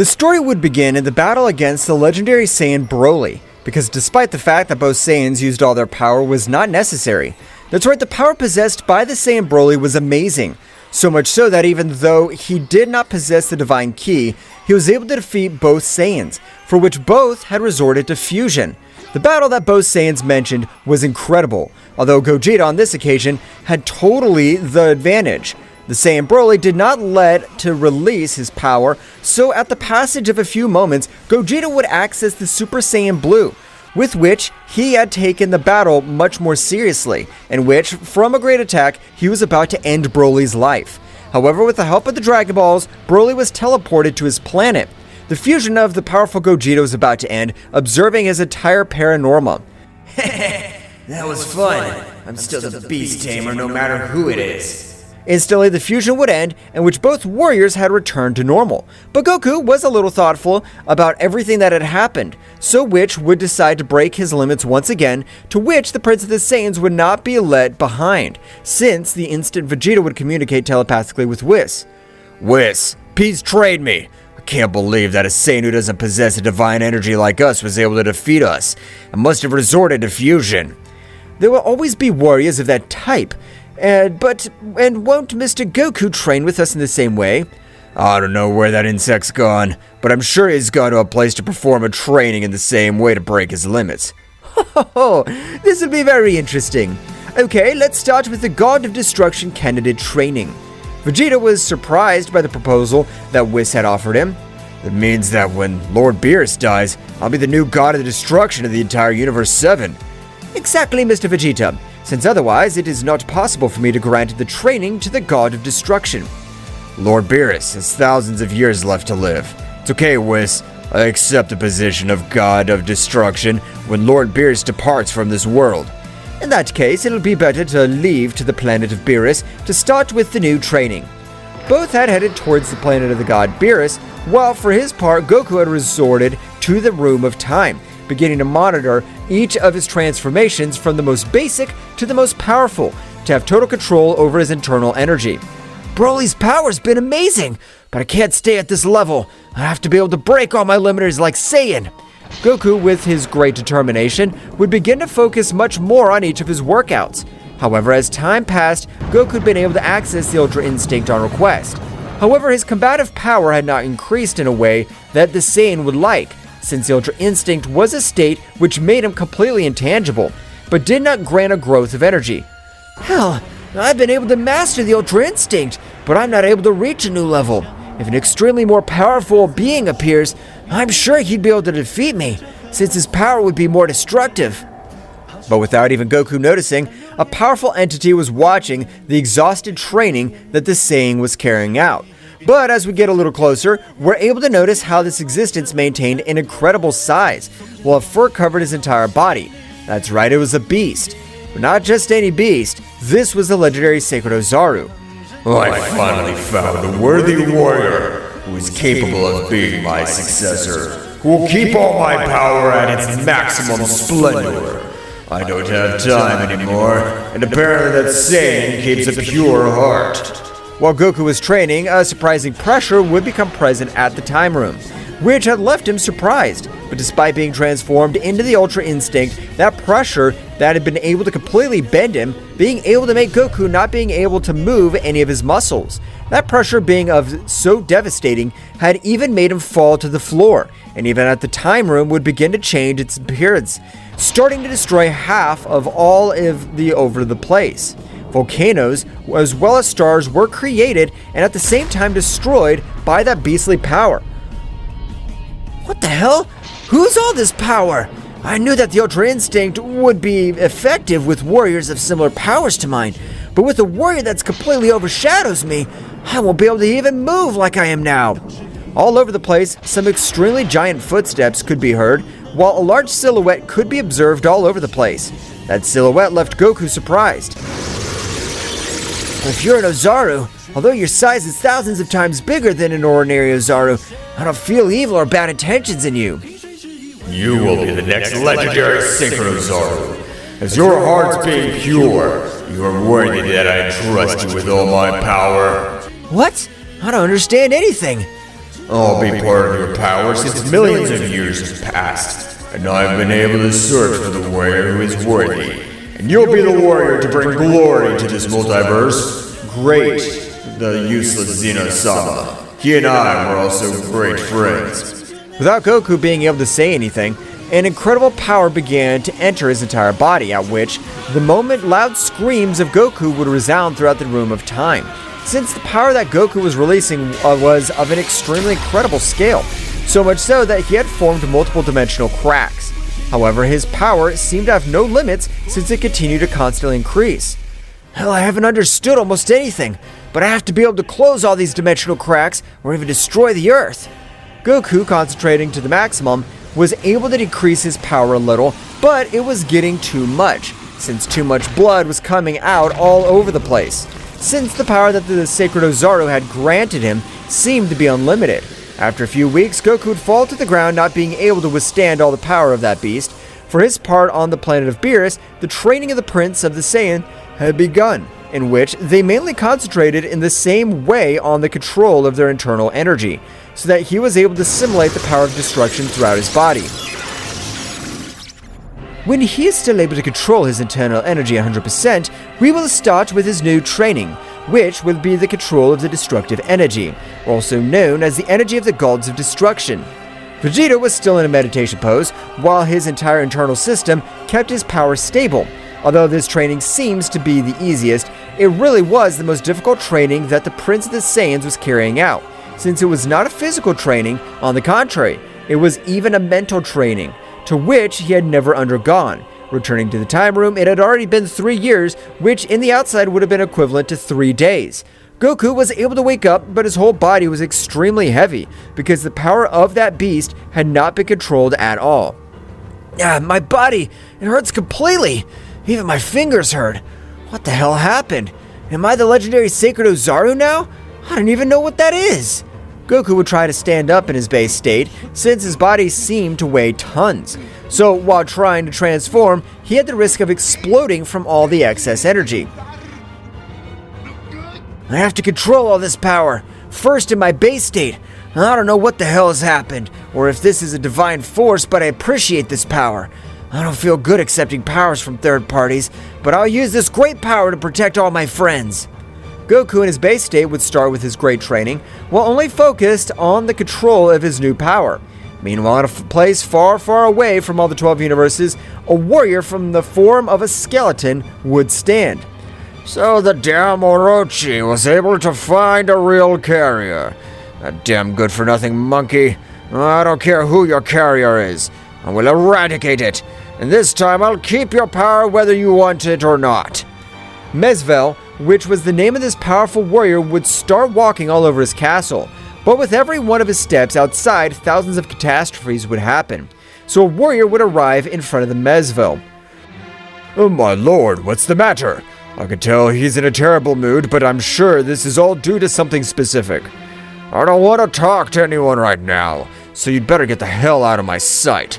The story would begin in the battle against the legendary Saiyan Broly, because despite the fact that both Saiyans used all their power was not necessary. That's right, the power possessed by the Saiyan Broly was amazing. So much so that even though he did not possess the divine ki, he was able to defeat both Saiyans, for which both had resorted to fusion. The battle that both Saiyans mentioned was incredible, although Gogeta on this occasion had totally the advantage. The Saiyan Broly did not let to release his power, so at the passage of a few moments, Gogeta would access the Super Saiyan Blue, with which he had taken the battle much more seriously, in which, from a great attack, he was about to end Broly's life. However, with the help of the Dragon Balls, Broly was teleported to his planet. The fusion of the powerful Gogeta was about to end, observing his entire paranormal. That was fun. I'm still the beast tamer no matter who it is. Instantly, the fusion would end, in which both warriors had returned to normal. But Goku was a little thoughtful about everything that had happened, so which would decide to break his limits once again, to which the Prince of the Saiyans would not be let behind, since the instant Vegeta would communicate telepathically with Whis. Whis, please trade me. I can't believe that a Saiyan who doesn't possess a divine energy like us was able to defeat us, and must have resorted to fusion. There will always be warriors of that type. And won't Mr. Goku train with us in the same way? I don't know where that insect's gone, but I'm sure he's gone to a place to perform a training in the same way to break his limits. Oh, this will be very interesting. Okay, let's start with the God of Destruction candidate training. Vegeta was surprised by the proposal that Whis had offered him. It means that when Lord Beerus dies, I'll be the new God of the Destruction of the entire Universe 7. Exactly, Mr. Vegeta. Since otherwise it is not possible for me to grant the training to the God of Destruction. Lord Beerus has thousands of years left to live. It's okay, Whis. I accept the position of God of Destruction when Lord Beerus departs from this world. In that case, it'll be better to leave to the planet of Beerus to start with the new training. Both had headed towards the planet of the god Beerus, while for his part Goku had resorted to the Room of Time, beginning to monitor each of his transformations from the most basic to the most powerful, to have total control over his internal energy. Broly's power's been amazing, but I can't stay at this level. I have to be able to break all my limiters like Saiyan. Goku, with his great determination, would begin to focus much more on each of his workouts. However, as time passed, Goku had been able to access the Ultra Instinct on request. However, his combative power had not increased in a way that the Saiyan would like, since the Ultra Instinct was a state which made him completely intangible, but did not grant a growth of energy. Hell, I've been able to master the Ultra Instinct, but I'm not able to reach a new level. If an extremely more powerful being appears, I'm sure he'd be able to defeat me, since his power would be more destructive. But without even Goku noticing, a powerful entity was watching the exhausted training that the Saiyan was carrying out. But as we get a little closer, we're able to notice how this existence maintained an incredible size, while a fur covered his entire body. That's right, it was a beast. But not just any beast, this was the legendary Sacred Ozaru. I finally found a worthy warrior who is capable of being my successor, who will keep all my power at its maximum splendor. I don't have time anymore, and apparently that Saiyan keeps a pure heart. While Goku was training, a surprising pressure would become present at the Time Room, which had left him surprised. But despite being transformed into the Ultra Instinct, that pressure that had been able to completely bend him, being able to make Goku not being able to move any of his muscles. That pressure being so devastating had even made him fall to the floor, and even at the Time Room would begin to change its appearance, starting to destroy half of all of the over the place. Volcanoes, as well as stars, were created and at the same time destroyed by that beastly power. What the hell? Who's all this power? I knew that the Ultra Instinct would be effective with warriors of similar powers to mine, but with a warrior that's completely overshadows me, I won't be able to even move like I am now. All over the place, some extremely giant footsteps could be heard, while a large silhouette could be observed all over the place. That silhouette left Goku surprised. If you're an Ozaru, although your size is thousands of times bigger than an ordinary Ozaru, I don't feel evil or bad intentions in you. You will be the next legendary Sacred Ozaru. As your heart's being pure, you are worthy that I trust you with all my power. What? I don't understand anything. I'll be part of your power since millions of years have passed, and I've been able to search for the warrior who is worthy. And you'll be the warrior to bring glory to this multiverse. Great, the useless Zeno-sama. He and I were also great friends. Without Goku being able to say anything, an incredible power began to enter his entire body, at which, the moment loud screams of Goku would resound throughout the room of time, since the power that Goku was releasing was of an extremely incredible scale, so much so that he had formed multiple dimensional cracks. However, his power seemed to have no limits since it continued to constantly increase. Hell, I haven't understood almost anything, but I have to be able to close all these dimensional cracks or even destroy the Earth. Goku, concentrating to the maximum, was able to decrease his power a little, but it was getting too much, since too much blood was coming out all over the place, since the power that the sacred Ozaru had granted him seemed to be unlimited. After a few weeks, Goku would fall to the ground, not being able to withstand all the power of that beast. For his part on the planet of Beerus, the training of the Prince of the Saiyan had begun, in which they mainly concentrated in the same way on the control of their internal energy, so that he was able to assimilate the power of destruction throughout his body. When he is still able to control his internal energy 100%, we will start with his new training, which will be the control of the destructive energy, also known as the energy of the gods of destruction. Vegeta was still in a meditation pose, while his entire internal system kept his power stable. Although this training seems to be the easiest, it really was the most difficult training that the Prince of the Saiyans was carrying out, since it was not a physical training. On the contrary, it was even a mental training, to which he had never undergone. Returning to the time room, it had already been 3 years, which in the outside would have been equivalent to 3 days. Goku was able to wake up, but his whole body was extremely heavy, because the power of that beast had not been controlled at all. My body, it hurts completely. Even my fingers hurt. What the hell happened? Am I the legendary sacred Ozaru now? I don't even know what that is. Goku would try to stand up in his base state, since his body seemed to weigh tons. So while trying to transform, he had the risk of exploding from all the excess energy. I have to control all this power, first in my base state. I don't know what the hell has happened, or if this is a divine force, but I appreciate this power. I don't feel good accepting powers from third parties, but I'll use this great power to protect all my friends. Goku in his base state would start with his great training, while only focused on the control of his new power. Meanwhile, in a place far, far away from all the 12 universes, a warrior from the form of a skeleton would stand. So the damn Orochi was able to find a real carrier. That damn good-for-nothing monkey. I don't care who your carrier is. I will eradicate it. And this time I'll keep your power whether you want it or not. Mezvel, which was the name of this powerful warrior, would start walking all over his castle. But with every one of his steps outside, thousands of catastrophes would happen. So a warrior would arrive in front of the Mezvel. Oh my lord, what's the matter? I can tell he's in a terrible mood, but I'm sure this is all due to something specific. I don't want to talk to anyone right now, so you'd better get the hell out of my sight.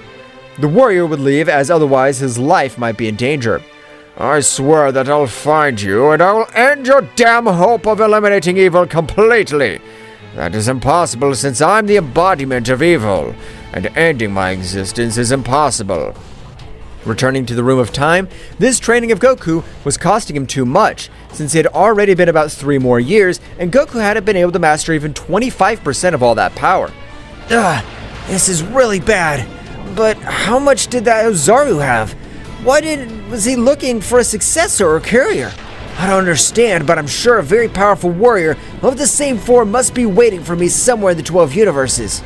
The warrior would leave, as otherwise his life might be in danger. I swear that I'll find you, and I will end your damn hope of eliminating evil completely. That is impossible since I'm the embodiment of evil, and ending my existence is impossible. Returning to the room of time, this training of Goku was costing him too much, since it had already been about 3 more years, and Goku hadn't been able to master even 25% of all that power. This is really bad. But how much did that Ozaru have? Was he looking for a successor or carrier? I don't understand, but I'm sure a very powerful warrior of the same form must be waiting for me somewhere in the 12 universes.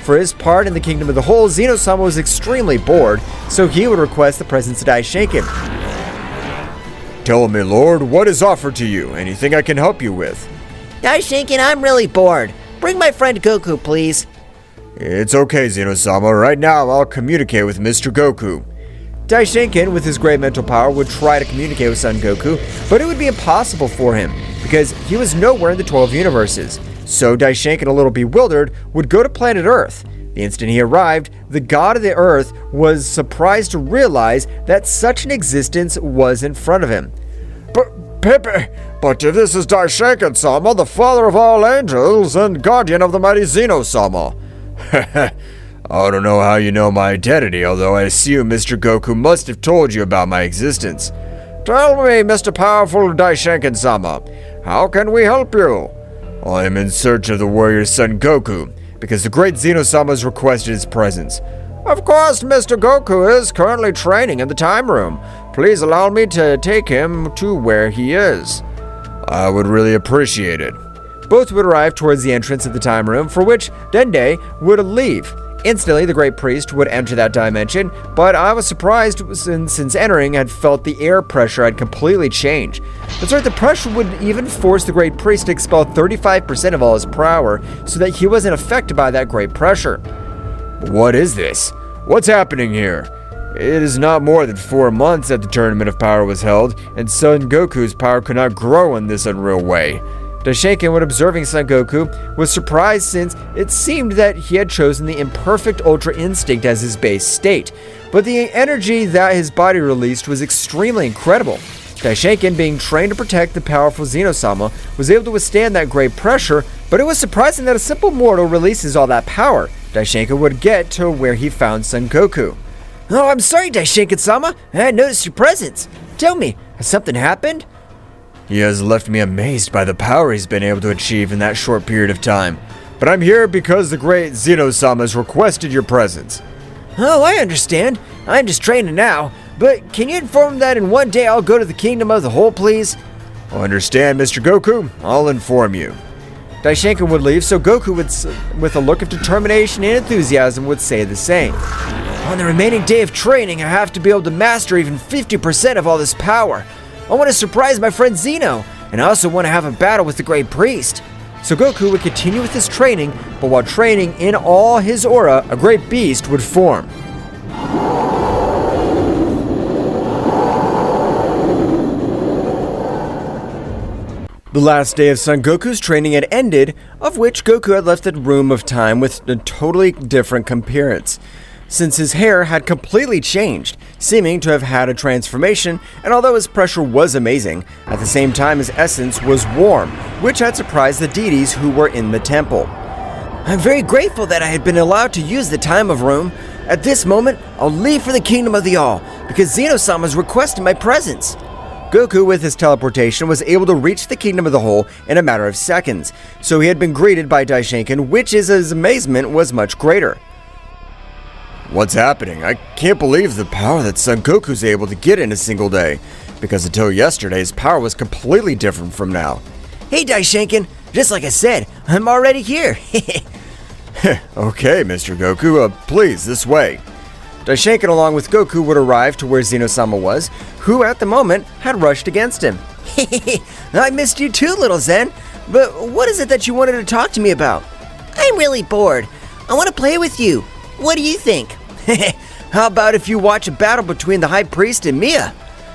For his part in the Kingdom of the Whole, Zeno-sama was extremely bored, so he would request the presence of Daishinkan. Tell me, Lord, what is offered to you? Anything I can help you with? Daishinkan, I'm really bored. Bring my friend Goku, please. It's okay, Zeno-sama. Right now, I'll communicate with Mr. Goku. Daishinkan, with his great mental power, would try to communicate with Son Goku, but it would be impossible for him, because he was nowhere in the 12 universes. So Daishinkan, a little bewildered, would go to planet Earth. The instant he arrived, the god of the Earth was surprised to realize that such an existence was in front of him. Pepe, But if this is Daishinkan-sama, the father of all angels and guardian of the mighty Zeno-sama. I don't know how you know my identity, although I assume Mr. Goku must have told you about my existence. Tell me, Mr. Powerful Daishinkan-sama, how can we help you? I am in search of the warrior's son Goku, because the great Zeno-sama has requested his presence. Of course, Mr. Goku is currently training in the time room. Please allow me to take him to where he is. I would really appreciate it. Both would arrive towards the entrance of the time room, for which Dende would leave. Instantly, the Great Priest would enter that dimension, but I was surprised since entering had felt the air pressure had completely changed. That's right, the pressure would even force the Great Priest to expel 35% of all his power, so that he wasn't affected by that great pressure. What is this? What's happening here? It is not more than 4 months that the Tournament of Power was held, and Son Goku's power could not grow in this unreal way. Daishinkan, when observing Son Goku, was surprised since it seemed that he had chosen the imperfect Ultra Instinct as his base state, but the energy that his body released was extremely incredible. Daishinkan, being trained to protect the powerful Zeno-sama, was able to withstand that great pressure, but it was surprising that a simple mortal releases all that power. Daishinkan would get to where he found Son Goku. Oh, I'm sorry, Daishinkan-sama. I hadn't noticed your presence. Tell me, has something happened? He has left me amazed by the power he's been able to achieve in that short period of time. But I'm here because the great Zeno-sama has requested your presence. Oh, I understand. I'm just training now. But can you inform him that in one day I'll go to the Kingdom of the Whole, please? I understand, Mr. Goku. I'll inform you. Daishinkan would leave, so Goku would, with a look of determination and enthusiasm, would say the same. On the remaining day of training, I have to be able to master even 50% of all this power. I want to surprise my friend Zeno, and I also want to have a battle with the Great Priest. So Goku would continue with his training, but while training in all his aura, a great beast would form. The last day of Son Goku's training had ended, of which Goku had left the room of time with a totally different appearance, since his hair had completely changed, seeming to have had a transformation, and although his pressure was amazing, at the same time his essence was warm, which had surprised the deities who were in the temple. I'm very grateful that I had been allowed to use the time of room. At this moment, I'll leave for the Kingdom of the All, because Zeno-sama's requested my presence. Goku, with his teleportation, was able to reach the Kingdom of the Whole in a matter of seconds, so he had been greeted by Daishinkan, which his amazement was much greater. What's happening? I can't believe the power that Son Goku's able to get in a single day, because until yesterday his power was completely different from now. Hey Daishinkan, just like I said, I'm already here. Okay, Mr. Goku, please, this way. Daishinkan along with Goku would arrive to where Zeno-sama was, who at the moment had rushed against him. I missed you too, little Zen, but what is it that you wanted to talk to me about? I'm really bored. I want to play with you. What do you think? How about if you watch a battle between the High Priest and Mia?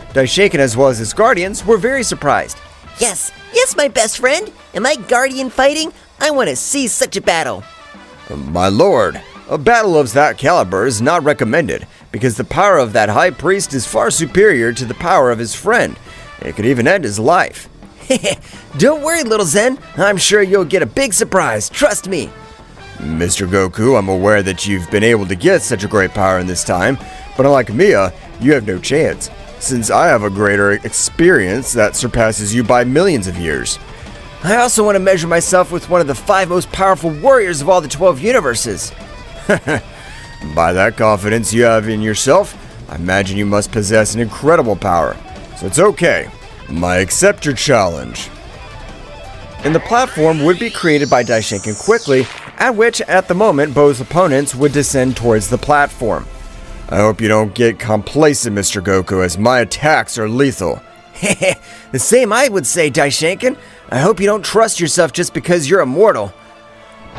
Daishinkan, as well as his guardians, were very surprised. Yes, my best friend. Am I guardian fighting? I want to see such a battle. My lord, a battle of that caliber is not recommended, because the power of that High Priest is far superior to the power of his friend. It could even end his life. Don't worry, little Zen. I'm sure you'll get a big surprise. Trust me. Mr. Goku, I'm aware that you've been able to get such a great power in this time, but unlike Mia, you have no chance, since I have a greater experience that surpasses you by millions of years. I also want to measure myself with one of the 5 most powerful warriors of all the 12 universes. By that confidence you have in yourself, I imagine you must possess an incredible power, so it's okay. I accept your challenge. And the platform would be created by Daishinkan quickly, at which, at the moment, both opponents would descend towards the platform. I hope you don't get complacent, Mr. Goku, as my attacks are lethal. The same I would say, Daishinkan. I hope you don't trust yourself just because you're immortal.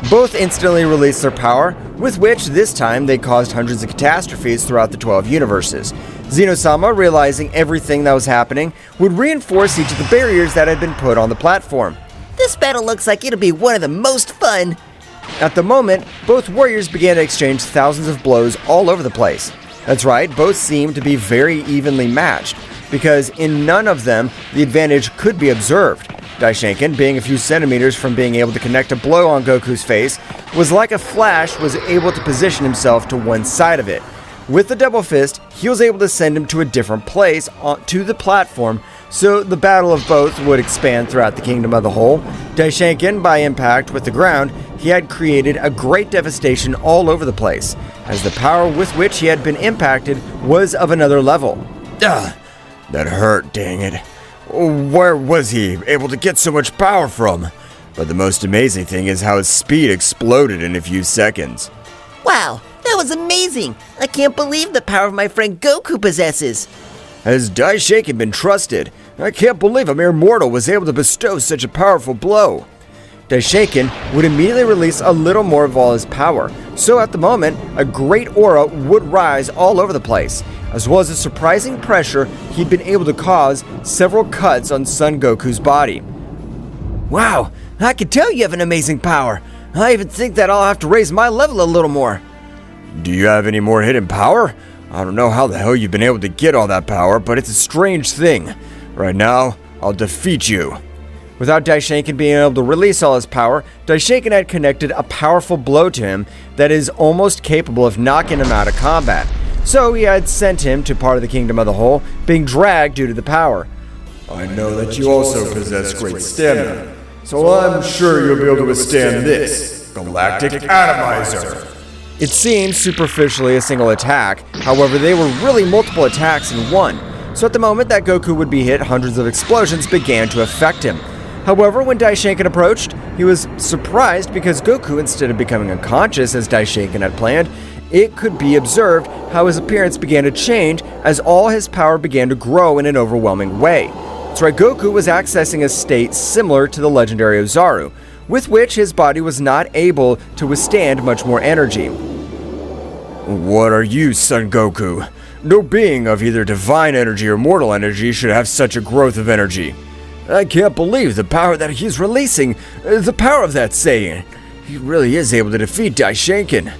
Both instantly released their power, with which, this time, they caused hundreds of catastrophes throughout the 12 universes. Zeno-sama, realizing everything that was happening, would reinforce each of the barriers that had been put on the platform. This battle looks like it'll be one of the most fun. At the moment, both warriors began to exchange thousands of blows all over the place. That's right, both seemed to be very evenly matched, because in none of them the advantage could be observed. Daishinkan, being a few centimeters from being able to connect a blow on Goku's face, was like a flash, was able to position himself to one side of it. With the double fist, he was able to send him to a different place to the platform, so the battle of both would expand throughout the Kingdom of the Whole. Daishinkan, by impact with the ground, he had created a great devastation all over the place, as the power with which he had been impacted was of another level. Ugh, that hurt, dang it. Where was he able to get so much power from? But the most amazing thing is how his speed exploded in a few seconds. Wow, that was amazing! I can't believe the power my friend Goku possesses. Has Daishinkan been trusted? I can't believe a mere mortal was able to bestow such a powerful blow. Daishinkan would immediately release a little more of all his power, so at the moment, a great aura would rise all over the place, as well as a surprising pressure he'd been able to cause several cuts on Son Goku's body. Wow, I can tell you have an amazing power. I even think that I'll have to raise my level a little more. Do you have any more hidden power? I don't know how the hell you've been able to get all that power, but it's a strange thing. Right now, I'll defeat you. Without Daishinkan being able to release all his power, Daishinkan had connected a powerful blow to him that is almost capable of knocking him out of combat. So he had sent him to part of the Kingdom of the Whole, being dragged due to the power. I know that you also possess great stamina, so I'm sure you'll be able to withstand this Galactic Atomizer. It seemed superficially a single attack, however they were really multiple attacks in one. So at the moment that Goku would be hit, hundreds of explosions began to affect him. However, when Daishinkan approached, he was surprised because Goku, instead of becoming unconscious as Daishinkan had planned, it could be observed how his appearance began to change as all his power began to grow in an overwhelming way. That's right, Goku was accessing a state similar to the legendary Ozaru, with which his body was not able to withstand much more energy. What are you, Son Goku? No being of either divine energy or mortal energy should have such a growth of energy. I can't believe the power that he's releasing, the power of that Saiyan. He really is able to defeat Daishinkan.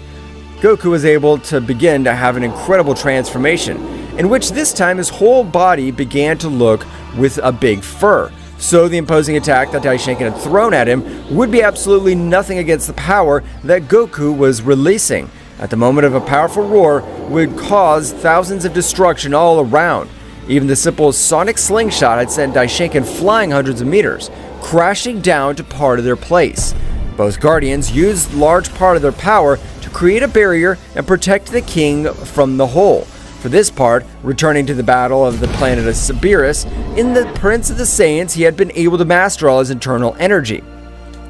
Goku was able to begin to have an incredible transformation, in which this time his whole body began to look with a big fur. So the imposing attack that Daishinkan had thrown at him would be absolutely nothing against the power that Goku was releasing. At the moment of a powerful roar would cause thousands of destruction all around. Even the simple sonic slingshot had sent Daishinkan flying hundreds of meters, crashing down to part of their place. Both Guardians used large part of their power to create a barrier and protect the king from the whole. For this part, returning to the battle of the planet of Tiberius, in the Prince of the Saiyans, he had been able to master all his internal energy.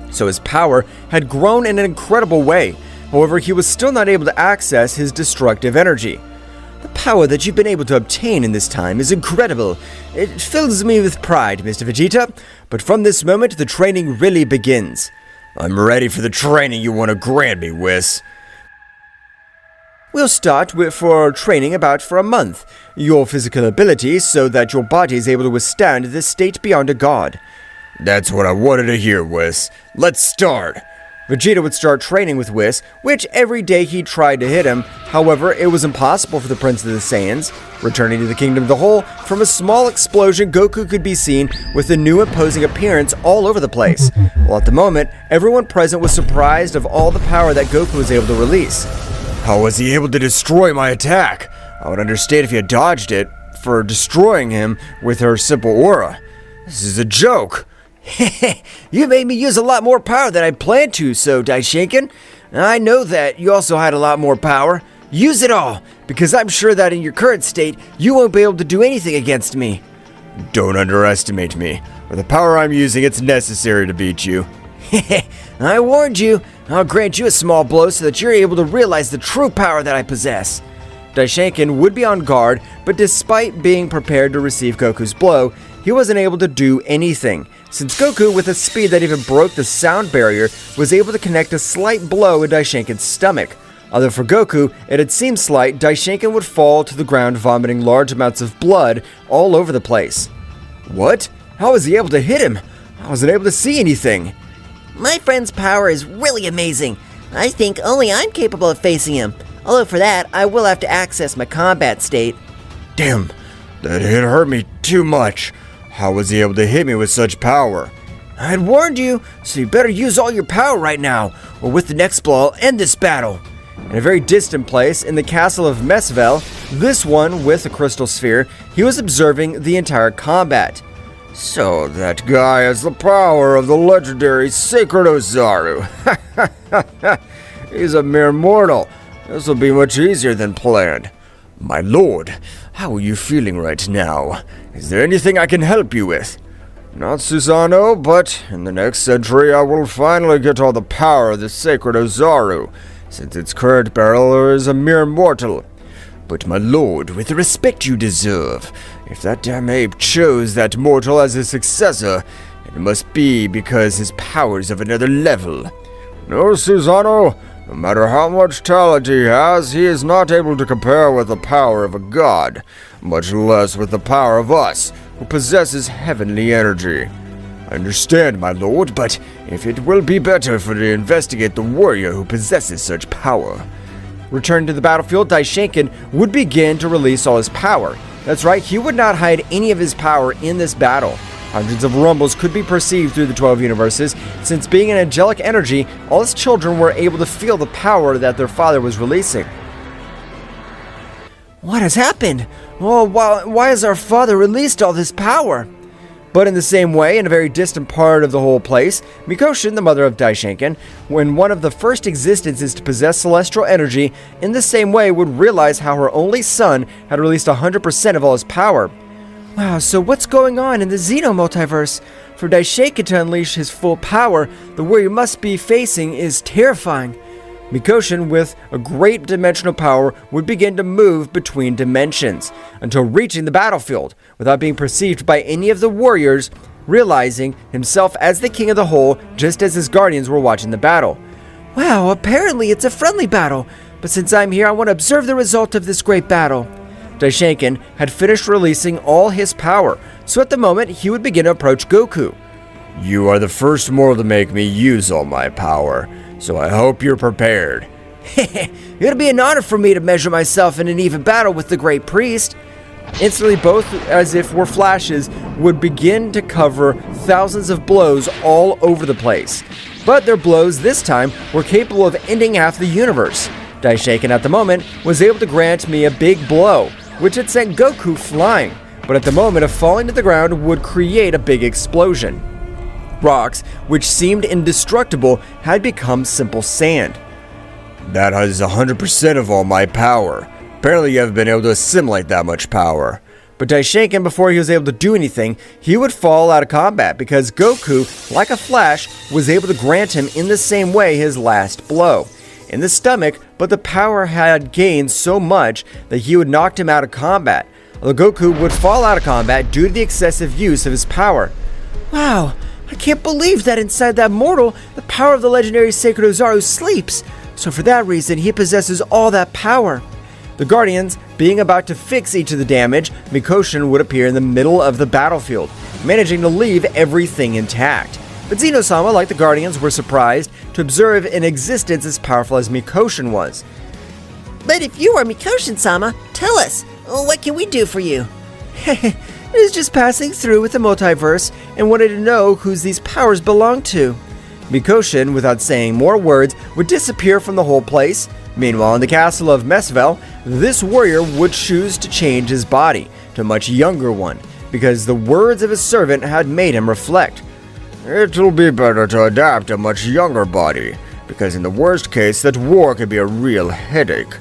So his power had grown in an incredible way. However, he was still not able to access his destructive energy. The power that you've been able to obtain in this time is incredible. It fills me with pride, Mr. Vegeta. But from this moment, the training really begins. I'm ready for the training you want to grant me, Whis. We'll start for training about for a month. Your physical abilities so that your body is able to withstand this state beyond a god. That's what I wanted to hear, Whis. Let's start. Vegeta would start training with Whis, which every day he tried to hit him. However, it was impossible for the Prince of the Saiyans. Returning to the Kingdom of the Whole, from a small explosion, Goku could be seen with a new imposing appearance all over the place. While at the moment, everyone present was surprised of all the power that Goku was able to release. How was he able to destroy my attack? I would understand if he had dodged it for destroying him with her simple aura. This is a joke. You made me use a lot more power than I planned to, so Daishinkan. I know that you also had a lot more power. Use it all, because I'm sure that in your current state, you won't be able to do anything against me. Don't underestimate me. With the power I'm using, it's necessary to beat you. I warned you. I'll grant you a small blow so that you're able to realize the true power that I possess. Daishinkan would be on guard, but despite being prepared to receive Goku's blow, he wasn't able to do anything, since Goku, with a speed that even broke the sound barrier, was able to connect a slight blow in Daishinkan's stomach. Although for Goku, it had seemed slight, Daishinkan would fall to the ground vomiting large amounts of blood all over the place. What? How was he able to hit him? I wasn't able to see anything. My friend's power is really amazing. I think only I'm capable of facing him. Although for that, I will have to access my combat state. Damn, That hit hurt me too much. How was he able to hit me with such power? I had warned you, so you better use all your power right now, or with the next blow I'll end this battle. In a very distant place, in the castle of Mezvel, this one with a crystal sphere, he was observing the entire combat. So that guy has the power of the legendary sacred Ozaru. He's a mere mortal. This will be much easier than planned. My lord, how are you feeling right now? Is there anything I can help you with? Not Susanoo, but in the next century I will finally get all the power of the sacred Ozaru, since its current bearer is a mere mortal. But my lord, with the respect you deserve, if that damn ape chose that mortal as his successor, it must be because his power's of another level. No, Susanoo, no matter how much talent he has, he is not able to compare with the power of a god, much less with the power of us, who possesses heavenly energy. I understand, my lord, but if it will be better for to investigate the warrior who possesses such power. Returned to the battlefield, Daishinkan would begin to release all his power. That's right, he would not hide any of his power in this battle. Hundreds of rumbles could be perceived through the 12 universes, since being an angelic energy, all his children were able to feel the power that their father was releasing. What has happened? Oh, why has our father released all this power? But in the same way, in a very distant part of the whole place, Mikoshin, the mother of Daishinkan, when one of the first existences to possess celestial energy, in the same way would realize how her only son had released 100% of all his power. Wow, so what's going on in the Xeno-multiverse? For Daishinkan to unleash his full power, the warrior must be facing is terrifying. Mikoshin, with a great dimensional power, would begin to move between dimensions until reaching the battlefield without being perceived by any of the warriors, realizing himself as the king of the whole just as his guardians were watching the battle. Wow, apparently it's a friendly battle, but since I'm here I want to observe the result of this great battle. Daishinkan had finished releasing all his power, so at the moment he would begin to approach Goku. You are the first mortal to make me use all my power, so I hope you're prepared. It'll be an honor for me to measure myself in an even battle with the great priest. Instantly, both, as if were flashes, would begin to cover thousands of blows all over the place. But their blows this time were capable of ending half the universe. Daishinkan at the moment was able to grant me a big blow, which had sent Goku flying, but at the moment of falling to the ground would create a big explosion. Rocks, which seemed indestructible, had become simple sand. That has 100% of all my power. Apparently you haven't been able to assimilate that much power. But Daishinkan, before he was able to do anything, he would fall out of combat because Goku, like a flash, was able to grant him in the same way his last blow. In the stomach, but the power had gained so much that he would knock him out of combat. Although Goku would fall out of combat due to the excessive use of his power. Wow, I can't believe that inside that mortal, the power of the legendary sacred Ozaru sleeps. So for that reason, he possesses all that power. The Guardians, being about to fix each of the damage, Mikoshin would appear in the middle of the battlefield, managing to leave everything intact. But Zeno-sama, like the Guardians, were surprised to observe an existence as powerful as Mikoshin was. But if you are Mikoshin-sama, tell us, what can we do for you? I was just passing through with the multiverse and wanted to know whose these powers belong to. Mikoshin, without saying more words, would disappear from the whole place. Meanwhile, in the castle of Mezvel, this warrior would choose to change his body to a much younger one, because the words of his servant had made him reflect. It'll be better to adapt a much younger body, because in the worst case, that war could be a real headache.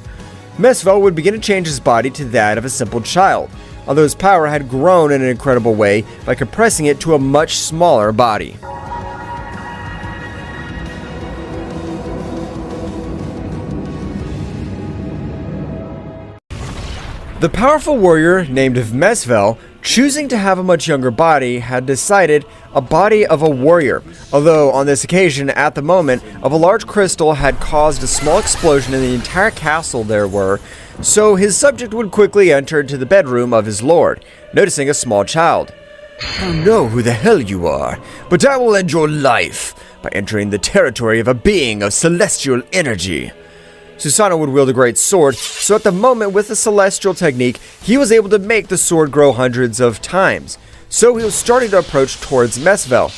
Meszvel would begin to change his body to that of a simple child, although his power had grown in an incredible way by compressing it to a much smaller body. The powerful warrior named Mezvel, choosing to have a much younger body, had decided a body of a warrior, although on this occasion, at the moment, of a large crystal had caused a small explosion in the entire castle there were, so his subject would quickly enter into the bedroom of his lord, noticing a small child. I don't know who the hell you are, but I will end your life by entering the territory of a being of celestial energy. Susanoo would wield a great sword, so at the moment with the celestial technique, he was able to make the sword grow hundreds of times. So he was starting to approach towards Mezvel.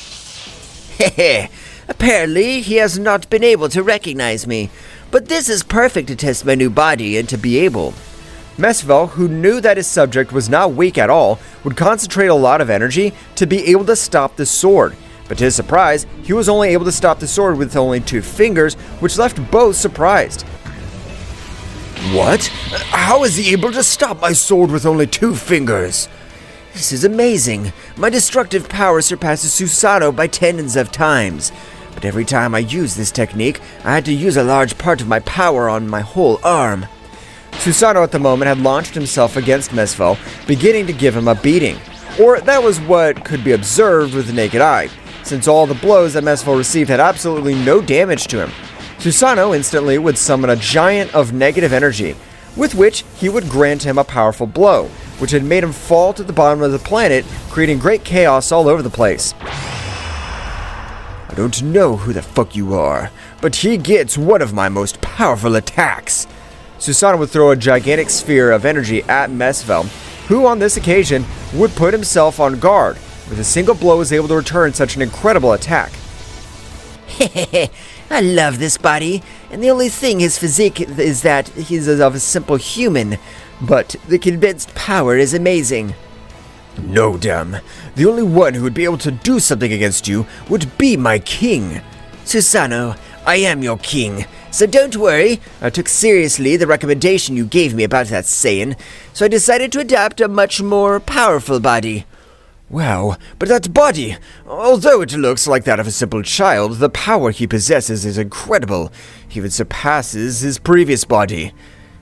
Hehe, apparently he has not been able to recognize me, but this is perfect to test my new body and to be able. Meszvel, who knew that his subject was not weak at all, would concentrate a lot of energy to be able to stop the sword. But to his surprise, he was only able to stop the sword with only 2 fingers, which left both surprised. What? How is he able to stop my sword with only 2 fingers? This is amazing. My destructive power surpasses Susanoo by tens of times. But every time I use this technique, I had to use a large part of my power on my whole arm. Susanoo at the moment had launched himself against Mezvel, beginning to give him a beating. Or that was what could be observed with the naked eye, since all the blows that Mezvel received had absolutely no damage to him. Susanoo instantly would summon a giant of negative energy, with which he would grant him a powerful blow, which had made him fall to the bottom of the planet, creating great chaos all over the place. I don't know who the fuck you are, but he gets one of my most powerful attacks. Susanoo would throw a gigantic sphere of energy at Mezvel, who on this occasion would put himself on guard. With a single blow was able to return such an incredible attack. Hehehe, I love this body, and the only thing his physique is that he's of a simple human, but the condensed power is amazing. No, damn. The only one who would be able to do something against you would be my king. Susanoo, I am your king, so don't worry. I took seriously the recommendation you gave me about that Saiyan, so I decided to adopt a much more powerful body. Wow, but that body, although it looks like that of a simple child, the power he possesses is incredible. He even surpasses his previous body.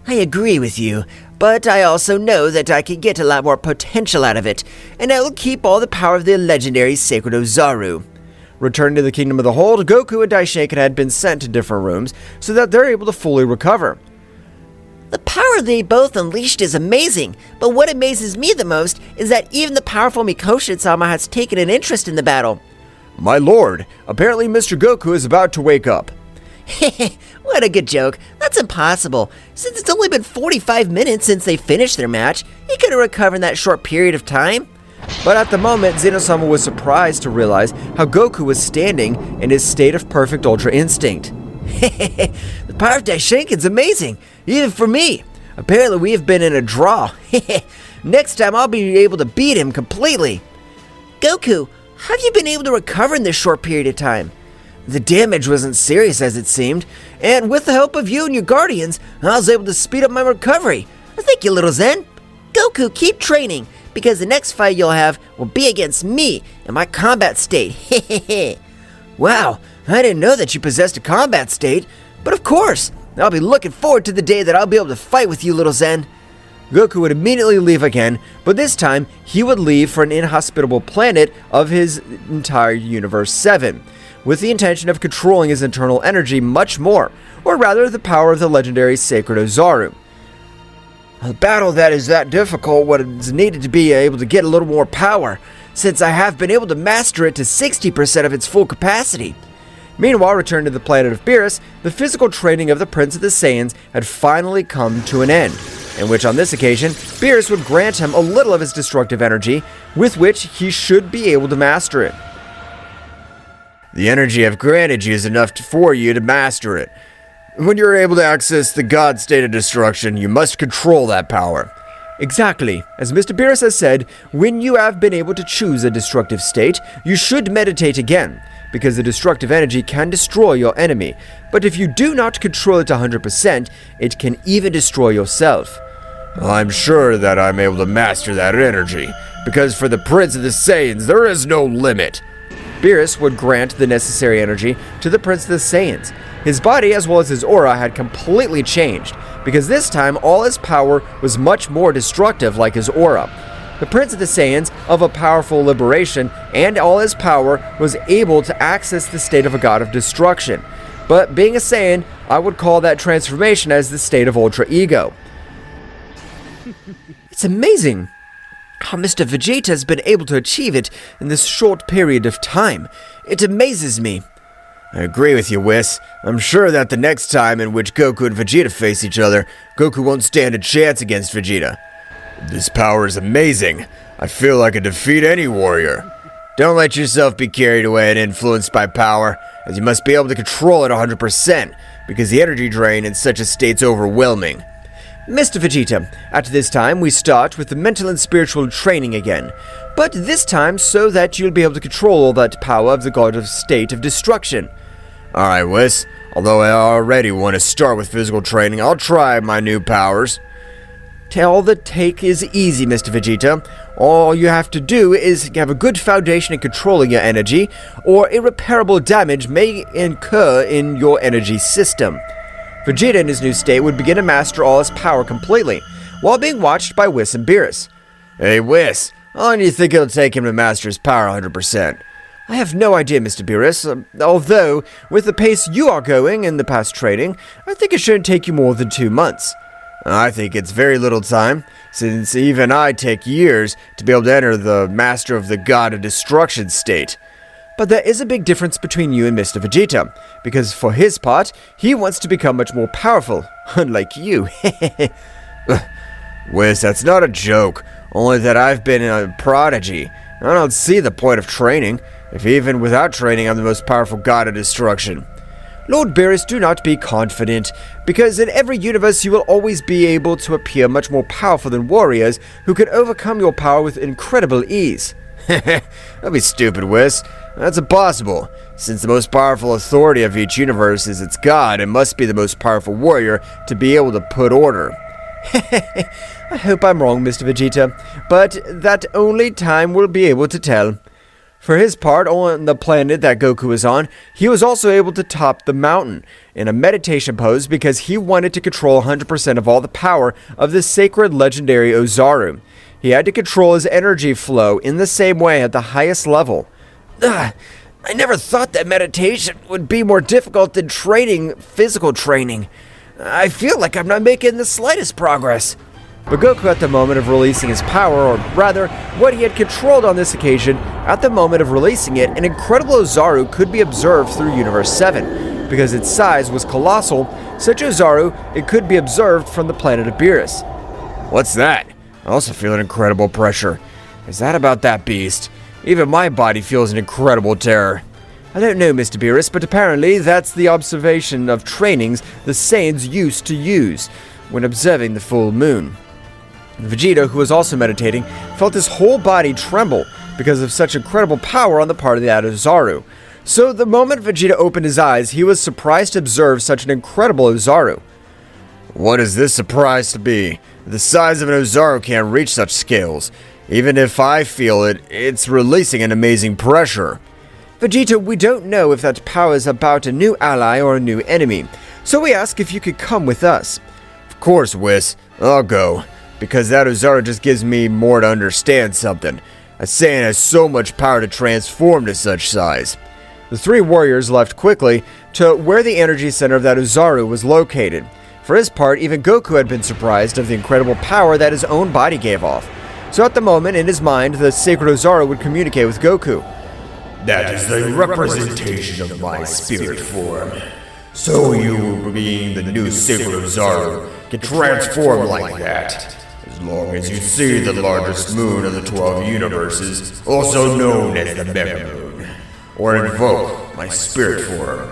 I agree with you, but I also know that I can get a lot more potential out of it, and I will keep all the power of the legendary sacred Ozaru. Returning to the Kingdom of the Hold, Goku and Daishinkan had been sent to different rooms so that they're able to fully recover. The power they both unleashed is amazing, but what amazes me the most is that even the powerful Mikoshi-sama has taken an interest in the battle. My lord, apparently Mr. Goku is about to wake up. Hehe, what a good joke. That's impossible. Since it's only been 45 minutes since they finished their match, he could have recovered in that short period of time. But at the moment, Zeno-sama was surprised to realize how Goku was standing in his state of perfect Ultra Instinct. The power of Daishinkan's amazing, even for me. Apparently we have been in a draw. Next time I'll be able to beat him completely. Goku, how have you been able to recover in this short period of time? The damage wasn't serious as it seemed, and with the help of you and your guardians, I was able to speed up my recovery. Thank you, little Zen. Goku, keep training, because the next fight you'll have will be against me in my combat state. Wow, I didn't know that you possessed a combat state, but of course, I'll be looking forward to the day that I'll be able to fight with you, little Zen. Goku would immediately leave again, but this time he would leave for an inhospitable planet of his entire Universe 7, with the intention of controlling his internal energy much more, or rather the power of the legendary sacred Ozaru. A battle that is that difficult was needed to be able to get a little more power, since I have been able to master it to 60% of its full capacity. Meanwhile, returned to the planet of Beerus, the physical training of the Prince of the Saiyans had finally come to an end, in which on this occasion, Beerus would grant him a little of his destructive energy, with which he should be able to master it. The energy I've granted you is enough for you to master it. When you're able to access the God state of destruction, you must control that power. Exactly. As Mr. Beerus has said, when you have been able to choose a destructive state, you should meditate again, because the destructive energy can destroy your enemy, but if you do not control it 100%, it can even destroy yourself. I'm sure that I'm able to master that energy, because for the Prince of the Saiyans, there is no limit. Beerus would grant the necessary energy to the Prince of the Saiyans. His body as well as his aura had completely changed, because this time all his power was much more destructive like his aura. The Prince of the Saiyans, of a powerful liberation, and all his power, was able to access the state of a god of destruction. But being a Saiyan, I would call that transformation as the state of Ultra Ego. It's amazing how Mr. Vegeta has been able to achieve it in this short period of time. It amazes me. I agree with you, Whis. I'm sure that the next time in which Goku and Vegeta face each other, Goku won't stand a chance against Vegeta. This power is amazing. I feel like I could defeat any warrior. Don't let yourself be carried away and influenced by power, as you must be able to control it 100%, because the energy drain in such a state's overwhelming. Mr. Vegeta, at this time we start with the mental and spiritual training again, but this time so that you'll be able to control all that power of the god of state of destruction. Alright, Whis. Although I already want to start with physical training, I'll try my new powers. All the take is easy, Mr. Vegeta. All you have to do is have a good foundation in controlling your energy, or irreparable damage may incur in your energy system. Vegeta in his new state would begin to master all his power completely, while being watched by Whis and Beerus. Hey, Whis, how long do you think it'll take him to master his power 100%? I have no idea, Mr. Beerus, although, with the pace you are going in the past training, I think it shouldn't take you more than 2 months. I think it's very little time, since even I take years to be able to enter the Master of the God of Destruction state. But there is a big difference between you and Mr. Vegeta, because for his part, he wants to become much more powerful, unlike you. Whis, that's not a joke, only that I've been a prodigy. I don't see the point of training, if even without training I'm the most powerful God of Destruction. Lord Beerus, do not be confident, because in every universe you will always be able to appear much more powerful than warriors who can overcome your power with incredible ease. Don't be stupid, Whis. That's impossible. Since the most powerful authority of each universe is its god, it must be the most powerful warrior to be able to put order. I hope I'm wrong, Mr. Vegeta, but that only time will be able to tell. For his part, on the planet that Goku was on, he was also able to top the mountain in a meditation pose because he wanted to control 100% of all the power of the sacred legendary Ozaru. He had to control his energy flow in the same way at the highest level. I never thought that meditation would be more difficult than physical training. I feel like I'm not making the slightest progress. But Goku, at the moment of releasing his power, or rather, what he had controlled on this occasion, at the moment of releasing it, an incredible Ozaru could be observed through Universe 7. Because its size was colossal, such Ozaru, it could be observed from the planet of Beerus. What's that? I also feel an incredible pressure. Is that about that beast? Even my body feels an incredible terror. I don't know, Mr. Beerus, but apparently that's the observation of trainings the Saiyans used to use when observing the full moon. Vegeta, who was also meditating, felt his whole body tremble because of such incredible power on the part of the Ozaru. So the moment Vegeta opened his eyes, he was surprised to observe such an incredible Ozaru. What is this surprise to be? The size of an Ozaru can't reach such scales. Even if I feel it, it's releasing an amazing pressure. Vegeta, we don't know if that power is about a new ally or a new enemy, so we ask if you could come with us. Of course, Whis. I'll go. Because that Ozaru just gives me more to understand something. A Saiyan has so much power to transform to such size. The three warriors left quickly to where the energy center of that Ozaru was located. For his part, even Goku had been surprised of the incredible power that his own body gave off. So at the moment, in his mind, the sacred Ozaru would communicate with Goku. That is the representation of my spirit form. So you, being the new sacred Ozaru, can transform like that. As long as you see the largest moon of the 12 universes, also known as the Mega Moon, or invoke my spirit form.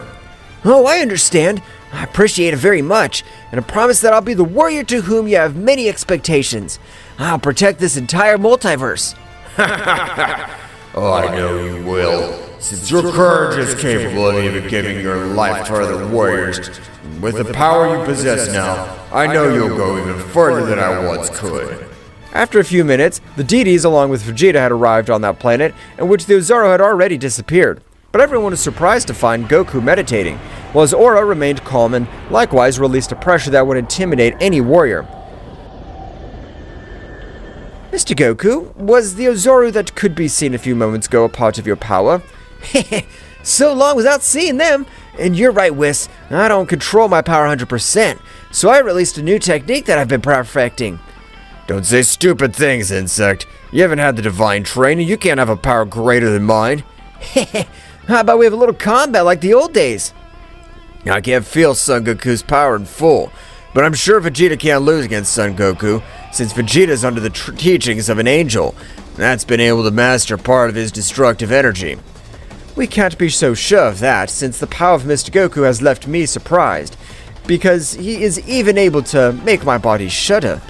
Oh, I understand. I appreciate it very much, and I promise that I'll be the warrior to whom you have many expectations. I'll protect this entire multiverse. Oh, I know you will. Since your courage is capable of even giving your life to other warriors, with the power you possess now, I know you'll go even further than I once could. After a few minutes, the deities along with Vegeta had arrived on that planet, in which the Ozaru had already disappeared. But everyone was surprised to find Goku meditating, while his aura remained calm and likewise released a pressure that would intimidate any warrior. Mr. Goku, was the Ozaru that could be seen a few moments ago a part of your power? So long without seeing them. And you're right, Whis. I don't control my power 100%, so I released a new technique that I've been perfecting. Don't say stupid things, Insect. You haven't had the divine training. You can't have a power greater than mine. How about we have a little combat like the old days? I can't feel Son Goku's power in full, but I'm sure Vegeta can't lose against Son Goku, since Vegeta's under the teachings of an angel. That's been able to master part of his destructive energy. We can't be so sure of that, since the power of Mr. Goku has left me surprised, because he is even able to make my body shudder.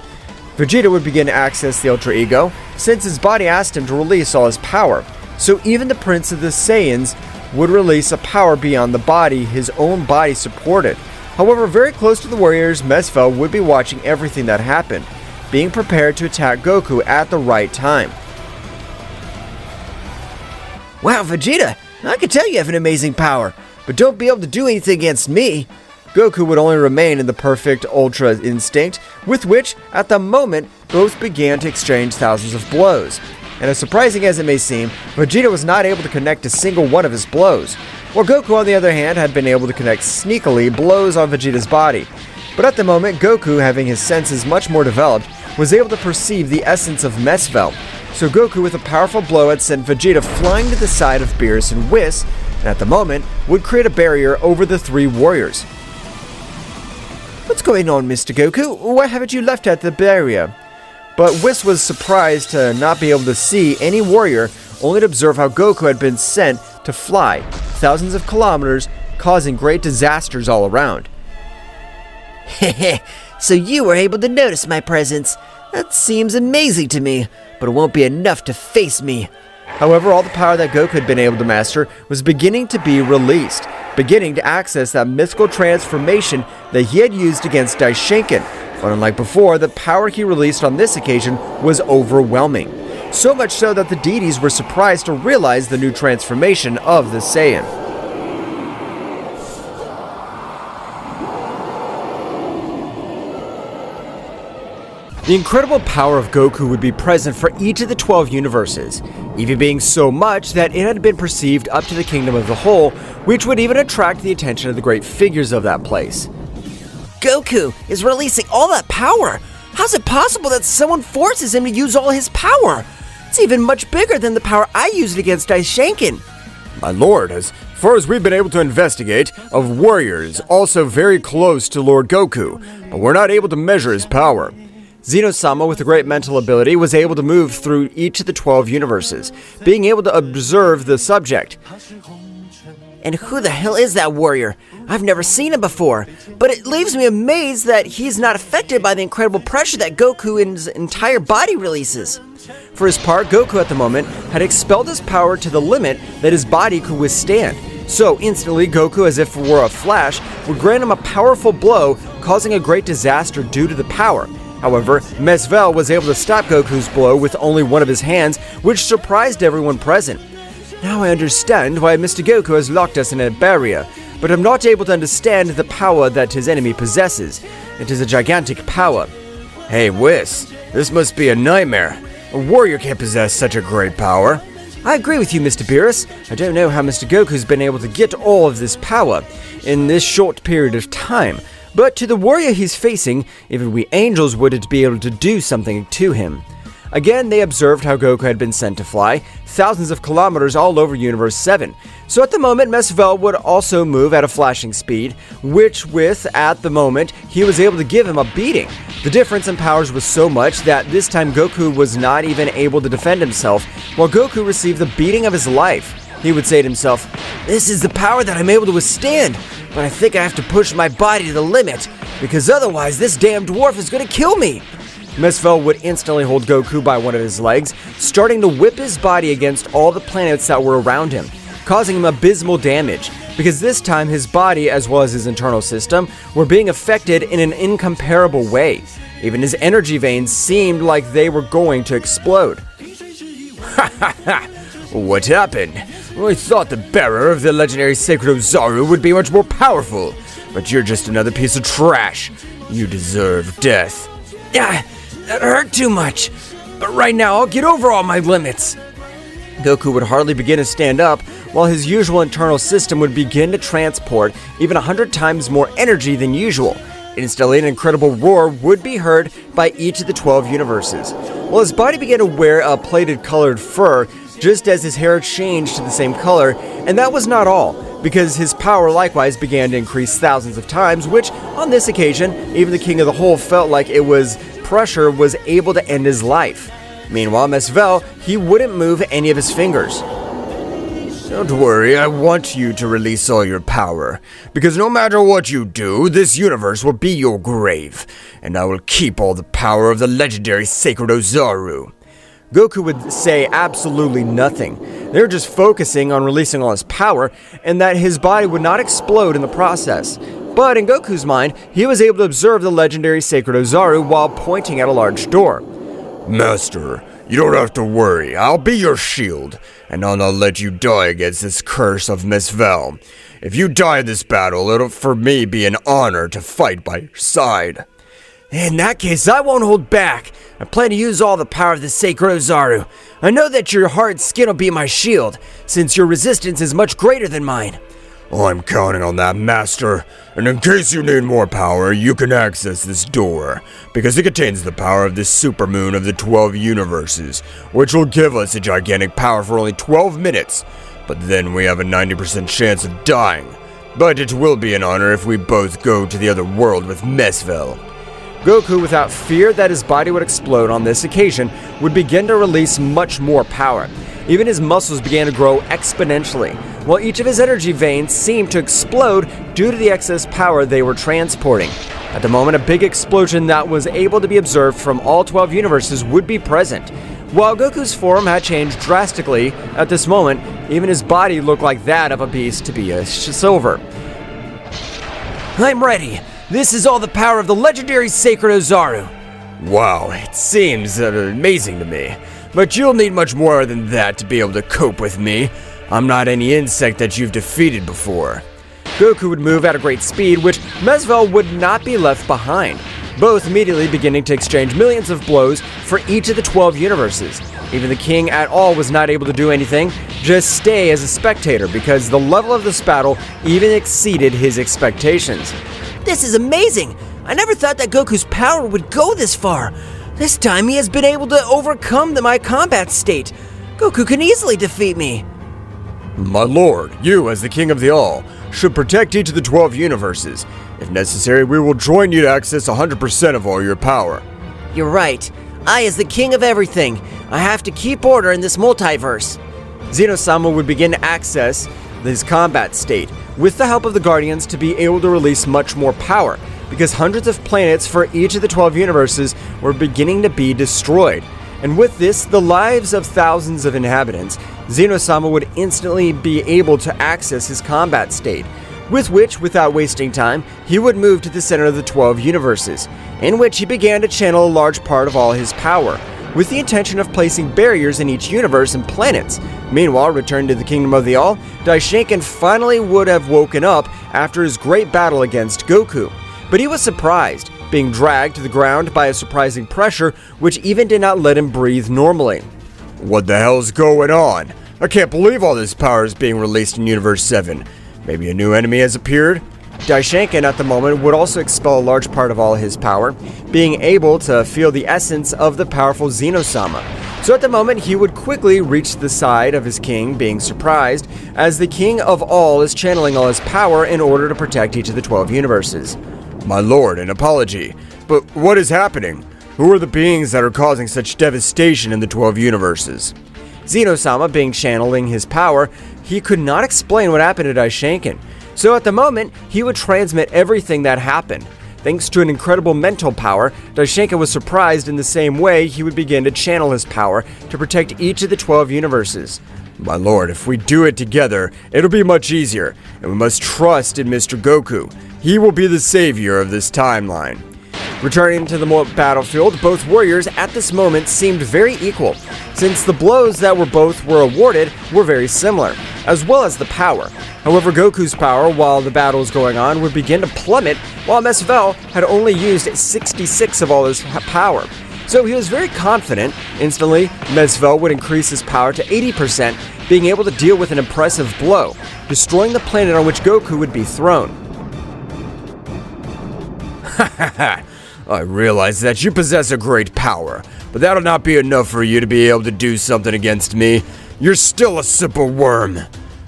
Vegeta would begin to access the Ultra Ego, since his body asked him to release all his power, so even the Prince of the Saiyans would release a power beyond the body his own body supported. However, very close to the warriors, Mezvel would be watching everything that happened, being prepared to attack Goku at the right time. Wow, Vegeta, I can tell you have an amazing power, but don't be able to do anything against me. Goku would only remain in the perfect Ultra Instinct, with which, at the moment, both began to exchange thousands of blows. And as surprising as it may seem, Vegeta was not able to connect a single one of his blows, while Goku, on the other hand, had been able to connect sneakily blows on Vegeta's body. But at the moment, Goku, having his senses much more developed, was able to perceive the essence of Meszvel. So Goku, with a powerful blow, had sent Vegeta flying to the side of Beerus and Whis, and at the moment, would create a barrier over the three warriors. What's going on, Mr. Goku? Why haven't you left at the barrier? But Whis was surprised to not be able to see any warrior, only to observe how Goku had been sent to fly thousands of kilometers, causing great disasters all around. Heh, so you were able to notice my presence. That seems amazing to me, but it won't be enough to face me. However, all the power that Goku had been able to master was beginning to be released, beginning to access that mythical transformation that he had used against Daishinkan. But unlike before, the power he released on this occasion was overwhelming. So much so that the deities were surprised to realize the new transformation of the Saiyan. The incredible power of Goku would be present for each of the 12 universes, even being so much that it had been perceived up to the Kingdom of the Whole, which would even attract the attention of the great figures of that place. Goku is releasing all that power. How's it possible that someone forces him to use all his power? It's even much bigger than the power I used against Daishinkan. My lord, as far as we've been able to investigate, of warriors also very close to Lord Goku, but we're not able to measure his power. Zeno-sama, with a great mental ability, was able to move through each of the 12 universes, being able to observe the subject. And who the hell is that warrior? I've never seen him before, but it leaves me amazed that he's not affected by the incredible pressure that Goku's entire body releases. For his part, Goku at the moment had expelled his power to the limit that his body could withstand. So instantly, Goku, as if it were a flash, would grant him a powerful blow, causing a great disaster due to the power. However, Mezvel was able to stop Goku's blow with only one of his hands, which surprised everyone present. Now I understand why Mr. Goku has locked us in a barrier, but I'm not able to understand the power that his enemy possesses. It is a gigantic power. Hey, Whis, this must be a nightmare. A warrior can't possess such a great power. I agree with you, Mr. Beerus. I don't know how Mr. Goku's been able to get all of this power in this short period of time, but to the warrior he's facing, even we angels wouldn't be able to do something to him. Again, they observed how Goku had been sent to fly thousands of kilometers all over Universe 7. So at the moment, Meszvel would also move at a flashing speed, which at the moment, he was able to give him a beating. The difference in powers was so much that this time Goku was not even able to defend himself, while Goku received the beating of his life. He would say to himself, "This is the power that I'm able to withstand, but I think I have to push my body to the limit, because otherwise this damn dwarf is going to kill me." Mezvel would instantly hold Goku by one of his legs, starting to whip his body against all the planets that were around him, causing him abysmal damage, because this time his body as well as his internal system were being affected in an incomparable way. Even his energy veins seemed like they were going to explode. Ha ha ha! What happened? I thought the bearer of the legendary sacred Ozaru would be much more powerful, but you're just another piece of trash. You deserve death. Ah, that hurt too much, but right now I'll get over all my limits. Goku would hardly begin to stand up, while his usual internal system would begin to transport even 100 times more energy than usual. Instantly, an incredible roar would be heard by each of the 12 universes. While his body began to wear a plated colored fur, just as his hair changed to the same color, and that was not all, because his power likewise began to increase thousands of times, which, on this occasion, even the King of the Hole felt like it was pressure was able to end his life. Meanwhile, Mezvel, he wouldn't move any of his fingers. Don't worry, I want you to release all your power, because no matter what you do, this universe will be your grave, and I will keep all the power of the legendary sacred Ozaru. Goku would say absolutely nothing. They were just focusing on releasing all his power, and that his body would not explode in the process. But in Goku's mind, he was able to observe the legendary sacred Ozaru while pointing at a large door. Master, you don't have to worry. I'll be your shield, and I'll not let you die against this curse of Mezvel. If you die in this battle, it'll for me be an honor to fight by your side. In that case, I won't hold back. I plan to use all the power of the sacred Ozaru. I know that your hard skin will be my shield, since your resistance is much greater than mine. I'm counting on that, Master. And in case you need more power, you can access this door, because it contains the power of the supermoon of the 12 universes, which will give us a gigantic power for only 12 minutes. But then we have a 90% chance of dying. But it will be an honor if we both go to the other world with Mezvel. Goku, without fear that his body would explode on this occasion, would begin to release much more power. Even his muscles began to grow exponentially, while each of his energy veins seemed to explode due to the excess power they were transporting. At the moment, a big explosion that was able to be observed from all 12 universes would be present. While Goku's form had changed drastically, at this moment, even his body looked like that of a beast to be a silver. I'm ready. This is all the power of the legendary sacred Ozaru. Wow, it seems amazing to me. But you'll need much more than that to be able to cope with me. I'm not any insect that you've defeated before. Goku would move at a great speed, which Mezvel would not be left behind, both immediately beginning to exchange millions of blows for each of the 12 universes. Even the king at all was not able to do anything, just stay as a spectator, because the level of this battle even exceeded his expectations. This is amazing! I never thought that Goku's power would go this far. This time he has been able to overcome my combat state. Goku can easily defeat me. My lord, you, as the king of the all, should protect each of the 12 universes. If necessary, we will join you to access 100% of all your power. You're right. I, as the king of everything, I have to keep order in this multiverse. Zeno-sama would begin to access his combat state, with the help of the Guardians to be able to release much more power, because hundreds of planets for each of the 12 universes were beginning to be destroyed. And with this, the lives of thousands of inhabitants, Zeno-sama would instantly be able to access his combat state, with which, without wasting time, he would move to the center of the 12 universes, in which he began to channel a large part of all his power, with the intention of placing barriers in each universe and planets. Meanwhile, returned to the Kingdom of the All, Daishinkan finally would have woken up after his great battle against Goku. But he was surprised, being dragged to the ground by a surprising pressure which even did not let him breathe normally. What the hell's going on? I can't believe all this power is being released in Universe 7. Maybe a new enemy has appeared? Daishinkan at the moment would also expel a large part of all his power, being able to feel the essence of the powerful Zeno-sama. So at the moment, he would quickly reach the side of his king, being surprised, as the king of all is channeling all his power in order to protect each of the 12 universes. My lord, an apology, but what is happening? Who are the beings that are causing such devastation in the 12 universes? Zeno-sama, being channeling his power, he could not explain what happened to Daishinkan. So at the moment, he would transmit everything that happened. Thanks to an incredible mental power, Daishinkan was surprised in the same way he would begin to channel his power to protect each of the 12 universes. My lord, if we do it together, it'll be much easier, and we must trust in Mr. Goku. He will be the savior of this timeline. Returning to the battlefield, both warriors at this moment seemed very equal, since the blows that both were awarded were very similar, as well as the power. However, Goku's power while the battle was going on would begin to plummet, while Meszvel had only used 66 of all his power. So he was very confident. Instantly, Mezvel would increase his power to 80%, being able to deal with an impressive blow, destroying the planet on which Goku would be thrown. I realize that you possess a great power, but that'll not be enough for you to be able to do something against me. You're still a simple worm.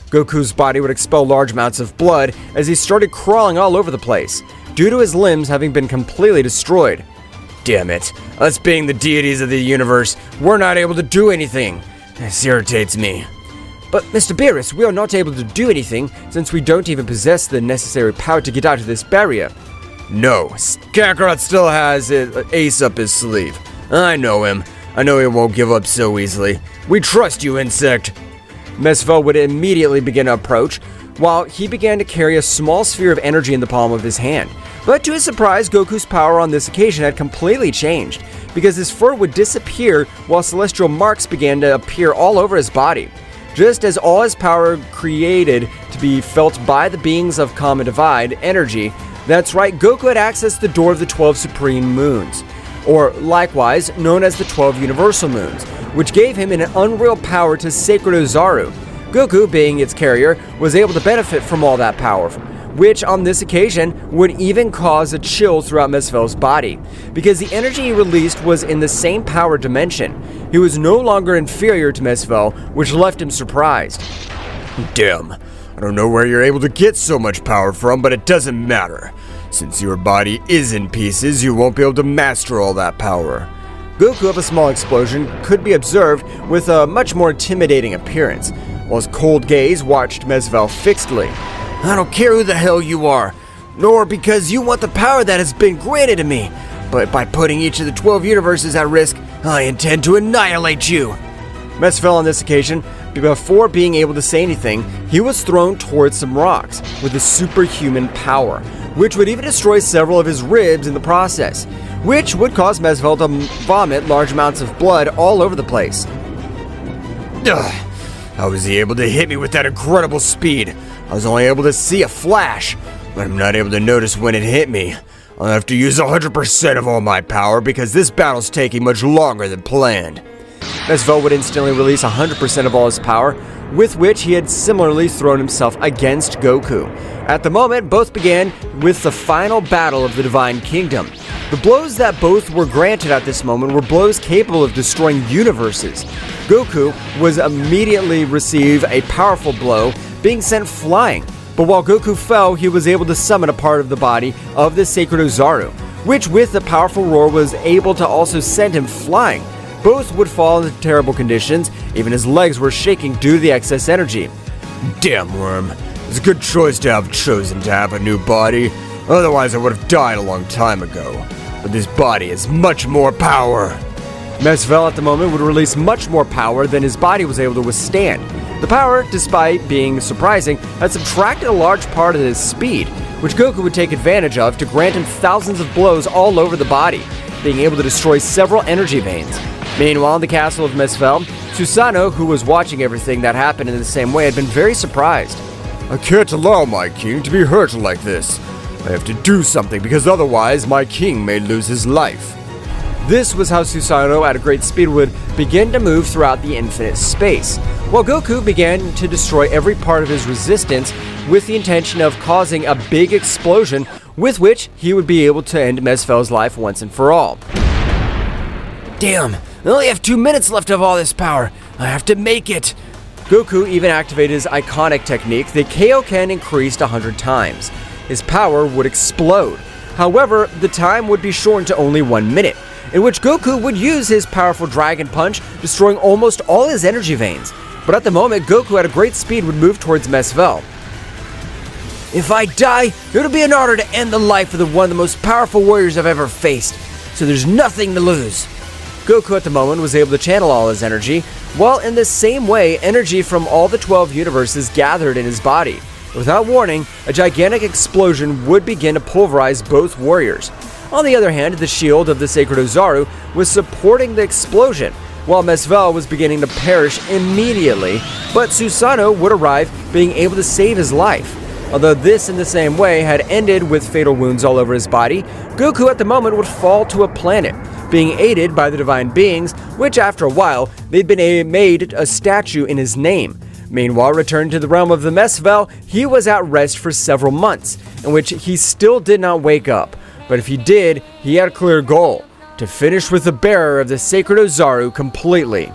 Goku's body would expel large amounts of blood as he started crawling all over the place, due to his limbs having been completely destroyed. Damn it. Us being the deities of the universe, we're not able to do anything. This irritates me. But Mr. Beerus, we are not able to do anything since we don't even possess the necessary power to get out of this barrier. No, Kakarot still has an ace up his sleeve. I know him. I know he won't give up so easily. We trust you, insect. Mezvel would immediately begin to approach, while he began to carry a small sphere of energy in the palm of his hand. But to his surprise, Goku's power on this occasion had completely changed, because his fur would disappear while celestial marks began to appear all over his body. Just as all his power created to be felt by the beings of Common Divide energy, that's right, Goku had accessed the door of the 12 Supreme Moons, or likewise known as the 12 Universal Moons, which gave him an unreal power to Sacred Ozaru. Goku, being its carrier, was able to benefit from all that power, which on this occasion would even cause a chill throughout Mezvel's body, because the energy he released was in the same power dimension. He was no longer inferior to Mezvel, which left him surprised. Damn, I don't know where you're able to get so much power from, but it doesn't matter. Since your body is in pieces, you won't be able to master all that power. Goku of a small explosion could be observed with a much more intimidating appearance, while his cold gaze watched Mezvel fixedly. I don't care who the hell you are, nor because you want the power that has been granted to me, but by putting each of the 12 universes at risk, I intend to annihilate you. Mezvel on this occasion, before being able to say anything, he was thrown towards some rocks with a superhuman power, which would even destroy several of his ribs in the process, which would cause Mezvel to vomit large amounts of blood all over the place. Ugh. How was he able to hit me with that incredible speed? I was only able to see a flash, but I'm not able to notice when it hit me. I'll have to use 100% of all my power because this battle's taking much longer than planned. Mezvel would instantly release 100% of all his power, with which he had similarly thrown himself against Goku. At the moment, both began with the final battle of the Divine Kingdom. The blows that both were granted at this moment were blows capable of destroying universes. Goku was immediately receive a powerful blow, being sent flying. But while Goku fell, he was able to summon a part of the body of the Sacred Ozaru, which with the powerful roar was able to also send him flying. Both would fall into terrible conditions, even his legs were shaking due to the excess energy. Damn worm, it's a good choice to have chosen to have a new body, otherwise I would have died a long time ago. But this body has much more power. Mezvel at the moment would release much more power than his body was able to withstand. The power, despite being surprising, had subtracted a large part of his speed, which Goku would take advantage of to grant him thousands of blows all over the body, being able to destroy several energy veins. Meanwhile, in the castle of Mezvel, Susanoo, who was watching everything that happened in the same way, had been very surprised. I can't allow my king to be hurt like this. I have to do something because otherwise my king may lose his life. This was how Susanoo at a great speed would begin to move throughout the infinite space, while Goku began to destroy every part of his resistance with the intention of causing a big explosion with which he would be able to end Mezvel's life once and for all. Damn, I only have 2 minutes left of all this power. I have to make it. Goku even activated his iconic technique, the Kaio-Ken, increased 100 times. His power would explode. However, the time would be shortened to only 1 minute, in which Goku would use his powerful Dragon Punch, destroying almost all his energy veins. But at the moment, Goku at a great speed would move towards Mezvel. If I die, it'll be an honor to end the life of one of the most powerful warriors I've ever faced, so there's nothing to lose. Goku at the moment was able to channel all his energy, while in the same way, energy from all the 12 universes gathered in his body. Without warning, a gigantic explosion would begin to pulverize both warriors. On the other hand, the shield of the Sacred Ozaru was supporting the explosion, while Mezvel was beginning to perish immediately, but Susanoo would arrive, being able to save his life. Although this in the same way had ended with fatal wounds all over his body, Goku at the moment would fall to a planet, being aided by the divine beings, which after a while, they'd been made a statue in his name. Meanwhile, returned to the realm of the Meszvel, he was at rest for several months, in which he still did not wake up. But if he did, he had a clear goal: to finish with the bearer of the Sacred Ozaru completely.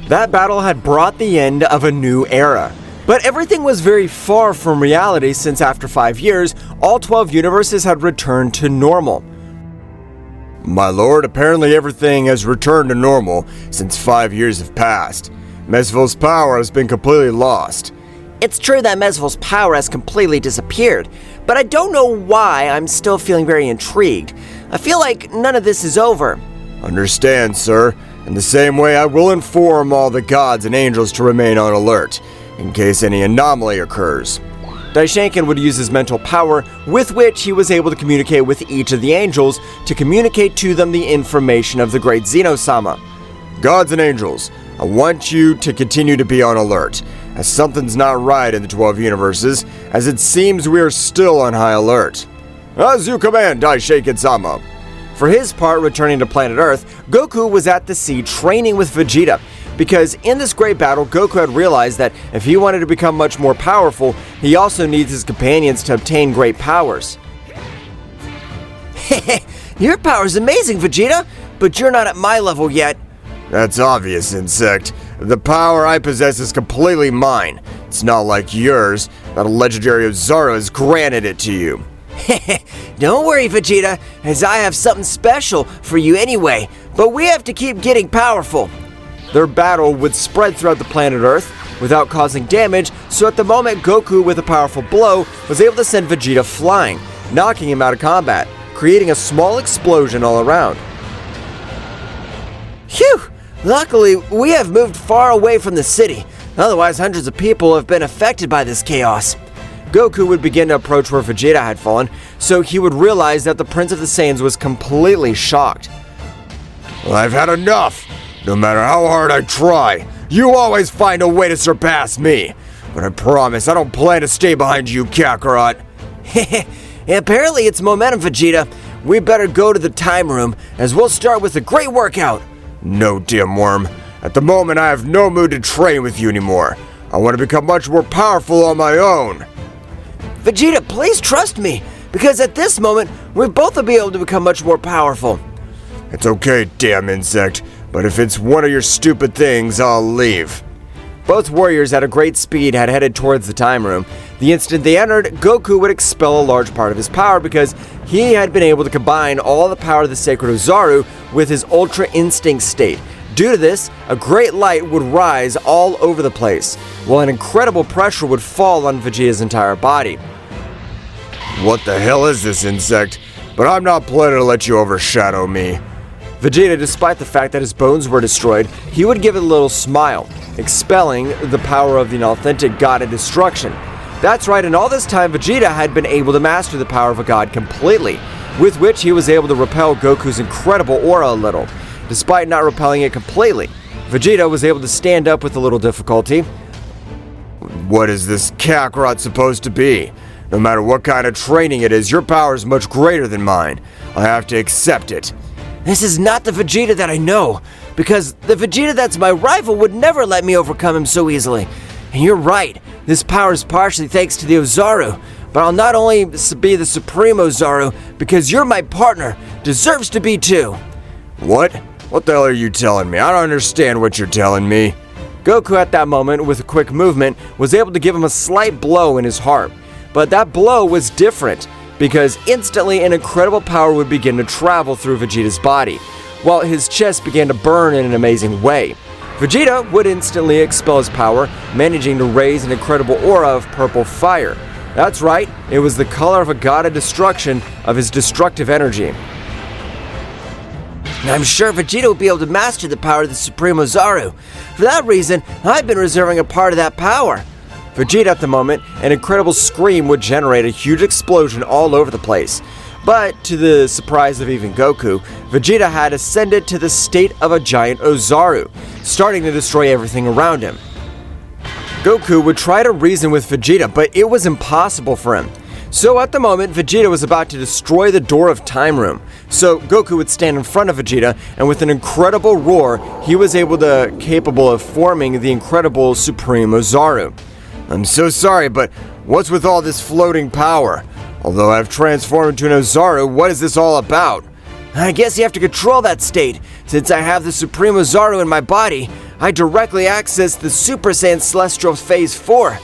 That battle had brought the end of a new era. But everything was very far from reality since after 5 years, all 12 universes had returned to normal. My lord, apparently everything has returned to normal since 5 years have passed. Mezvel's power has been completely lost. It's true that Mezvel's power has completely disappeared, but I don't know why I'm still feeling very intrigued. I feel like none of this is over. Understand, sir. In the same way, I will inform all the gods and angels to remain on alert, in case any anomaly occurs. Daishinkan would use his mental power, with which he was able to communicate with each of the angels to communicate to them the information of the great Zeno-sama. Gods and angels, I want you to continue to be on alert, as something's not right in the 12 universes, as it seems we are still on high alert. As you command, Daishinkan-sama. For his part, returning to planet Earth, Goku was at the sea training with Vegeta, because in this great battle, Goku had realized that if he wanted to become much more powerful, he also needs his companions to obtain great powers. Your power's amazing, Vegeta, but you're not at my level yet. That's obvious, Insect. The power I possess is completely mine. It's not like yours, that a legendary Ozaru has granted it to you. Don't worry, Vegeta, as I have something special for you anyway, but we have to keep getting powerful. Their battle would spread throughout the planet Earth without causing damage, so at the moment Goku with a powerful blow was able to send Vegeta flying, knocking him out of combat, creating a small explosion all around. Phew! Luckily, we have moved far away from the city, otherwise hundreds of people have been affected by this chaos. Goku would begin to approach where Vegeta had fallen, so he would realize that the Prince of the Saiyans was completely shocked. Well, I've had enough. No matter how hard I try, you always find a way to surpass me. But I promise I don't plan to stay behind you, Kakarot. Apparently it's momentum, Vegeta. We better go to the time room, as we'll start with a great workout. No, dim worm. At the moment, I have no mood to train with you anymore. I want to become much more powerful on my own. Vegeta, please trust me, because at this moment, we both will be able to become much more powerful. It's okay, damn insect, but if it's one of your stupid things, I'll leave. Both warriors at a great speed had headed towards the time room. The instant they entered, Goku would expel a large part of his power because he had been able to combine all the power of the sacred Ozaru with his Ultra Instinct state. Due to this, a great light would rise all over the place, while an incredible pressure would fall on Vegeta's entire body. What the hell is this insect? But I'm not planning to let you overshadow me. Vegeta, despite the fact that his bones were destroyed, he would give it a little smile, expelling the power of the authentic god of destruction. That's right, and all this time Vegeta had been able to master the power of a god completely, with which he was able to repel Goku's incredible aura a little. Despite not repelling it completely, Vegeta was able to stand up with a little difficulty. What is this Kakarot supposed to be? No matter what kind of training it is, your power is much greater than mine. I have to accept it. This is not the Vegeta that I know, because the Vegeta that's my rival would never let me overcome him so easily. And you're right, this power is partially thanks to the Ozaru, but I'll not only be the Supreme Ozaru, because you're my partner, deserves to be too. What? What the hell are you telling me? I don't understand what you're telling me. Goku at that moment, with a quick movement, was able to give him a slight blow in his heart. But that blow was different, because instantly an incredible power would begin to travel through Vegeta's body, while his chest began to burn in an amazing way. Vegeta would instantly expel his power, managing to raise an incredible aura of purple fire. That's right, it was the color of a god of destruction of his destructive energy. I'm sure Vegeta will be able to master the power of the Supreme Ozaru. For that reason, I've been reserving a part of that power. Vegeta at the moment, an incredible scream would generate a huge explosion all over the place. But to the surprise of even Goku, Vegeta had ascended to the state of a giant Ozaru, starting to destroy everything around him. Goku would try to reason with Vegeta, but it was impossible for him. So at the moment, Vegeta was about to destroy the door of Time Room. So Goku would stand in front of Vegeta, and with an incredible roar, he was capable of forming the incredible Supreme Ozaru. I'm so sorry, but what's with all this floating power? Although I've transformed into an Ozaru, what is this all about? I guess you have to control that state. Since I have the Supreme Ozaru in my body, I directly accessed the Super Saiyan Celestial Phase 4.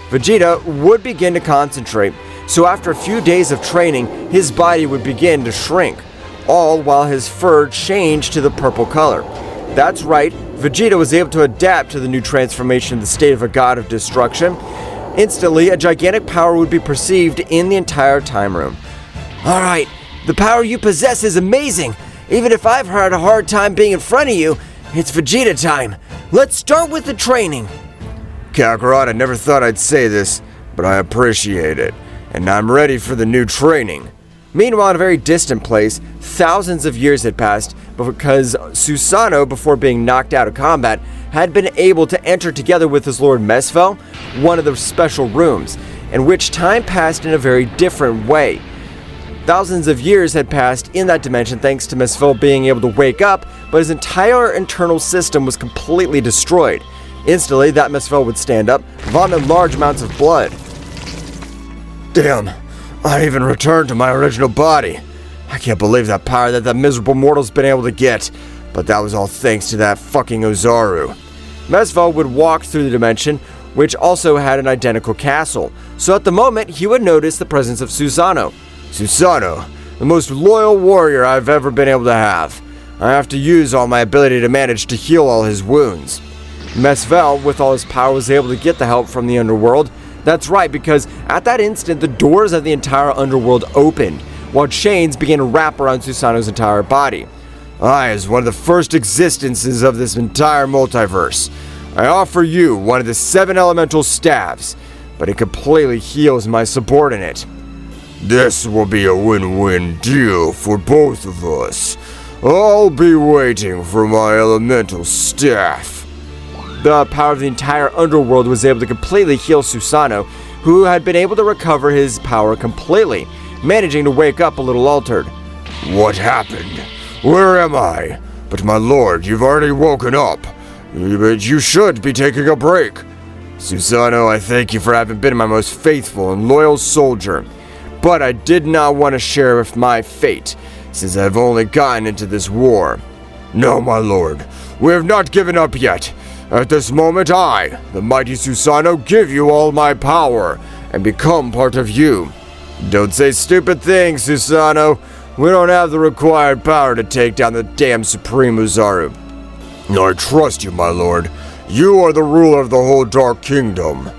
Vegeta would begin to concentrate, so after a few days of training, his body would begin to shrink, all while his fur changed to the purple color. That's right, Vegeta was able to adapt to the new transformation in the state of a god of destruction. Instantly, a gigantic power would be perceived in the entire time room. Alright, the power you possess is amazing. Even if I've had a hard time being in front of you, it's Vegeta time. Let's start with the training. Kakarot, I never thought I'd say this, but I appreciate it, and I'm ready for the new training. Meanwhile, in a very distant place, thousands of years had passed because Susanoo, before being knocked out of combat, had been able to enter together with his Lord Mezvel one of the special rooms, in which time passed in a very different way. Thousands of years had passed in that dimension thanks to Mezvel being able to wake up, but his entire internal system was completely destroyed. Instantly, that Mezvel would stand up, vomit large amounts of blood. Damn, I even returned to my original body. I can't believe that power that miserable mortal's been able to get, but that was all thanks to that fucking Ozaru. Mezvel would walk through the dimension, which also had an identical castle, so at the moment he would notice the presence of Susanoo. Susanoo, the most loyal warrior I've ever been able to have. I have to use all my ability to manage to heal all his wounds. Mezvel, with all his power, was able to get the help from the underworld. That's right, because at that instant, the doors of the entire underworld opened, while chains began to wrap around Susanoo's entire body. I, as one of the first existences of this entire multiverse, I offer you one of the 7 elemental staves, but it completely heals my subordinate. This will be a win-win deal for both of us. I'll be waiting for my elemental staff. The power of the entire underworld was able to completely heal Susanoo, who had been able to recover his power completely, managing to wake up a little altered. What happened? Where am I? But my lord, you've already woken up. But you should be taking a break. Susanoo, I thank you for having been my most faithful and loyal soldier. But I did not want to share my fate, since I've only gotten into this war. No, my lord, we have not given up yet. At this moment, I, the mighty Susanoo, give you all my power and become part of you. Don't say stupid things, Susanoo. We don't have the required power to take down the damn Supreme Ozaru. I trust you, my lord. You are the ruler of the whole Dark Kingdom.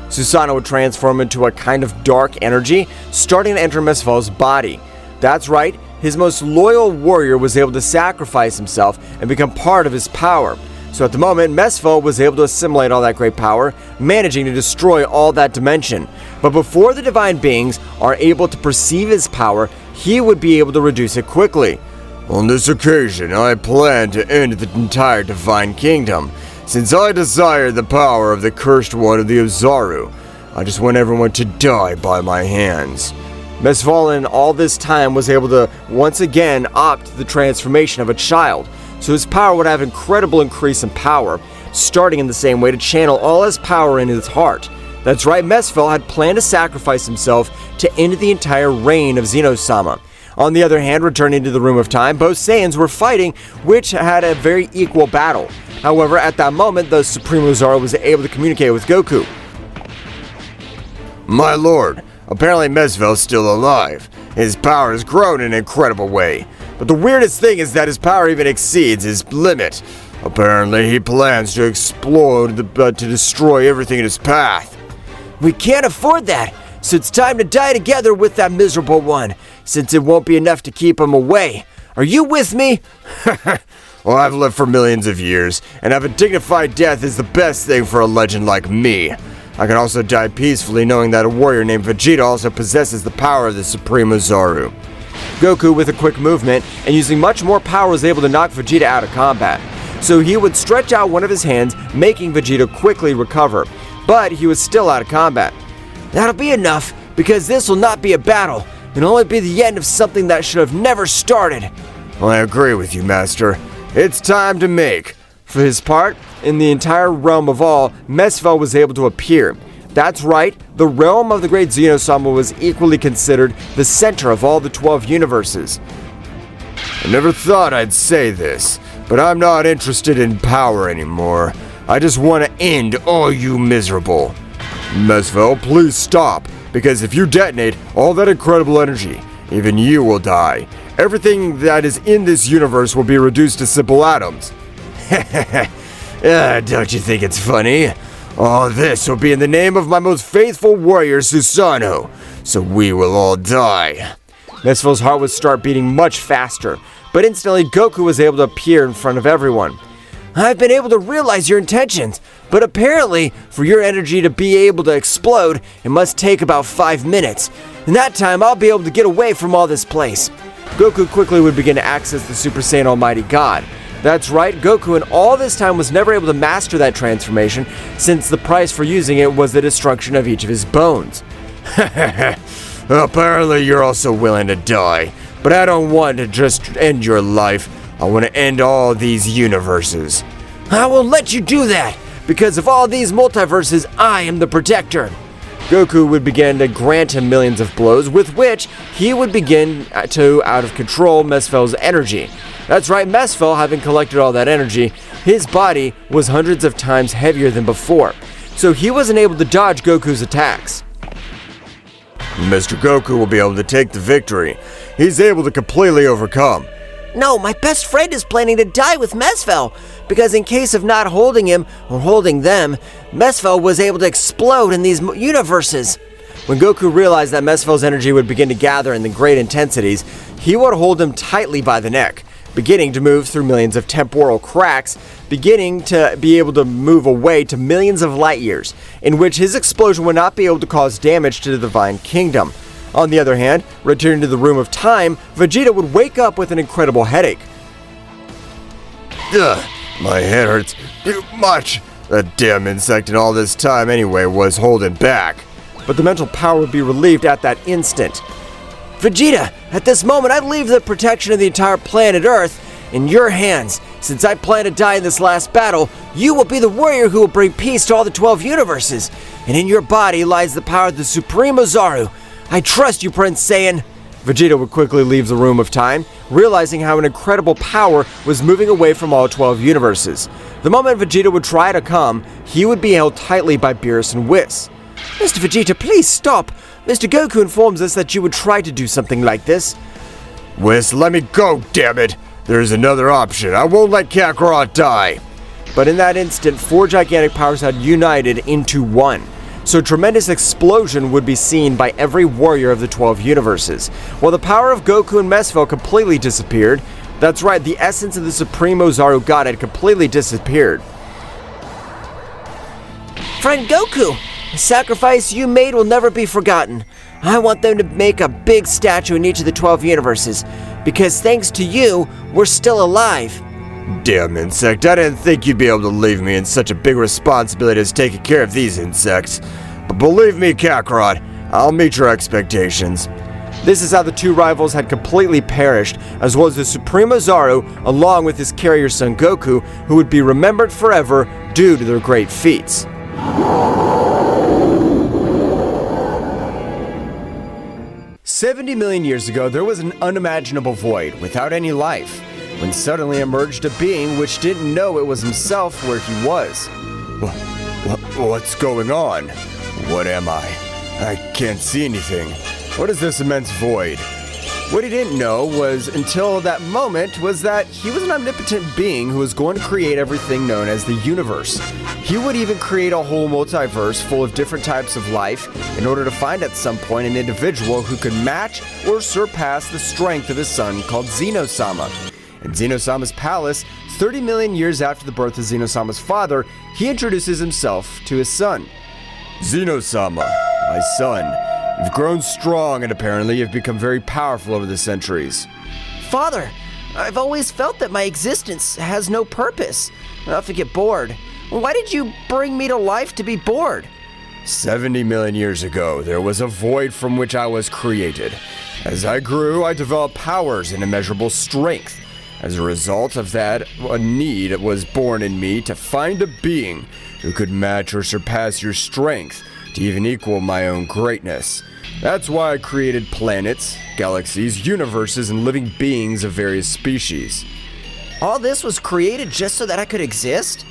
Susanoo would transform into a kind of dark energy, starting to enter Mezvel's body. That's right, his most loyal warrior was able to sacrifice himself and become part of his power. So at the moment, Mezvel was able to assimilate all that great power, managing to destroy all that dimension. But before the divine beings are able to perceive his power, he would be able to reduce it quickly. On this occasion, I plan to end the entire divine kingdom, since I desire the power of the cursed one of the Ozaru. I just want everyone to die by my hands. Mezvel in all this time was able to once again opt the transformation of a child, so his power would have incredible increase in power, starting in the same way to channel all his power in his heart. That's right, Mezvel had planned to sacrifice himself to end the entire reign of Zeno-sama. On the other hand, returning to the Room of Time, both Saiyans were fighting, which had a very equal battle. However, at that moment, the Supreme Ozaru was able to communicate with Goku. My lord, apparently Mezvel's still alive. His power has grown in an incredible way. But the weirdest thing is that his power even exceeds his limit. Apparently, he plans to explode to destroy everything in his path. We can't afford that, so it's time to die together with that miserable one, since it won't be enough to keep him away. Are you with me? Well, I've lived for millions of years, and have a dignified death is the best thing for a legend like me. I can also die peacefully knowing that a warrior named Vegeta also possesses the power of the Supreme Ozaru. Goku, with a quick movement and using much more power, was able to knock Vegeta out of combat. So he would stretch out one of his hands, making Vegeta quickly recover. But he was still out of combat. That'll be enough, because this will not be a battle. It'll only be the end of something that should have never started. I agree with you, Master. It's time to make. For his part, in the entire realm of all, Mezvel was able to appear. That's right, the realm of the great Zeno-sama was equally considered the center of all the 12 universes. I never thought I'd say this, but I'm not interested in power anymore. I just want to end all you miserable. Mezvel, please stop, because if you detonate all that incredible energy, even you will die. Everything that is in this universe will be reduced to simple atoms. Don't you think it's funny? All this will be in the name of my most faithful warrior, Susanoo, so we will all die. Mezvel's heart would start beating much faster, but instantly Goku was able to appear in front of everyone. I've been able to realize your intentions, but apparently, for your energy to be able to explode, it must take about 5 minutes. In that time, I'll be able to get away from all this place. Goku quickly would begin to access the Super Saiyan Almighty God. That's right, Goku in all this time was never able to master that transformation, since the price for using it was the destruction of each of his bones. Apparently you're also willing to die, but I don't want to just end your life. I want to end all these universes. I will let you do that, because of all these multiverses, I am the protector. Goku would begin to grant him millions of blows, with which he would begin to out of control Mezvel's energy. That's right, Mezvel, having collected all that energy, his body was hundreds of times heavier than before, so he wasn't able to dodge Goku's attacks. Mr. Goku will be able to take the victory. He's able to completely overcome. No, my best friend is planning to die with Mezvel, because in case of not holding him or holding them, Mezvel was able to explode in these universes. When Goku realized that Mezvel's energy would begin to gather in the great intensities, he would hold him tightly by the neck, beginning to move through millions of temporal cracks, beginning to be able to move away to millions of light years, in which his explosion would not be able to cause damage to the Divine Kingdom. On the other hand, returning to the Room of Time, Vegeta would wake up with an incredible headache. Ugh, my head hurts too much. That damn insect in all this time anyway was holding back. But the mental power would be relieved at that instant. Vegeta, at this moment I leave the protection of the entire planet Earth in your hands. Since I plan to die in this last battle, you will be the warrior who will bring peace to all the 12 universes. And in your body lies the power of the Supreme Ozaru. I trust you, Prince Saiyan. Vegeta would quickly leave the Room of Time, realizing how an incredible power was moving away from all 12 universes. The moment Vegeta would try to come, he would be held tightly by Beerus and Whis. Mr. Vegeta, please stop. Mr. Goku informs us that you would try to do something like this. Whis, let me go, damn it! There's another option. I won't let Kakarot die. But in that instant, 4 gigantic powers had united into one. So a tremendous explosion would be seen by every warrior of the 12 universes. While the power of Goku and Mezvel completely disappeared, that's right, the essence of the Supreme Ozaru God had completely disappeared. Friend Goku, the sacrifice you made will never be forgotten. I want them to make a big statue in each of the 12 universes, because thanks to you, we're still alive. Damn insect, I didn't think you'd be able to leave me in such a big responsibility as taking care of these insects. But believe me, Kakarot, I'll meet your expectations. This is how the two rivals had completely perished, as well as the Supreme Ozaru, along with his carrier son Goku, who would be remembered forever due to their great feats. "70 million years ago, there was an unimaginable void without any life, when suddenly emerged a being which didn't know it was himself where he was. What's going on? What am I? I can't see anything. What is this immense void? What he didn't know was, until that moment, was that he was an omnipotent being who was going to create everything known as the universe. He would even create a whole multiverse full of different types of life in order to find at some point an individual who could match or surpass the strength of his son called Zeno-sama. In Zeno-sama's palace, 30 million years after the birth of Zeno-sama's father, he introduces himself to his son. Zeno-sama, my son, you've grown strong and apparently you've become very powerful over the centuries. Father, I've always felt that my existence has no purpose. I often get bored. Why did you bring me to life to be bored? 70 million years ago, there was a void from which I was created. As I grew, I developed powers and immeasurable strength. As a result of that, a need was born in me to find a being who could match or surpass your strength, to even equal my own greatness. That's why I created planets, galaxies, universes, and living beings of various species. All this was created just so that I could exist?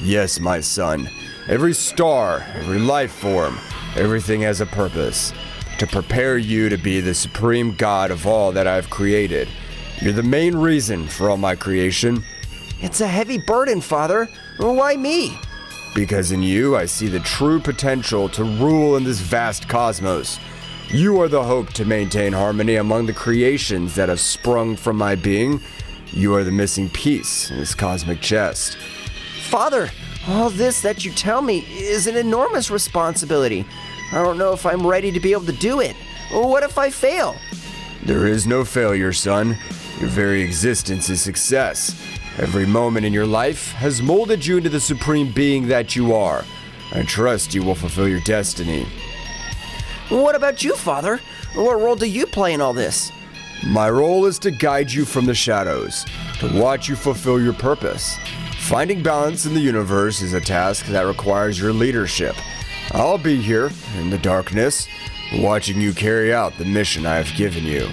Yes, my son. Every star, every life form, everything has a purpose. To prepare you to be the supreme god of all that I've created. You're the main reason for all my creation. It's a heavy burden, Father. Why me? Because in you, I see the true potential to rule in this vast cosmos. You are the hope to maintain harmony among the creations that have sprung from my being. You are the missing piece in this cosmic chest. Father, all this that you tell me is an enormous responsibility. I don't know if I'm ready to be able to do it. What if I fail? There is no failure, son. Your very existence is success. Every moment in your life has molded you into the supreme being that you are. I trust you will fulfill your destiny. What about you, Father? What role do you play in all this? My role is to guide you from the shadows, to watch you fulfill your purpose. Finding balance in the universe is a task that requires your leadership. I'll be here, in the darkness, watching you carry out the mission I have given you.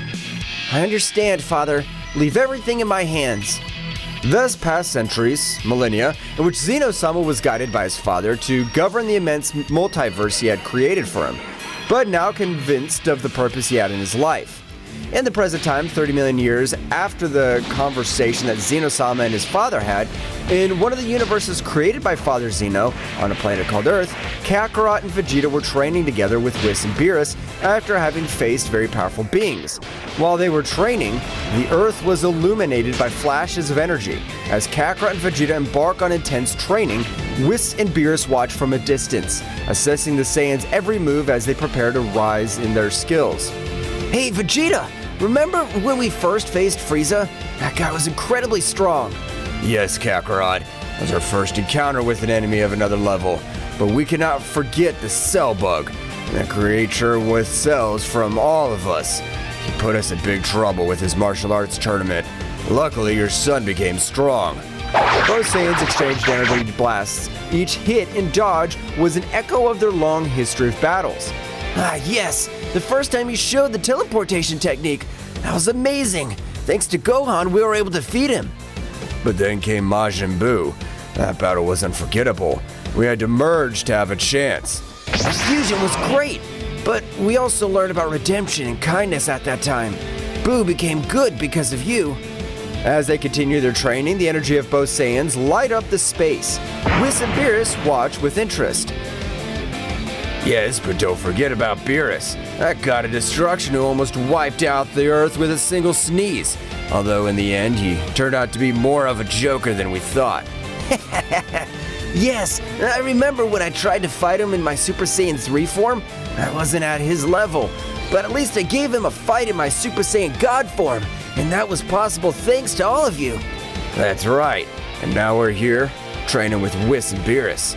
I understand, Father. Leave everything in my hands. Thus passed centuries, millennia, in which Zeno-sama was guided by his father to govern the immense multiverse he had created for him, but now convinced of the purpose he had in his life. In the present time, 30 million years after the conversation that Zeno-sama and his father had, in one of the universes created by Father Zeno, on a planet called Earth, Kakarot and Vegeta were training together with Whis and Beerus after having faced very powerful beings. While they were training, the Earth was illuminated by flashes of energy. As Kakarot and Vegeta embark on intense training, Whis and Beerus watch from a distance, assessing the Saiyans' every move as they prepare to rise in their skills. Hey, Vegeta! Remember when we first faced Frieza? That guy was incredibly strong. Yes, Kakarot. It was our first encounter with an enemy of another level. But we cannot forget the Cell Bug, that creature with cells from all of us. He put us in big trouble with his martial arts tournament. Luckily, your son became strong. Both Saiyans exchanged energy blasts. Each hit and dodge was an echo of their long history of battles. Ah, yes! The first time he showed the teleportation technique. That was amazing! Thanks to Gohan, we were able to defeat him. But then came Majin Buu. That battle was unforgettable. We had to merge to have a chance. Our fusion was great, but we also learned about redemption and kindness at that time. Buu became good because of you. As they continue their training, the energy of both Saiyans light up the space. Whis and Beerus watch with interest. Yes, but don't forget about Beerus. That god of destruction who almost wiped out the Earth with a single sneeze. Although in the end, he turned out to be more of a joker than we thought. Yes, I remember when I tried to fight him in my Super Saiyan 3 form. I wasn't at his level, but at least I gave him a fight in my Super Saiyan God form, and that was possible thanks to all of you. That's right. And now we're here, training with Whis and Beerus.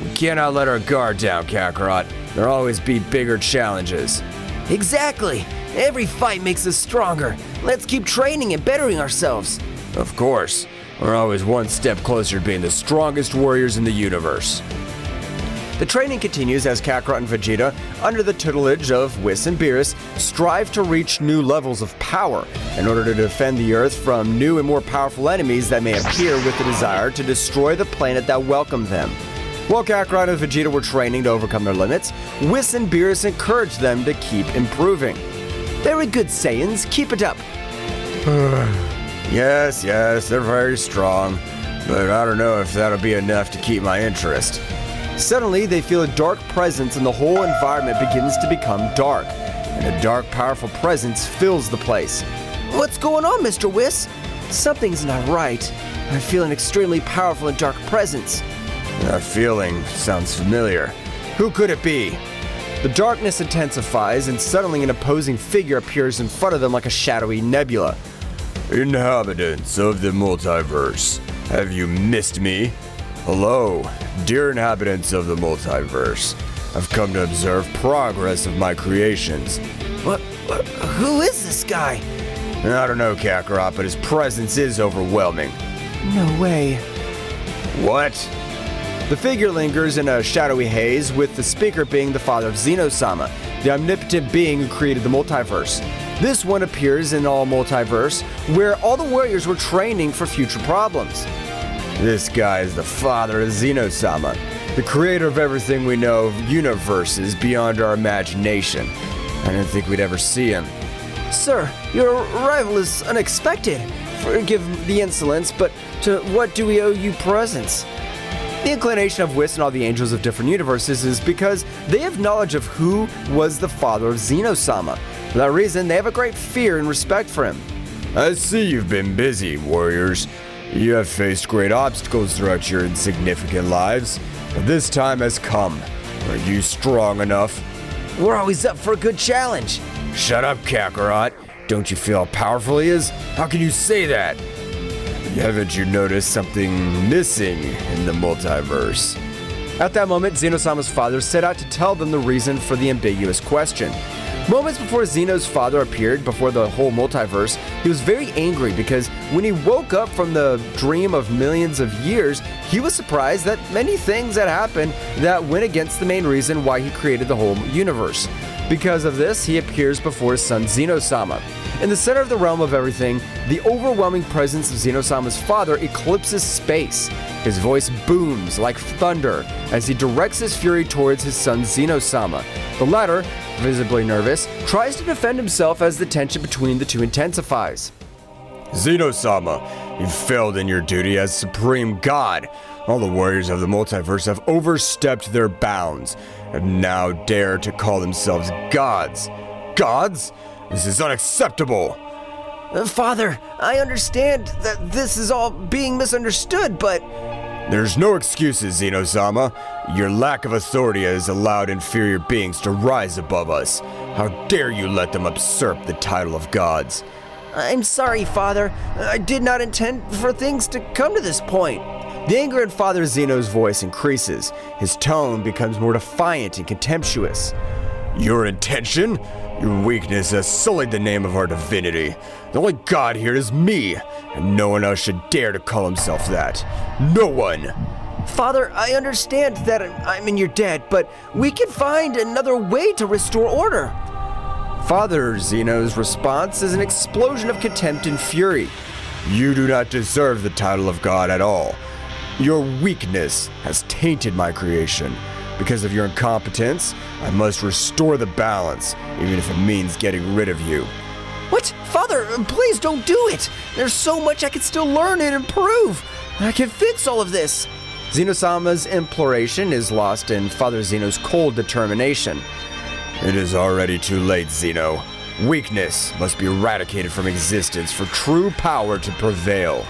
We cannot let our guard down, Kakarot. There'll always be bigger challenges. Exactly. Every fight makes us stronger. Let's keep training and bettering ourselves. Of course. We're always one step closer to being the strongest warriors in the universe. The training continues as Kakarot and Vegeta, under the tutelage of Whis and Beerus, strive to reach new levels of power in order to defend the Earth from new and more powerful enemies that may appear with the desire to destroy the planet that welcomed them. While Kakarot and Vegeta were training to overcome their limits, Whis and Beerus encouraged them to keep improving. Very good, Saiyans. Keep it up. Yes, they're very strong, but I don't know if that'll be enough to keep my interest. Suddenly, they feel a dark presence and the whole environment begins to become dark, and a dark, powerful presence fills the place. What's going on, Mr. Whis? Something's not right. I feel an extremely powerful and dark presence. That feeling sounds familiar. Who could it be? The darkness intensifies, and suddenly an opposing figure appears in front of them like a shadowy nebula. Inhabitants of the multiverse, have you missed me? Hello, dear inhabitants of the multiverse. I've come to observe progress of my creations. What? Who is this guy? I don't know, Kakarot, but his presence is overwhelming. No way. What? The figure lingers in a shadowy haze, with the speaker being the father of Zeno-sama, the omnipotent being who created the multiverse. This one appears in all multiverse, where all the warriors were training for future problems. This guy is the father of Zeno-sama, the creator of everything we know of universes beyond our imagination. I didn't think we'd ever see him. Sir, your arrival is unexpected. Forgive the insolence, but to what do we owe you presents? The inclination of Whis and all the angels of different universes is because they have knowledge of who was the father of Zeno-sama. For that reason, they have a great fear and respect for him. I see you've been busy, warriors. You have faced great obstacles throughout your insignificant lives, but this time has come. Are you strong enough? We're always up for a good challenge. Shut up, Kakarot. Don't you feel how powerful he is? How can you say that? Haven't you noticed something missing in the multiverse? At that moment, Zeno-sama's father set out to tell them the reason for the ambiguous question. Moments before Zeno's father appeared before the whole multiverse, he was very angry because when he woke up from the dream of millions of years, he was surprised that many things had happened that went against the main reason why he created the whole universe. Because of this, he appears before his son Zeno-sama. In the center of the realm of everything, the overwhelming presence of Zeno-sama's father eclipses space. His voice booms like thunder as he directs his fury towards his son Zeno-sama. The latter, visibly nervous, tries to defend himself as the tension between the two intensifies. Zeno-sama, you failed in your duty as Supreme God. All the warriors of the multiverse have overstepped their bounds and now dare to call themselves gods. Gods? This is unacceptable! Father, I understand that this is all being misunderstood, but... There's no excuses, Zeno-sama. Your lack of authority has allowed inferior beings to rise above us. How dare you let them usurp the title of gods? I'm sorry, Father. I did not intend for things to come to this point. The anger in Father Zeno's voice increases. His tone becomes more defiant and contemptuous. Your intention? Your weakness has sullied the name of our divinity. The only god here is me, and no one else should dare to call himself that. No one! Father, I understand that I'm in your debt, but we can find another way to restore order. Father Zeno's response is an explosion of contempt and fury. You do not deserve the title of god at all. Your weakness has tainted my creation. Because of your incompetence, I must restore the balance, even if it means getting rid of you. What? Father, please don't do it! There's so much I can still learn and improve! I can fix all of this! Zeno-sama's imploration is lost in Father Zeno's cold determination. It is already too late, Zeno. Weakness must be eradicated from existence for true power to prevail.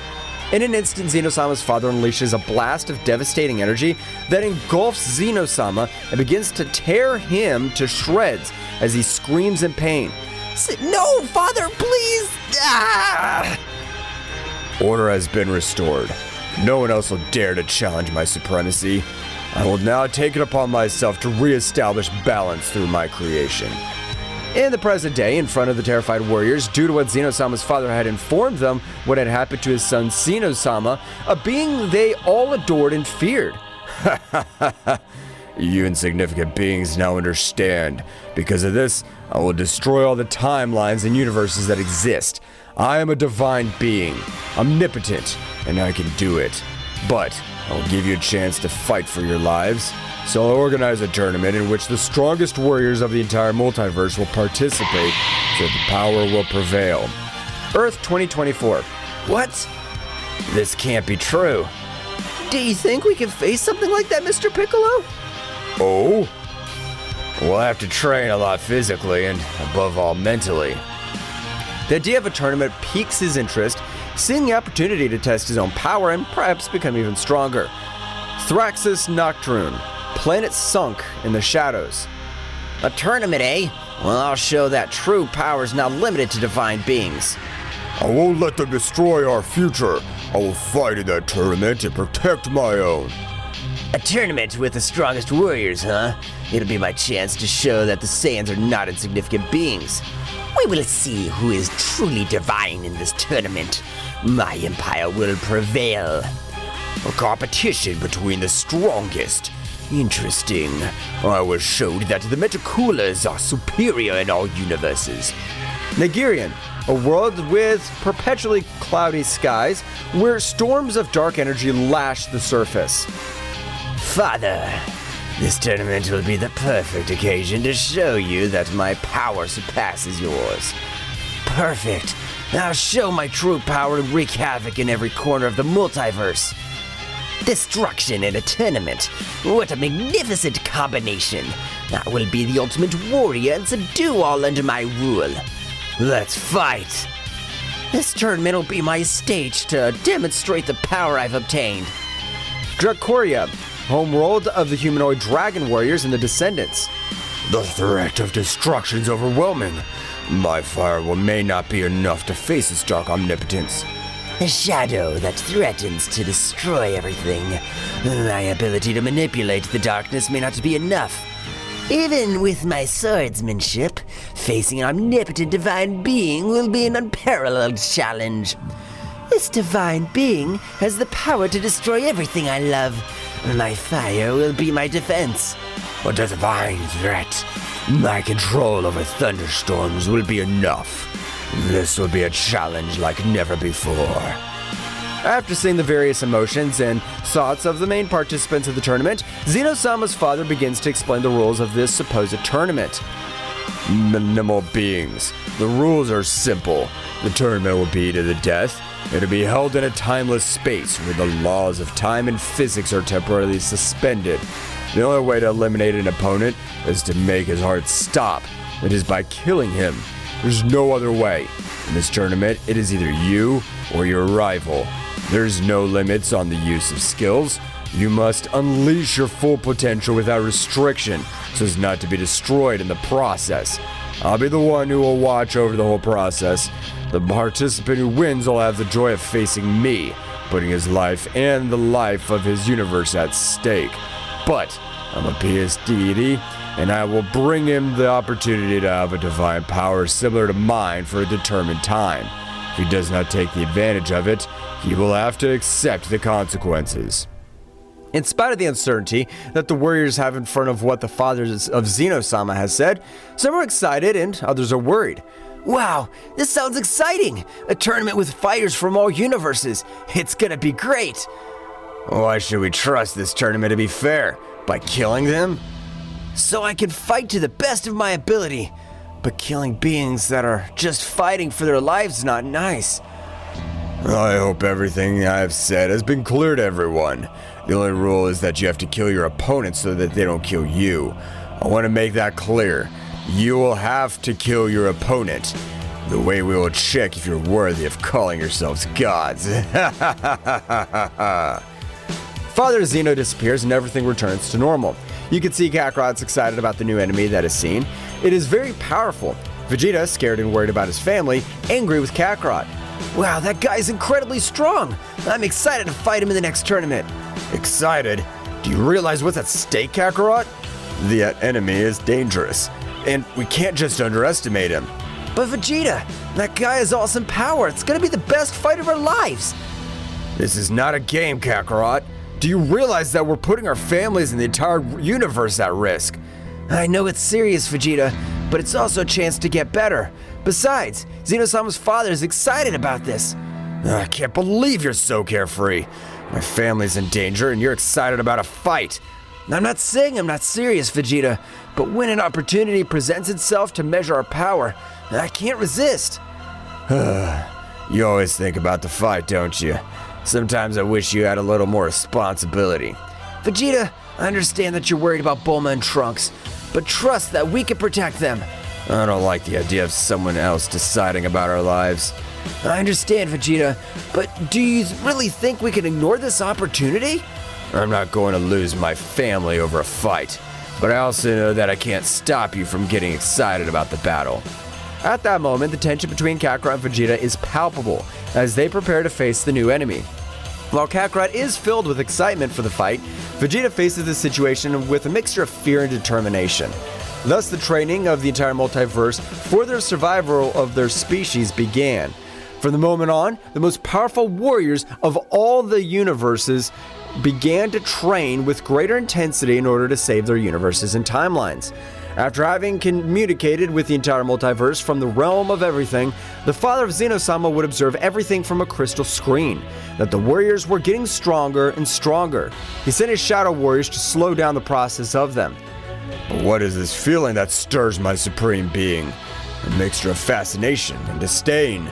In an instant, Zeno-sama's father unleashes a blast of devastating energy that engulfs Zeno-sama and begins to tear him to shreds as he screams in pain. No, Father, please! Ah! Order has been restored. No one else will dare to challenge my supremacy. I will now take it upon myself to re-establish balance through my creation. In the present day, in front of the terrified warriors, due to what Zeno-sama's father had informed them what had happened to his son Zeno-sama, a being they all adored and feared. You insignificant beings now understand. Because of this, I will destroy all the timelines and universes that exist. I am a divine being, omnipotent, and I can do it. But I will give you a chance to fight for your lives. So I'll organize a tournament in which the strongest warriors of the entire multiverse will participate so that the power will prevail. Earth 2024. What? This can't be true. Do you think we can face something like that, Mr. Piccolo? Oh? We'll have to train a lot physically and, above all, mentally. The idea of a tournament piques his interest, seeing the opportunity to test his own power and perhaps become even stronger. Thraxis Nocturn. Planet sunk in the shadows. A tournament, eh? Well, I'll show that true power is not limited to divine beings. I won't let them destroy our future. I will fight in that tournament and protect my own. A tournament with the strongest warriors, huh? It'll be my chance to show that the Saiyans are not insignificant beings. We will see who is truly divine in this tournament. My empire will prevail. A competition between the strongest. Interesting. I was showed that the Metacoolers are superior in all universes. Nigerian, a world with perpetually cloudy skies where storms of dark energy lash the surface. Father, this tournament will be the perfect occasion to show you that my power surpasses yours. Perfect. I'll show my true power and wreak havoc in every corner of the multiverse. Destruction in a tournament. What a magnificent combination. I will be the ultimate warrior and subdue all under my rule. Let's fight. This tournament will be my stage to demonstrate the power I've obtained. Dracoria, homeworld of the humanoid dragon warriors and the descendants. The threat of destruction is overwhelming. My fire may not be enough to face its dark omnipotence. A shadow that threatens to destroy everything. My ability to manipulate the darkness may not be enough. Even with my swordsmanship, facing an omnipotent divine being will be an unparalleled challenge. This divine being has the power to destroy everything I love. My fire will be my defense. A divine threat. My control over thunderstorms will be enough. This will be a challenge like never before. After seeing the various emotions and thoughts of the main participants of the tournament, Zeno-sama's father begins to explain the rules of this supposed tournament. Minimal beings. The rules are simple. The tournament will be to the death. It will be held in a timeless space where the laws of time and physics are temporarily suspended. The only way to eliminate an opponent is to make his heart stop. It is by killing him. There's no other way. In this tournament, it is either you or your rival. There's no limits on the use of skills. You must unleash your full potential without restriction, so as not to be destroyed in the process. I'll be the one who will watch over the whole process. The participant who wins will have the joy of facing me, putting his life and the life of his universe at stake. But I'm a PS deity, and I will bring him the opportunity to have a divine power similar to mine for a determined time. If he does not take the advantage of it, he will have to accept the consequences. In spite of the uncertainty that the warriors have in front of what the father of Zeno-sama has said, some are excited and others are worried. Wow, this sounds exciting! A tournament with fighters from all universes. It's gonna be great! Why should we trust this tournament to be fair? By killing them? So I can fight to the best of my ability. But killing beings that are just fighting for their lives is not nice. I hope everything I've said has been clear to everyone. The only rule is that you have to kill your opponent so that they don't kill you. I want to make that clear. You will have to kill your opponent. The way we will check if you're worthy of calling yourselves gods. Father Zeno disappears and everything returns to normal. You can see Kakarot's excited about the new enemy that is seen. It is very powerful. Vegeta, scared and worried about his family, angry with Kakarot. Wow, that guy's incredibly strong. I'm excited to fight him in the next tournament. Excited? Do you realize what's at stake, Kakarot? The enemy is dangerous, and we can't just underestimate him. But Vegeta, that guy has awesome power. It's gonna be the best fight of our lives. This is not a game, Kakarot. Do you realize that we're putting our families and the entire universe at risk? I know it's serious, Vegeta, but it's also a chance to get better. Besides, Zeno-sama's father is excited about this. I can't believe you're so carefree. My family's in danger and you're excited about a fight. I'm not saying I'm not serious, Vegeta, but when an opportunity presents itself to measure our power, I can't resist. You always think about the fight, don't you? Sometimes I wish you had a little more responsibility. Vegeta, I understand that you're worried about Bulma and Trunks, but trust that we can protect them. I don't like the idea of someone else deciding about our lives. I understand, Vegeta, but do you really think we can ignore this opportunity? I'm not going to lose my family over a fight, but I also know that I can't stop you from getting excited about the battle. At that moment, the tension between Kakarot and Vegeta is palpable as they prepare to face the new enemy. While Kakarot is filled with excitement for the fight, Vegeta faces the situation with a mixture of fear and determination. Thus, the training of the entire multiverse for the survival of their species began. From the moment on, the most powerful warriors of all the universes began to train with greater intensity in order to save their universes and timelines. After having communicated with the entire multiverse from the realm of everything, the father of Zeno-sama would observe everything from a crystal screen, that the warriors were getting stronger and stronger. He sent his shadow warriors to slow down the process of them. What is this feeling that stirs my supreme being? A mixture of fascination and disdain.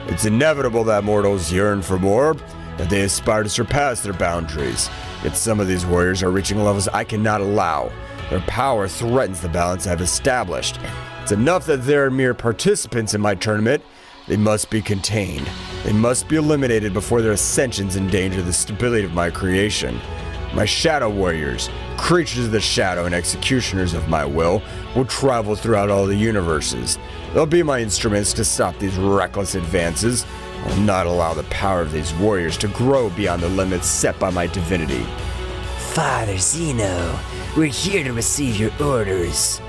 It's inevitable that mortals yearn for more, that they aspire to surpass their boundaries. Yet some of these warriors are reaching levels I cannot allow. Their power threatens the balance I've established. It's enough that they're mere participants in my tournament. They must be contained. They must be eliminated before their ascensions endanger the stability of my creation. My shadow warriors, creatures of the shadow and executioners of my will travel throughout all the universes. They'll be my instruments to stop these reckless advances. I will not allow the power of these warriors to grow beyond the limits set by my divinity. Father Zeno, we're here to receive your orders.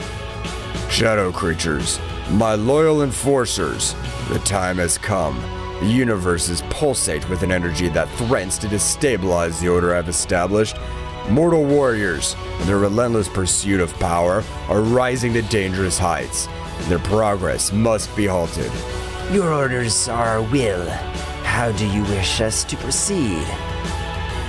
Shadow creatures, my loyal enforcers, the time has come. The universes pulsate with an energy that threatens to destabilize the order I've established. Mortal warriors, in their relentless pursuit of power, are rising to dangerous heights. Their progress must be halted. Your orders are our will. How do you wish us to proceed?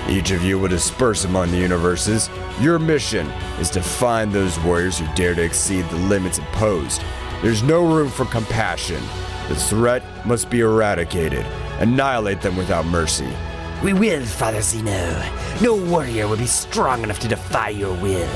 Each of you will disperse among the universes. Your mission is to find those warriors who dare to exceed the limits imposed. There's no room for compassion. The threat must be eradicated. Annihilate them without mercy. We will, Father Zeno. No warrior will be strong enough to defy your will.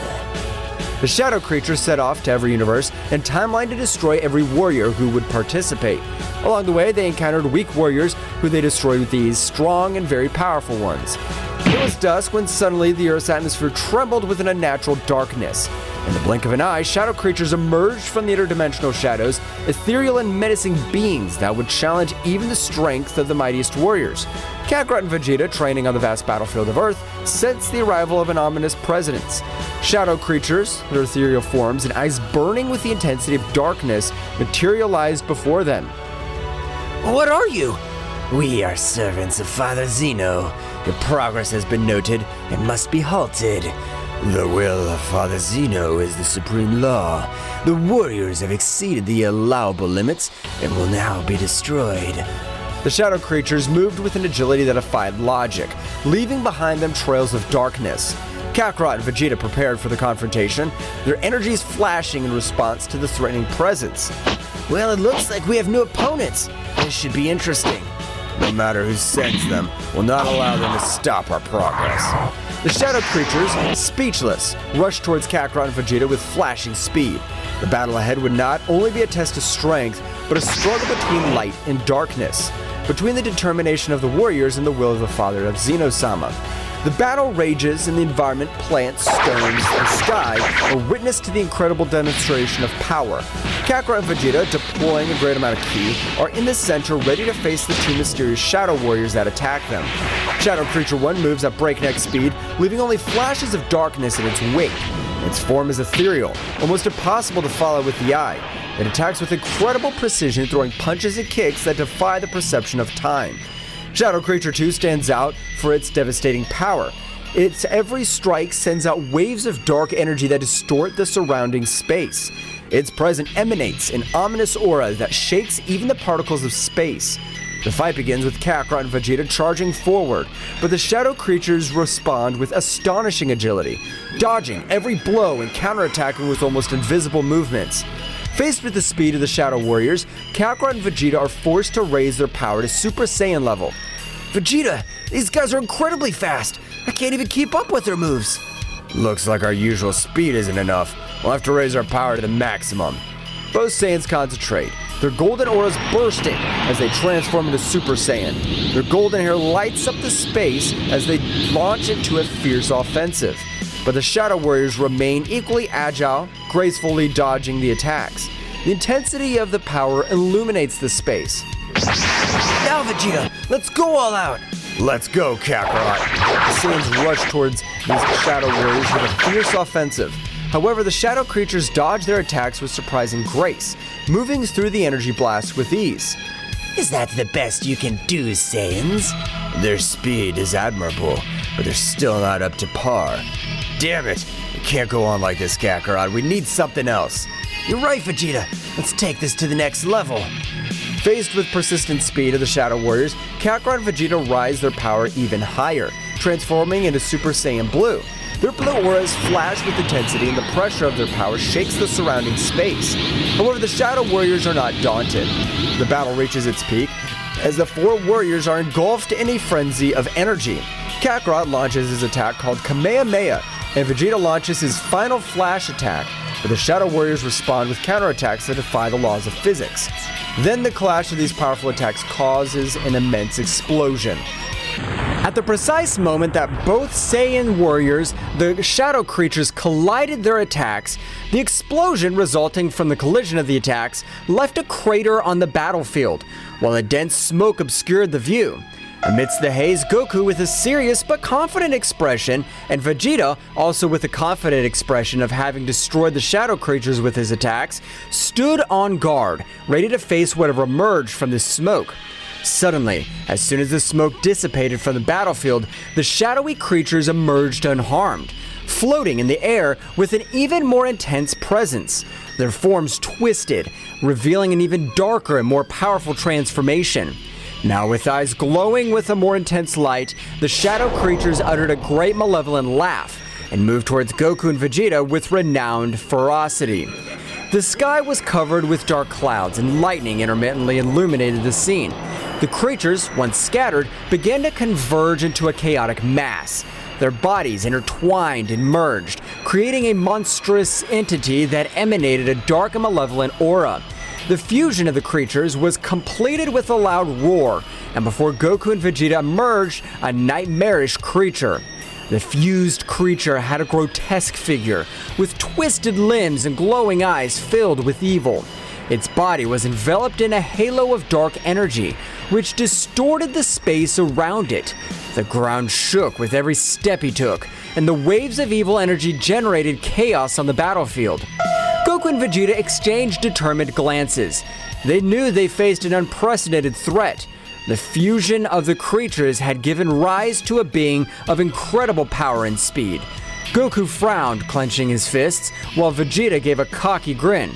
The shadow creatures set off to every universe and timeline to destroy every warrior who would participate. Along the way, they encountered weak warriors who they destroyed with these strong and very powerful ones. It was dusk when suddenly the Earth's atmosphere trembled with an unnatural darkness. In the blink of an eye, shadow creatures emerged from the interdimensional shadows, ethereal and menacing beings that would challenge even the strength of the mightiest warriors. Kakarot and Vegeta, training on the vast battlefield of Earth, sensed the arrival of an ominous presence. Shadow creatures, their ethereal forms and eyes burning with the intensity of darkness, materialized before them. What are you? We are servants of Father Zeno. Your progress has been noted and must be halted. The will of Father Zeno is the supreme law. The warriors have exceeded the allowable limits and will now be destroyed. The shadow creatures moved with an agility that defied logic, leaving behind them trails of darkness. Kakarot and Vegeta prepared for the confrontation, their energies flashing in response to the threatening presence. Well, it looks like we have new opponents. This should be interesting. No matter who sends them, will not allow them to stop our progress. The shadow creatures, speechless, rushed towards Kakarot and Vegeta with flashing speed. The battle ahead would not only be a test of strength, but a struggle between light and darkness, between the determination of the warriors and the will of the father of Zeno-sama. The battle rages and the environment, plants, stones, and sky are witness to the incredible demonstration of power. Kakarot and Vegeta, deploying a great amount of ki, are in the center ready to face the two mysterious shadow warriors that attack them. Shadow Creature 1 moves at breakneck speed, leaving only flashes of darkness in its wake. Its form is ethereal, almost impossible to follow with the eye. It attacks with incredible precision, throwing punches and kicks that defy the perception of time. Shadow Creature 2 stands out for its devastating power. Its every strike sends out waves of dark energy that distort the surrounding space. Its presence emanates an ominous aura that shakes even the particles of space. The fight begins with Kakarot and Vegeta charging forward, but the shadow creatures respond with astonishing agility, dodging every blow and counterattacking with almost invisible movements. Faced with the speed of the Shadow Warriors, Kakarot and Vegeta are forced to raise their power to Super Saiyan level. Vegeta, these guys are incredibly fast. I can't even keep up with their moves. Looks like our usual speed isn't enough. We'll have to raise our power to the maximum. Both Saiyans concentrate, their golden auras bursting as they transform into Super Saiyan. Their golden hair lights up the space as they launch into a fierce offensive. But the Shadow Warriors remain equally agile, gracefully dodging the attacks. The intensity of the power illuminates the space. Now, Vegeta, let's go all out! Let's go, Kakarot! The Saiyans rush towards these Shadow Warriors with a fierce offensive. However, the Shadow creatures dodge their attacks with surprising grace, moving through the energy blast with ease. Is that the best you can do, Saiyans? Their speed is admirable, but they're still not up to par. Damn it! The can't go on like this, Kakarot. We need something else. You're right, Vegeta. Let's take this to the next level. Faced with persistent speed of the Shadow Warriors, Kakarot and Vegeta rise their power even higher, transforming into Super Saiyan Blue. Their blue auras flash with intensity, and the pressure of their power shakes the surrounding space. However, the Shadow Warriors are not daunted. The battle reaches its peak as the four warriors are engulfed in a frenzy of energy. Kakarot launches his attack called Kamehameha, and Vegeta launches his final flash attack, but the Shadow Warriors respond with counterattacks that defy the laws of physics. Then the clash of these powerful attacks causes an immense explosion. At the precise moment that both Saiyan warriors, the shadow creatures, collided their attacks, the explosion resulting from the collision of the attacks left a crater on the battlefield, while a dense smoke obscured the view. Amidst the haze, Goku with a serious but confident expression, and Vegeta, also with a confident expression of having destroyed the shadow creatures with his attacks, stood on guard, ready to face whatever emerged from the smoke. Suddenly, as soon as the smoke dissipated from the battlefield, the shadowy creatures emerged unharmed, floating in the air with an even more intense presence. Their forms twisted, revealing an even darker and more powerful transformation. Now with eyes glowing with a more intense light, the shadow creatures uttered a great malevolent laugh and moved towards Goku and Vegeta with renowned ferocity. The sky was covered with dark clouds, and lightning intermittently illuminated the scene. The creatures, once scattered, began to converge into a chaotic mass. Their bodies intertwined and merged, creating a monstrous entity that emanated a dark and malevolent aura. The fusion of the creatures was completed with a loud roar, and before Goku and Vegeta emerged, a nightmarish creature. The fused creature had a grotesque figure, with twisted limbs and glowing eyes filled with evil. Its body was enveloped in a halo of dark energy, which distorted the space around it. The ground shook with every step he took, and the waves of evil energy generated chaos on the battlefield. Goku and Vegeta exchanged determined glances. They knew they faced an unprecedented threat. The fusion of the creatures had given rise to a being of incredible power and speed. Goku frowned, clenching his fists, while Vegeta gave a cocky grin.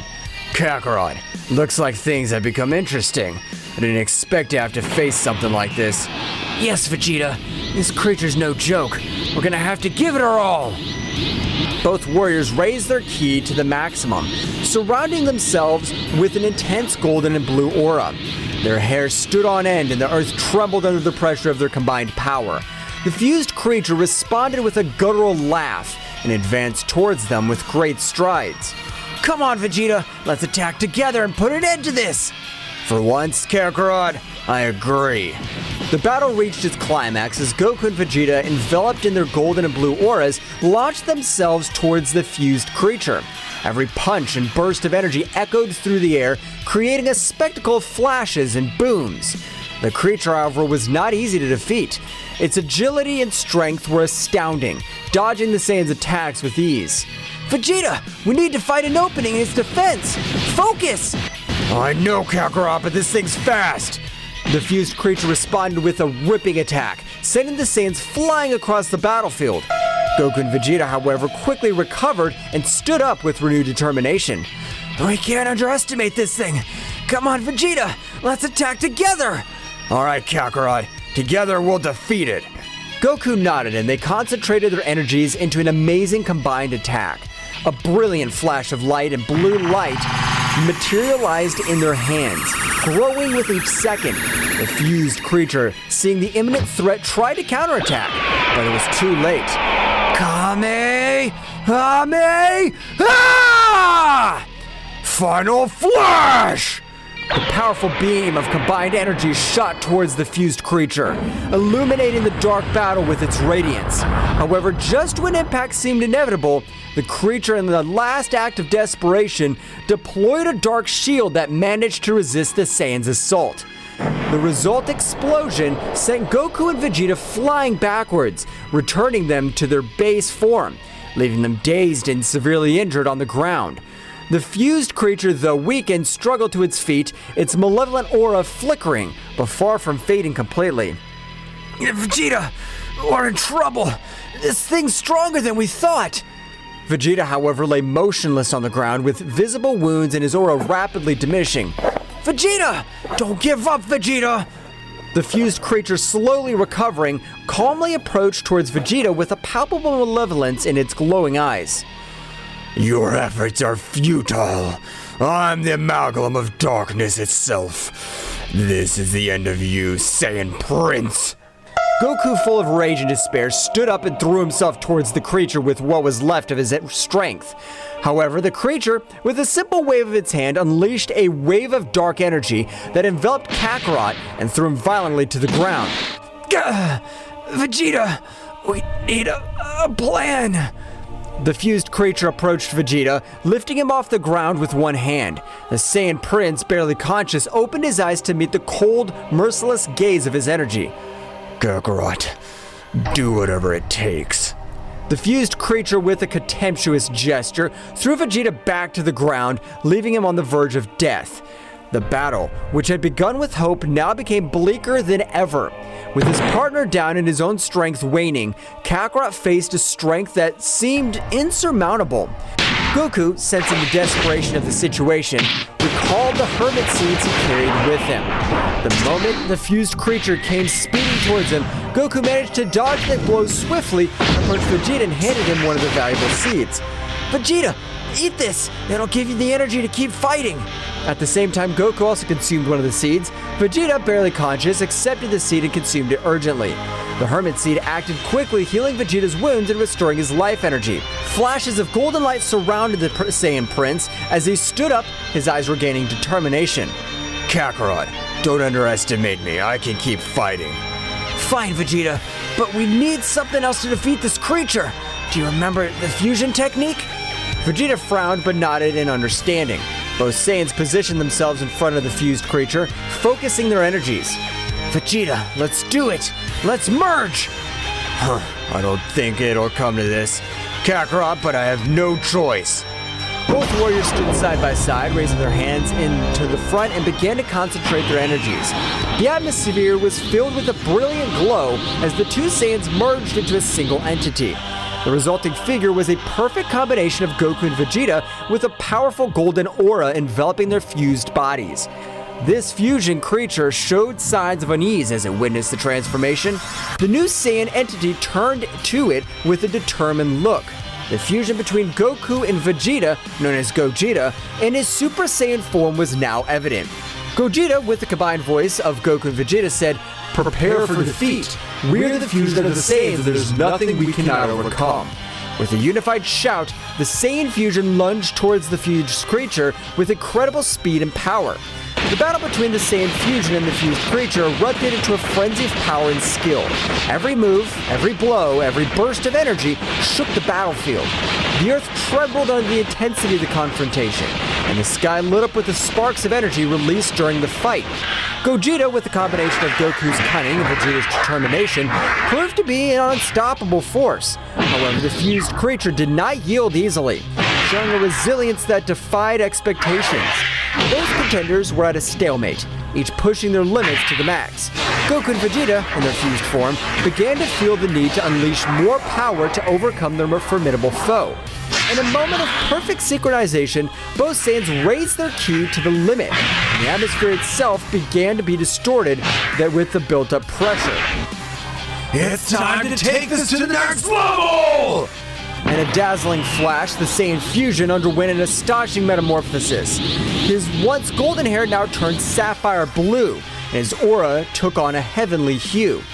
Kakarot, looks like things have become interesting. I didn't expect to have to face something like this. Yes, Vegeta. This creature's no joke. We're gonna have to give it our all. Both warriors raised their ki to the maximum, surrounding themselves with an intense golden and blue aura. Their hair stood on end and the earth trembled under the pressure of their combined power. The fused creature responded with a guttural laugh and advanced towards them with great strides. Come on, Vegeta. Let's attack together and put an end to this. For once, Kakarot, I agree. The battle reached its climax as Goku and Vegeta, enveloped in their golden and blue auras, launched themselves towards the fused creature. Every punch and burst of energy echoed through the air, creating a spectacle of flashes and booms. The creature, however, was not easy to defeat. Its agility and strength were astounding, dodging the Saiyan's attacks with ease. Vegeta, we need to find an opening in its defense. Focus! I know, Kakarot, but this thing's fast. The fused creature responded with a ripping attack, sending the Saiyans flying across the battlefield. Goku and Vegeta, however, quickly recovered and stood up with renewed determination. We can't underestimate this thing. Come on, Vegeta, let's attack together. All right, Kakarot, together we'll defeat it. Goku nodded and they concentrated their energies into an amazing combined attack. A brilliant flash of light and blue light materialized in their hands, growing with each second. The fused creature, seeing the imminent threat, tried to counterattack, but it was too late. Kamehameha! Final Flash! The powerful beam of combined energy shot towards the fused creature, illuminating the dark battle with its radiance. However, just when impact seemed inevitable, the creature, in the last act of desperation, deployed a dark shield that managed to resist the Saiyan's assault. The result explosion sent Goku and Vegeta flying backwards, returning them to their base form, leaving them dazed and severely injured on the ground. The fused creature, though weakened, struggled to its feet, its malevolent aura flickering, but far from fading completely. Vegeta, we're in trouble. This thing's stronger than we thought. Vegeta, however, lay motionless on the ground with visible wounds and his aura rapidly diminishing. Vegeta! Don't give up, Vegeta! The fused creature, slowly recovering, calmly approached towards Vegeta with a palpable malevolence in its glowing eyes. Your efforts are futile. I'm the amalgam of darkness itself. This is the end of you, Saiyan Prince. Goku, full of rage and despair, stood up and threw himself towards the creature with what was left of his strength. However, the creature, with a simple wave of its hand, unleashed a wave of dark energy that enveloped Kakarot and threw him violently to the ground. Vegeta, we need a plan. The fused creature approached Vegeta, lifting him off the ground with one hand. The Saiyan Prince, barely conscious, opened his eyes to meet the cold, merciless gaze of his energy. Kakarot, do whatever it takes. The fused creature, with a contemptuous gesture, threw Vegeta back to the ground, leaving him on the verge of death. The battle, which had begun with hope, now became bleaker than ever. With his partner down and his own strength waning, Kakarot faced a strength that seemed insurmountable. Goku, sensing the desperation of the situation, recalled the hermit seeds he carried with him. The moment the fused creature came speeding towards him, Goku managed to dodge the blow swiftly, approached Vegeta and handed him one of the valuable seeds. Vegeta, eat this! It'll give you the energy to keep fighting! At the same time, Goku also consumed one of the seeds. Vegeta, barely conscious, accepted the seed and consumed it urgently. The hermit seed acted quickly, healing Vegeta's wounds and restoring his life energy. Flashes of golden light surrounded the Saiyan Prince. As he stood up, his eyes were gaining determination. Kakarot, don't underestimate me. I can keep fighting. Fine, Vegeta, but we need something else to defeat this creature. Do you remember the fusion technique? Vegeta frowned but nodded in understanding. Both Saiyans positioned themselves in front of the fused creature, focusing their energies. Vegeta, let's do it! Let's merge! I don't think it'll come to this, Kakarot, but I have no choice. Both warriors stood side by side, raising their hands into the front and began to concentrate their energies. The atmosphere was filled with a brilliant glow as the two Saiyans merged into a single entity. The resulting figure was a perfect combination of Goku and Vegeta, with a powerful golden aura enveloping their fused bodies. This fusion creature showed signs of unease as it witnessed the transformation. The new Saiyan entity turned to it with a determined look. The fusion between Goku and Vegeta, known as Gogeta, and his Super Saiyan form was now evident. Gogeta, with the combined voice of Goku and Vegeta, said, "Prepare for defeat. We're the fusion of the Saiyans, and there's nothing we cannot overcome." With a unified shout, the Saiyan fusion lunged towards the fused creature with incredible speed and power. The battle between the Saiyan fusion and the fused creature erupted into a frenzy of power and skill. Every move, every blow, every burst of energy shook the battlefield. The earth trembled under the intensity of the confrontation, and the sky lit up with the sparks of energy released during the fight. Gogeta, with the combination of Goku's cunning and Vegeta's determination, proved to be an unstoppable force. However, the fused creature did not yield easily, showing a resilience that defied expectations. Both contenders were at a stalemate, each pushing their limits to the max. Goku and Vegeta, in their fused form, began to feel the need to unleash more power to overcome their formidable foe. In a moment of perfect synchronization, both Saiyans raised their ki to the limit, and the atmosphere itself began to be distorted with the built-up pressure. It's time to take this to the next level! In a dazzling flash, the Saiyan fusion underwent an astonishing metamorphosis. His once golden hair now turned sapphire blue, and his aura took on a heavenly hue.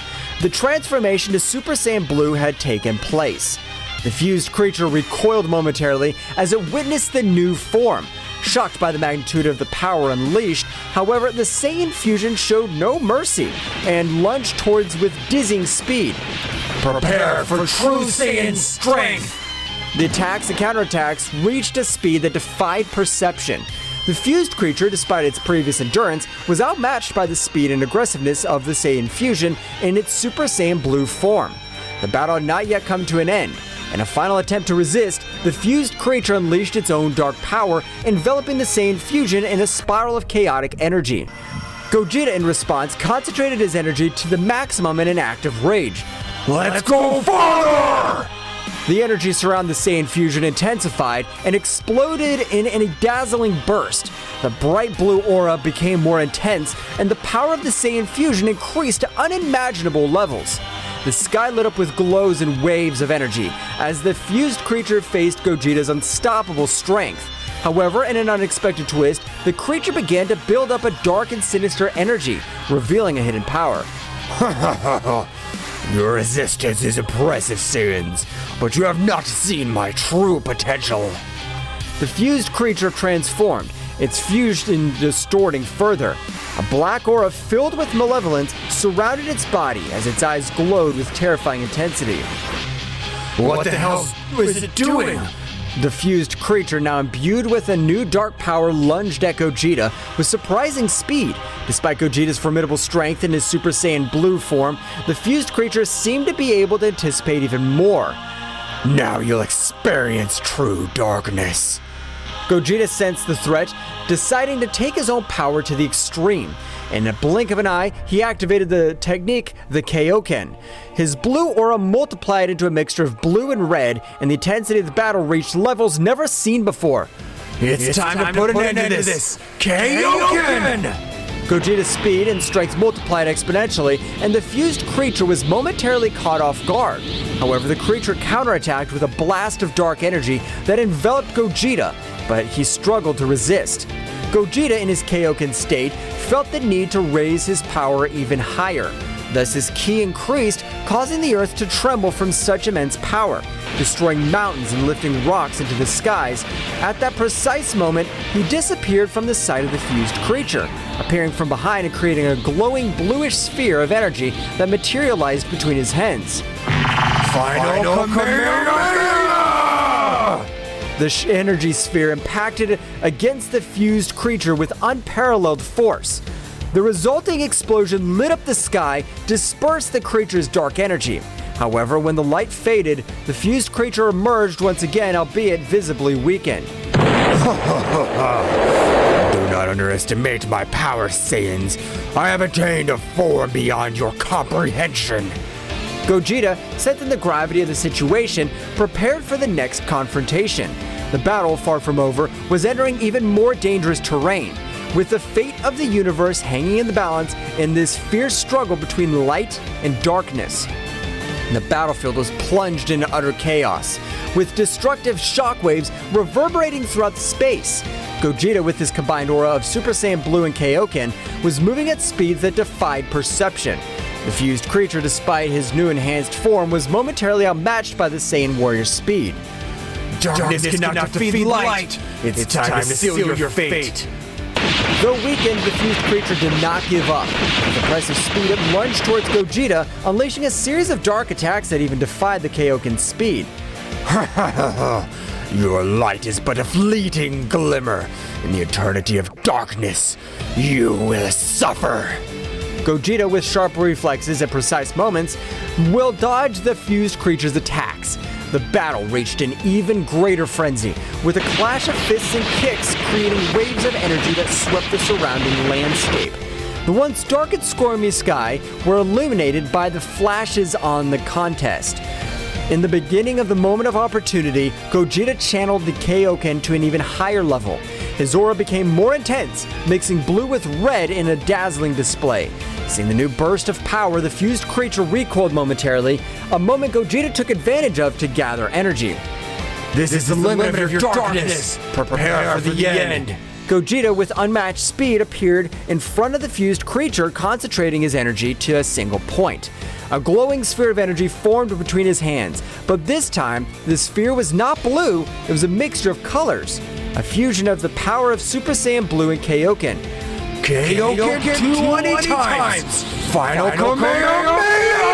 The transformation to Super Saiyan Blue had taken place. The fused creature recoiled momentarily as it witnessed the new form. Shocked by the magnitude of the power unleashed, however, the Saiyan fusion showed no mercy and lunged towards with dizzying speed. Prepare for true Saiyan strength! The attacks and counterattacks reached a speed that defied perception. The fused creature, despite its previous endurance, was outmatched by the speed and aggressiveness of the Saiyan fusion in its Super Saiyan Blue form. The battle had not yet come to an end. In a final attempt to resist, the fused creature unleashed its own dark power, enveloping the Saiyan fusion in a spiral of chaotic energy. Gogeta, in response, concentrated his energy to the maximum in an act of rage. Let's go farther! The energy surrounding the Saiyan fusion intensified and exploded in a dazzling burst. The bright blue aura became more intense, and the power of the Saiyan fusion increased to unimaginable levels. The sky lit up with glows and waves of energy as the fused creature faced Gogeta's unstoppable strength. However, in an unexpected twist, the creature began to build up a dark and sinister energy, revealing a hidden power. Your resistance is impressive, Saiyans, but you have not seen my true potential. The fused creature transformed, its fusion distorting further. A black aura filled with malevolence surrounded its body as its eyes glowed with terrifying intensity. What the hell is it doing? The fused creature, now imbued with a new dark power, lunged at Gogeta with surprising speed. Despite Gogeta's formidable strength in his Super Saiyan Blue form, the fused creature seemed to be able to anticipate even more. Now you'll experience true darkness. Gogeta sensed the threat, deciding to take his own power to the extreme. In a blink of an eye, he activated the technique, the Kaio-Ken. His blue aura multiplied into a mixture of blue and red, and the intensity of the battle reached levels never seen before. It's time to put an end to this! Kaio-Ken! Gogeta's speed and strength multiplied exponentially, and the fused creature was momentarily caught off guard. However, the creature counterattacked with a blast of dark energy that enveloped Gogeta, but he struggled to resist. Gogeta, in his Kaio-Ken state, felt the need to raise his power even higher. Thus, his ki increased, causing the earth to tremble from such immense power, destroying mountains and lifting rocks into the skies. At that precise moment, he disappeared from the sight of the fused creature, appearing from behind and creating a glowing bluish sphere of energy that materialized between his hands. Final Kamehameha! The energy sphere impacted against the fused creature with unparalleled force. The resulting explosion lit up the sky, dispersed the creature's dark energy. However, when the light faded, the fused creature emerged once again, albeit visibly weakened. Do not underestimate my power, Saiyans. I have attained a form beyond your comprehension. Gogeta, sensing the gravity of the situation, prepared for the next confrontation. The battle, far from over, was entering even more dangerous terrain, with the fate of the universe hanging in the balance in this fierce struggle between light and darkness. The battlefield was plunged into utter chaos, with destructive shockwaves reverberating throughout space. Gogeta, with his combined aura of Super Saiyan Blue and Kaio-Ken, was moving at speeds that defied perception. The fused creature, despite his new enhanced form, was momentarily outmatched by the Saiyan warrior's speed. Darkness cannot defeat light! It's time to seal your fate! Though weakened, the fused creature did not give up. With impressive speed, it lunged towards Gogeta, unleashing a series of dark attacks that even defied the Kaio-Ken's speed. Your light is but a fleeting glimmer. In the eternity of darkness, you will suffer. Gogeta, with sharp reflexes at precise moments, will dodge the fused creature's attacks. The battle reached an even greater frenzy, with a clash of fists and kicks creating waves of energy that swept the surrounding landscape. The once dark and stormy sky were illuminated by the flashes on the contest. In the beginning of the moment of opportunity, Gogeta channeled the Kaio-Ken to an even higher level. His aura became more intense, mixing blue with red in a dazzling display. Seeing the new burst of power, the fused creature recoiled momentarily, a moment Gogeta took advantage of to gather energy. This is the limit of your darkness! Prepare for the end! Gogeta, with unmatched speed, appeared in front of the fused creature, concentrating his energy to a single point. A glowing sphere of energy formed between his hands, but this time, the sphere was not blue, it was a mixture of colors. A fusion of the power of Super Saiyan Blue and Kaio-Ken. Kaio-Ken 20 times! Final Kamehameha!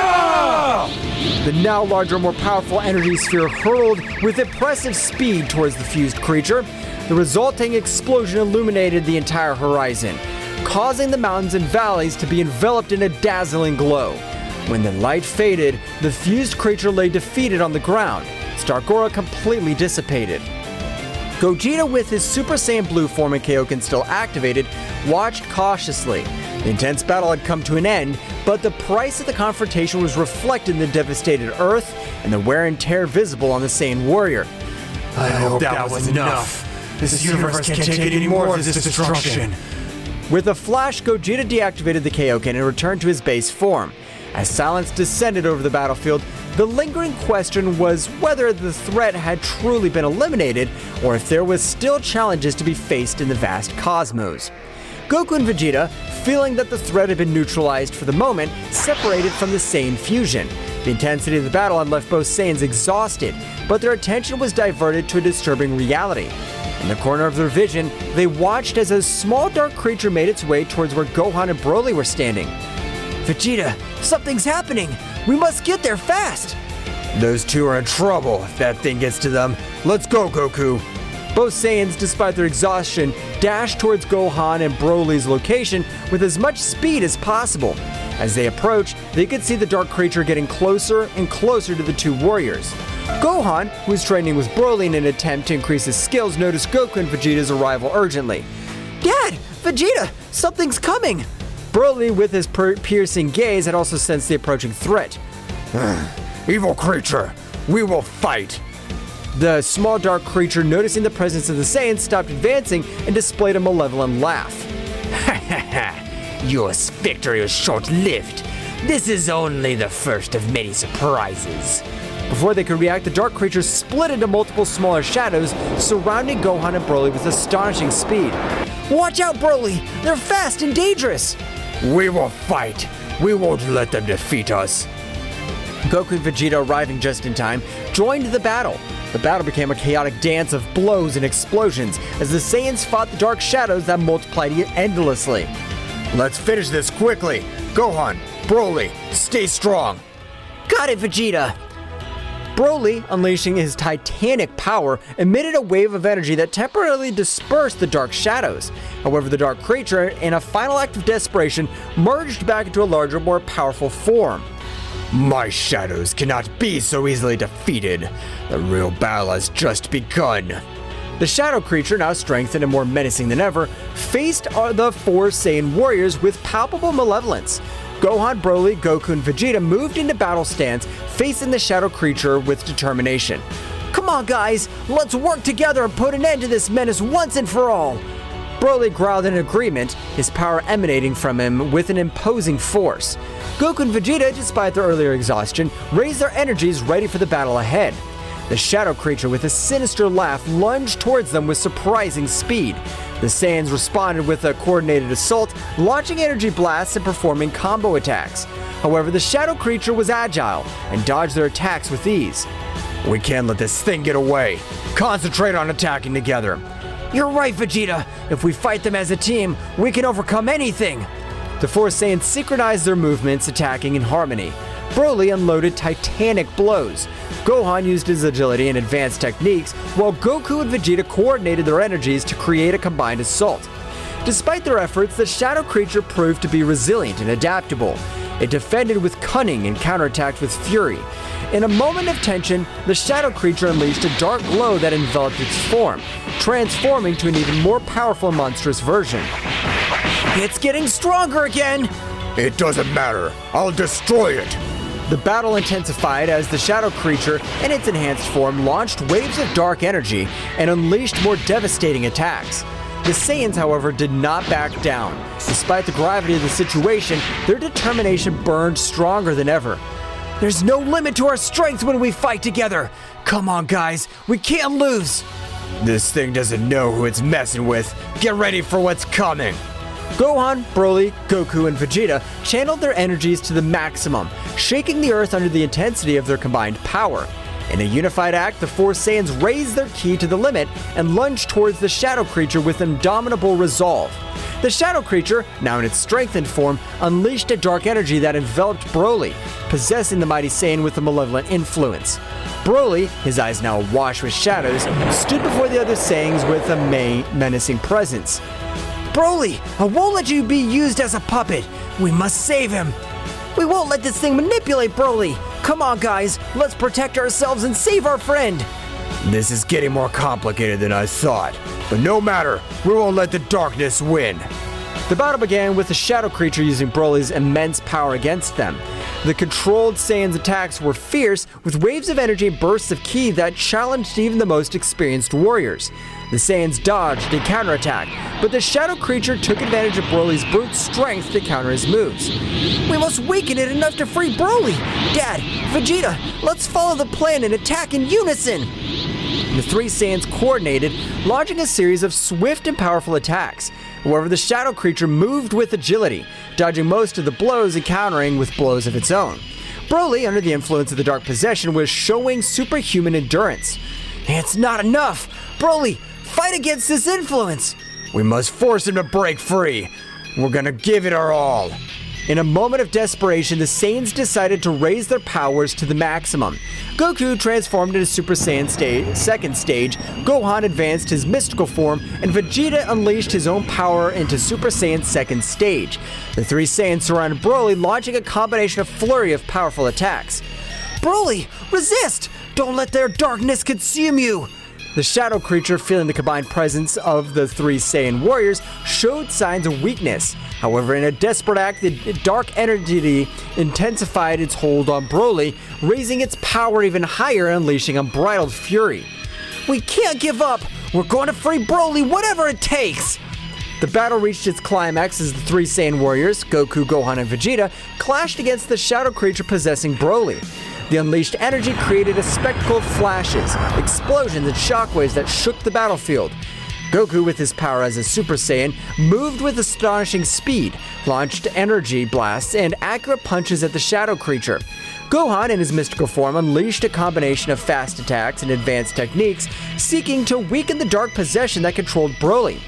The now larger, more powerful energy sphere hurled with impressive speed towards the fused creature. The resulting explosion illuminated the entire horizon, causing the mountains and valleys to be enveloped in a dazzling glow. When the light faded, the fused creature lay defeated on the ground. Its dark aura completely dissipated. Gogeta, with his Super Saiyan Blue form and Kaio-Ken still activated, watched cautiously. The intense battle had come to an end, but the price of the confrontation was reflected in the devastated Earth and the wear and tear visible on the Saiyan warrior. I hope that was enough. This universe can't take any more of this destruction. With a flash, Gogeta deactivated the Kaio-Ken and returned to his base form. As silence descended over the battlefield, the lingering question was whether the threat had truly been eliminated or if there was still challenges to be faced in the vast cosmos. Goku and Vegeta, feeling that the threat had been neutralized for the moment, separated from the Saiyan fusion. The intensity of the battle had left both Saiyans exhausted, but their attention was diverted to a disturbing reality. In the corner of their vision, they watched as a small dark creature made its way towards where Gohan and Broly were standing. Vegeta, something's happening! We must get there fast! Those two are in trouble if that thing gets to them. Let's go, Goku! Both Saiyans, despite their exhaustion, dashed towards Gohan and Broly's location with as much speed as possible. As they approached, they could see the dark creature getting closer and closer to the two warriors. Gohan, who was training with Broly in an attempt to increase his skills, noticed Goku and Vegeta's arrival urgently. Dad! Vegeta! Something's coming! Broly, with his piercing gaze, had also sensed the approaching threat. Evil creature, we will fight. The small dark creature, noticing the presence of the Saiyans, stopped advancing and displayed a malevolent laugh. Your victory was short-lived. This is only the first of many surprises. Before they could react, the dark creature split into multiple smaller shadows, surrounding Gohan and Broly with astonishing speed. Watch out, Broly! They're fast and dangerous! We will fight. We won't let them defeat us. Goku and Vegeta, arriving just in time, joined the battle. The battle became a chaotic dance of blows and explosions as the Saiyans fought the dark shadows that multiplied endlessly. Let's finish this quickly. Gohan, Broly, stay strong. Got it, Vegeta! Broly, unleashing his titanic power, emitted a wave of energy that temporarily dispersed the dark shadows. However, the dark creature, in a final act of desperation, merged back into a larger, more powerful form. My shadows cannot be so easily defeated. The real battle has just begun. The shadow creature, now strengthened and more menacing than ever, faced the four Saiyan warriors with palpable malevolence. Gohan, Broly, Goku, and Vegeta moved into battle stance, facing the shadow creature with determination. Come on, guys! Let's work together and put an end to this menace once and for all! Broly growled in agreement, his power emanating from him with an imposing force. Goku and Vegeta, despite their earlier exhaustion, raised their energies ready for the battle ahead. The shadow creature, with a sinister laugh, lunged towards them with surprising speed. The Saiyans responded with a coordinated assault, launching energy blasts and performing combo attacks. However, the shadow creature was agile and dodged their attacks with ease. We can't let this thing get away. Concentrate on attacking together. You're right, Vegeta! If we fight them as a team, we can overcome anything! The four Saiyans synchronized their movements, attacking in harmony. Broly unloaded titanic blows. Gohan used his agility and advanced techniques, while Goku and Vegeta coordinated their energies to create a combined assault. Despite their efforts, the shadow creature proved to be resilient and adaptable. It defended with cunning and counterattacked with fury. In a moment of tension, the shadow creature unleashed a dark glow that enveloped its form, transforming to an even more powerful and monstrous version. It's getting stronger again! It doesn't matter. I'll destroy it. The battle intensified as the shadow creature, in its enhanced form, launched waves of dark energy and unleashed more devastating attacks. The Saiyans, however, did not back down. Despite the gravity of the situation, their determination burned stronger than ever. There's no limit to our strength when we fight together! Come on, guys, we can't lose! This thing doesn't know who it's messing with. Get ready for what's coming. Gohan, Broly, Goku, and Vegeta channeled their energies to the maximum, shaking the earth under the intensity of their combined power. In a unified act, the four Saiyans raised their ki to the limit and lunged towards the shadow creature with indomitable resolve. The shadow creature, now in its strengthened form, unleashed a dark energy that enveloped Broly, possessing the mighty Saiyan with a malevolent influence. Broly, his eyes now awash with shadows, stood before the other Saiyans with a menacing presence. Broly, I won't let you be used as a puppet. We must save him. We won't let this thing manipulate Broly. Come on, guys, let's protect ourselves and save our friend. This is getting more complicated than I thought. But no matter, we won't let the darkness win. The battle began with the Shadow Creature using Broly's immense power against them. The controlled Saiyan's attacks were fierce, with waves of energy and bursts of ki that challenged even the most experienced warriors. The Saiyans dodged and counterattacked, but the Shadow Creature took advantage of Broly's brute strength to counter his moves. We must weaken it enough to free Broly! Dad, Vegeta, let's follow the plan and attack in unison! The three Saiyans coordinated, launching a series of swift and powerful attacks. However, the Shadow Creature moved with agility, dodging most of the blows and countering with blows of its own. Broly, under the influence of the Dark Possession, was showing superhuman endurance. It's not enough! Broly, fight against this influence! We must force him to break free. We're gonna give it our all. In a moment of desperation, the Saiyans decided to raise their powers to the maximum. Goku transformed into Super Saiyan second stage, Gohan advanced his mystical form, and Vegeta unleashed his own power into Super Saiyan second stage. The three Saiyans surrounded Broly, launching a combination of flurry of powerful attacks. Broly, resist! Don't let their darkness consume you! The Shadow Creature, feeling the combined presence of the three Saiyan warriors, showed signs of weakness. However, in a desperate act, the dark energy intensified its hold on Broly, raising its power even higher and unleashing unbridled fury. We can't give up! We're going to free Broly, whatever it takes! The battle reached its climax as the three Saiyan warriors, Goku, Gohan, and Vegeta, clashed against the Shadow Creature possessing Broly. The unleashed energy created a spectacle of flashes, explosions, and shockwaves that shook the battlefield. Goku, with his power as a Super Saiyan, moved with astonishing speed, launched energy blasts and accurate punches at the Shadow Creature. Gohan, in his mystical form, unleashed a combination of fast attacks and advanced techniques, seeking to weaken the dark possession that controlled Broly.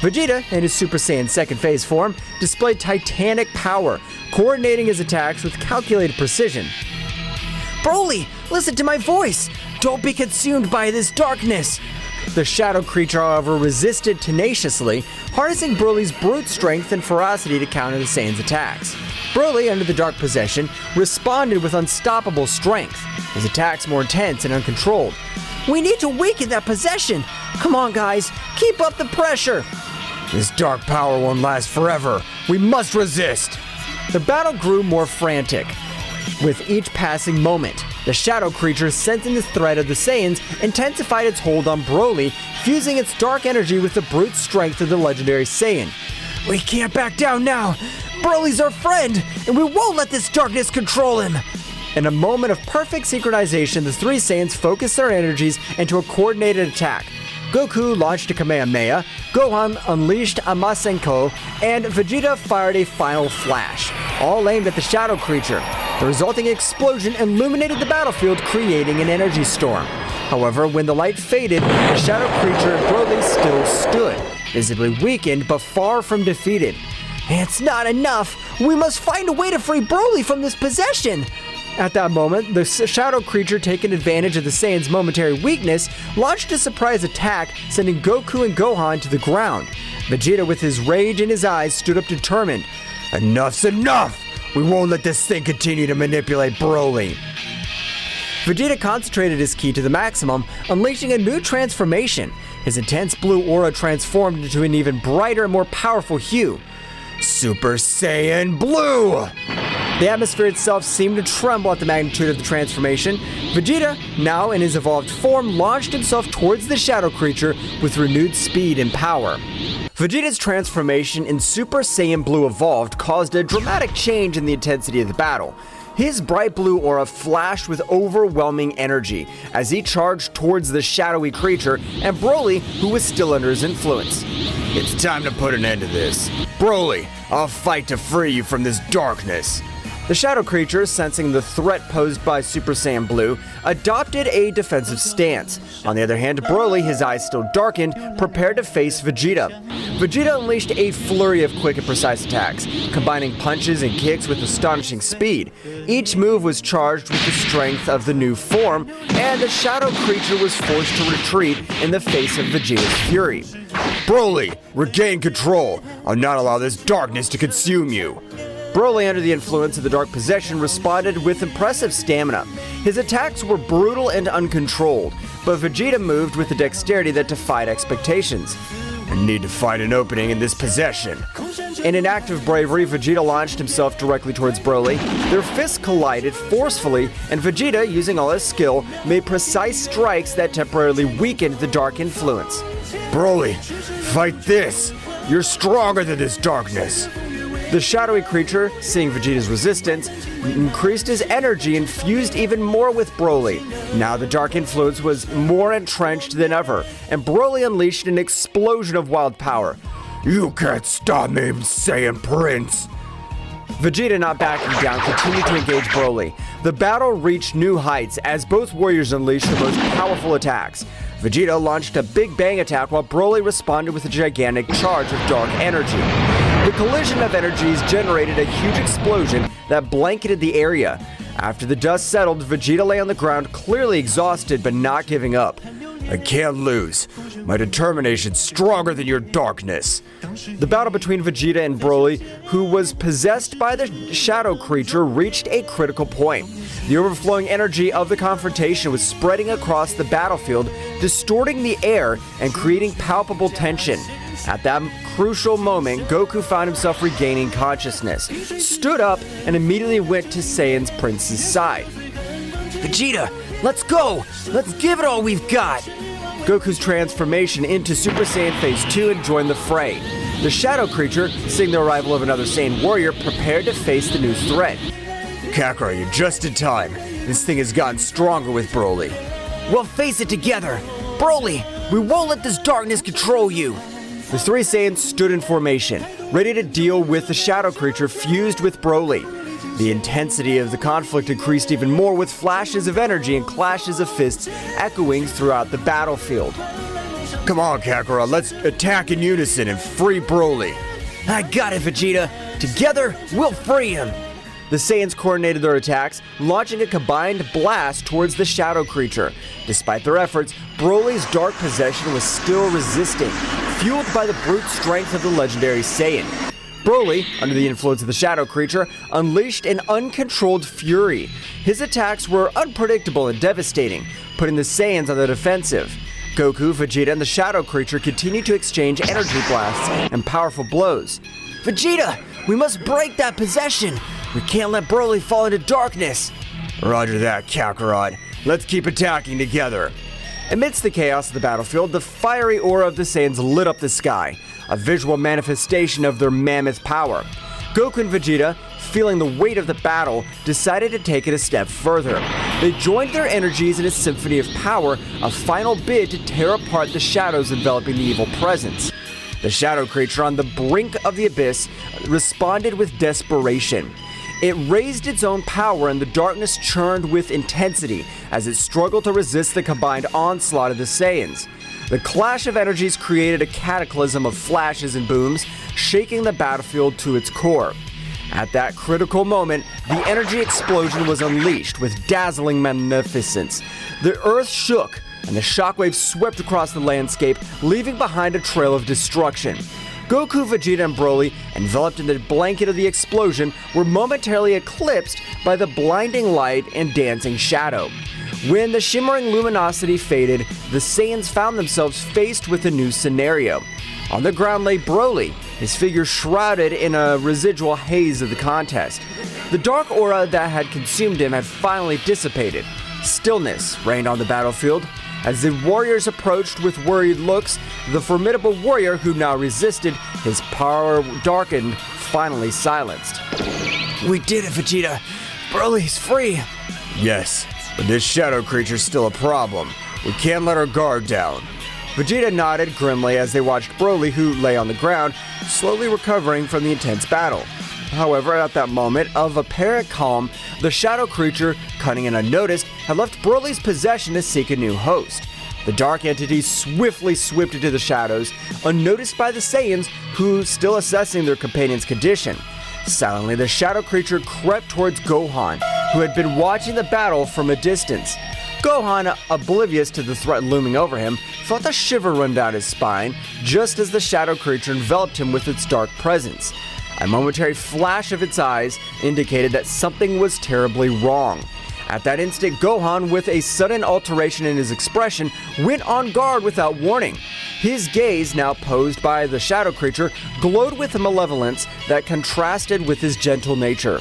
Vegeta, in his Super Saiyan second phase form, displayed titanic power, coordinating his attacks with calculated precision. Broly, listen to my voice! Don't be consumed by this darkness! The Shadow Creature, however, resisted tenaciously, harnessing Broly's brute strength and ferocity to counter the Saiyan's attacks. Broly, under the Dark Possession, responded with unstoppable strength, his attacks more intense and uncontrolled. We need to weaken that possession! Come on, guys, keep up the pressure! This dark power won't last forever. We must resist. The battle grew more frantic. With each passing moment, the Shadow Creature, sensing the threat of the Saiyans, intensified its hold on Broly, fusing its dark energy with the brute strength of the legendary Saiyan. We can't back down now! Broly's our friend, and we won't let this darkness control him! In a moment of perfect synchronization, the three Saiyans focused their energies into a coordinated attack. Goku launched a Kamehameha, Gohan unleashed a Masenko, and Vegeta fired a final flash, all aimed at the Shadow Creature. The resulting explosion illuminated the battlefield, creating an energy storm. However, when the light faded, the Shadow Creature and Broly still stood, visibly weakened but far from defeated. It's not enough! We must find a way to free Broly from this possession! At that moment, the Shadow Creature, taking advantage of the Saiyan's momentary weakness, launched a surprise attack, sending Goku and Gohan to the ground. Vegeta, with his rage in his eyes, stood up determined. Enough's enough! We won't let this thing continue to manipulate Broly. Vegeta concentrated his ki to the maximum, unleashing a new transformation. His intense blue aura transformed into an even brighter and more powerful hue. Super Saiyan Blue! The atmosphere itself seemed to tremble at the magnitude of the transformation. Vegeta, now in his evolved form, launched himself towards the Shadow Creature with renewed speed and power. Vegeta's transformation in Super Saiyan Blue Evolved caused a dramatic change in the intensity of the battle. His bright blue aura flashed with overwhelming energy as he charged towards the shadowy creature and Broly, who was still under his influence. It's time to put an end to this. Broly, I'll fight to free you from this darkness. The Shadow Creature, sensing the threat posed by Super Saiyan Blue, adopted a defensive stance. On the other hand, Broly, his eyes still darkened, prepared to face Vegeta. Vegeta unleashed a flurry of quick and precise attacks, combining punches and kicks with astonishing speed. Each move was charged with the strength of the new form, and the Shadow Creature was forced to retreat in the face of Vegeta's fury. Broly, regain control. I'll not allow this darkness to consume you. Broly, under the influence of the Dark Possession, responded with impressive stamina. His attacks were brutal and uncontrolled, but Vegeta moved with a dexterity that defied expectations. I need to find an opening in this possession. In an act of bravery, Vegeta launched himself directly towards Broly. Their fists collided forcefully, and Vegeta, using all his skill, made precise strikes that temporarily weakened the dark influence. Broly, fight this! You're stronger than this darkness! The shadowy creature, seeing Vegeta's resistance, increased his energy and fused even more with Broly. Now the dark influence was more entrenched than ever, and Broly unleashed an explosion of wild power. You can't stop me, Saiyan Prince! Vegeta, not backing down, continued to engage Broly. The battle reached new heights as both warriors unleashed their most powerful attacks. Vegeta launched a Big Bang attack while Broly responded with a gigantic charge of dark energy. The collision of energies generated a huge explosion that blanketed the area. After the dust settled, Vegeta lay on the ground, clearly exhausted but not giving up. I can't lose. My determination's stronger than your darkness. The battle between Vegeta and Broly, who was possessed by the shadow creature, reached a critical point. The overflowing energy of the confrontation was spreading across the battlefield, distorting the air and creating palpable tension. At that crucial moment, Goku found himself regaining consciousness, stood up, and immediately went to Saiyan Prince's side. Vegeta, let's go! Let's give it all we've got! Goku's transformation into Super Saiyan Phase 2 and joined the fray. The shadow creature, seeing the arrival of another Saiyan warrior, prepared to face the new threat. Kakarot, you're just in time. This thing has gotten stronger with Broly. We'll face it together! Broly, we won't let this darkness control you! The three Saiyans stood in formation, ready to deal with the shadow creature fused with Broly. The intensity of the conflict increased even more with flashes of energy and clashes of fists echoing throughout the battlefield. Come on, Kakarot, let's attack in unison and free Broly. I got it, Vegeta! Together, we'll free him! The Saiyans coordinated their attacks, launching a combined blast towards the shadow creature. Despite their efforts, Broly's dark possession was still resisting, fueled by the brute strength of the legendary Saiyan. Broly, under the influence of the shadow creature, unleashed an uncontrolled fury. His attacks were unpredictable and devastating, putting the Saiyans on the defensive. Goku, Vegeta, and the shadow creature continued to exchange energy blasts and powerful blows. Vegeta, we must break that possession! We can't let Broly fall into darkness! Roger that, Kakarot. Let's keep attacking together. Amidst the chaos of the battlefield, the fiery aura of the Saiyans lit up the sky, a visual manifestation of their mammoth power. Goku and Vegeta, feeling the weight of the battle, decided to take it a step further. They joined their energies in a symphony of power, a final bid to tear apart the shadows enveloping the evil presence. The shadow creature on the brink of the abyss responded with desperation. It raised its own power and the darkness churned with intensity as it struggled to resist the combined onslaught of the Saiyans. The clash of energies created a cataclysm of flashes and booms, shaking the battlefield to its core. At that critical moment, the energy explosion was unleashed with dazzling magnificence. The earth shook, and the shockwaves swept across the landscape, leaving behind a trail of destruction. Goku, Vegeta, and Broly, enveloped in the blanket of the explosion, were momentarily eclipsed by the blinding light and dancing shadow. When the shimmering luminosity faded, the Saiyans found themselves faced with a new scenario. On the ground lay Broly, his figure shrouded in a residual haze of the contest. The dark aura that had consumed him had finally dissipated. Stillness reigned on the battlefield. As the warriors approached with worried looks, the formidable warrior who now resisted, his power darkened, finally silenced. We did it, Vegeta! Broly's free! Yes, but this shadow creature's still a problem. We can't let our guard down. Vegeta nodded grimly as they watched Broly, who lay on the ground, slowly recovering from the intense battle. However, at that moment of apparent calm, the shadow creature, cunning and unnoticed, had left Broly's possession to seek a new host. The dark entity swiftly swept into the shadows, unnoticed by the Saiyans, who still assessing their companion's condition. Silently, the shadow creature crept towards Gohan, who had been watching the battle from a distance. Gohan, oblivious to the threat looming over him, felt a shiver run down his spine, just as the shadow creature enveloped him with its dark presence. A momentary flash of its eyes indicated that something was terribly wrong. At that instant, Gohan, with a sudden alteration in his expression, went on guard without warning. His gaze, now posed by the shadow creature, glowed with a malevolence that contrasted with his gentle nature.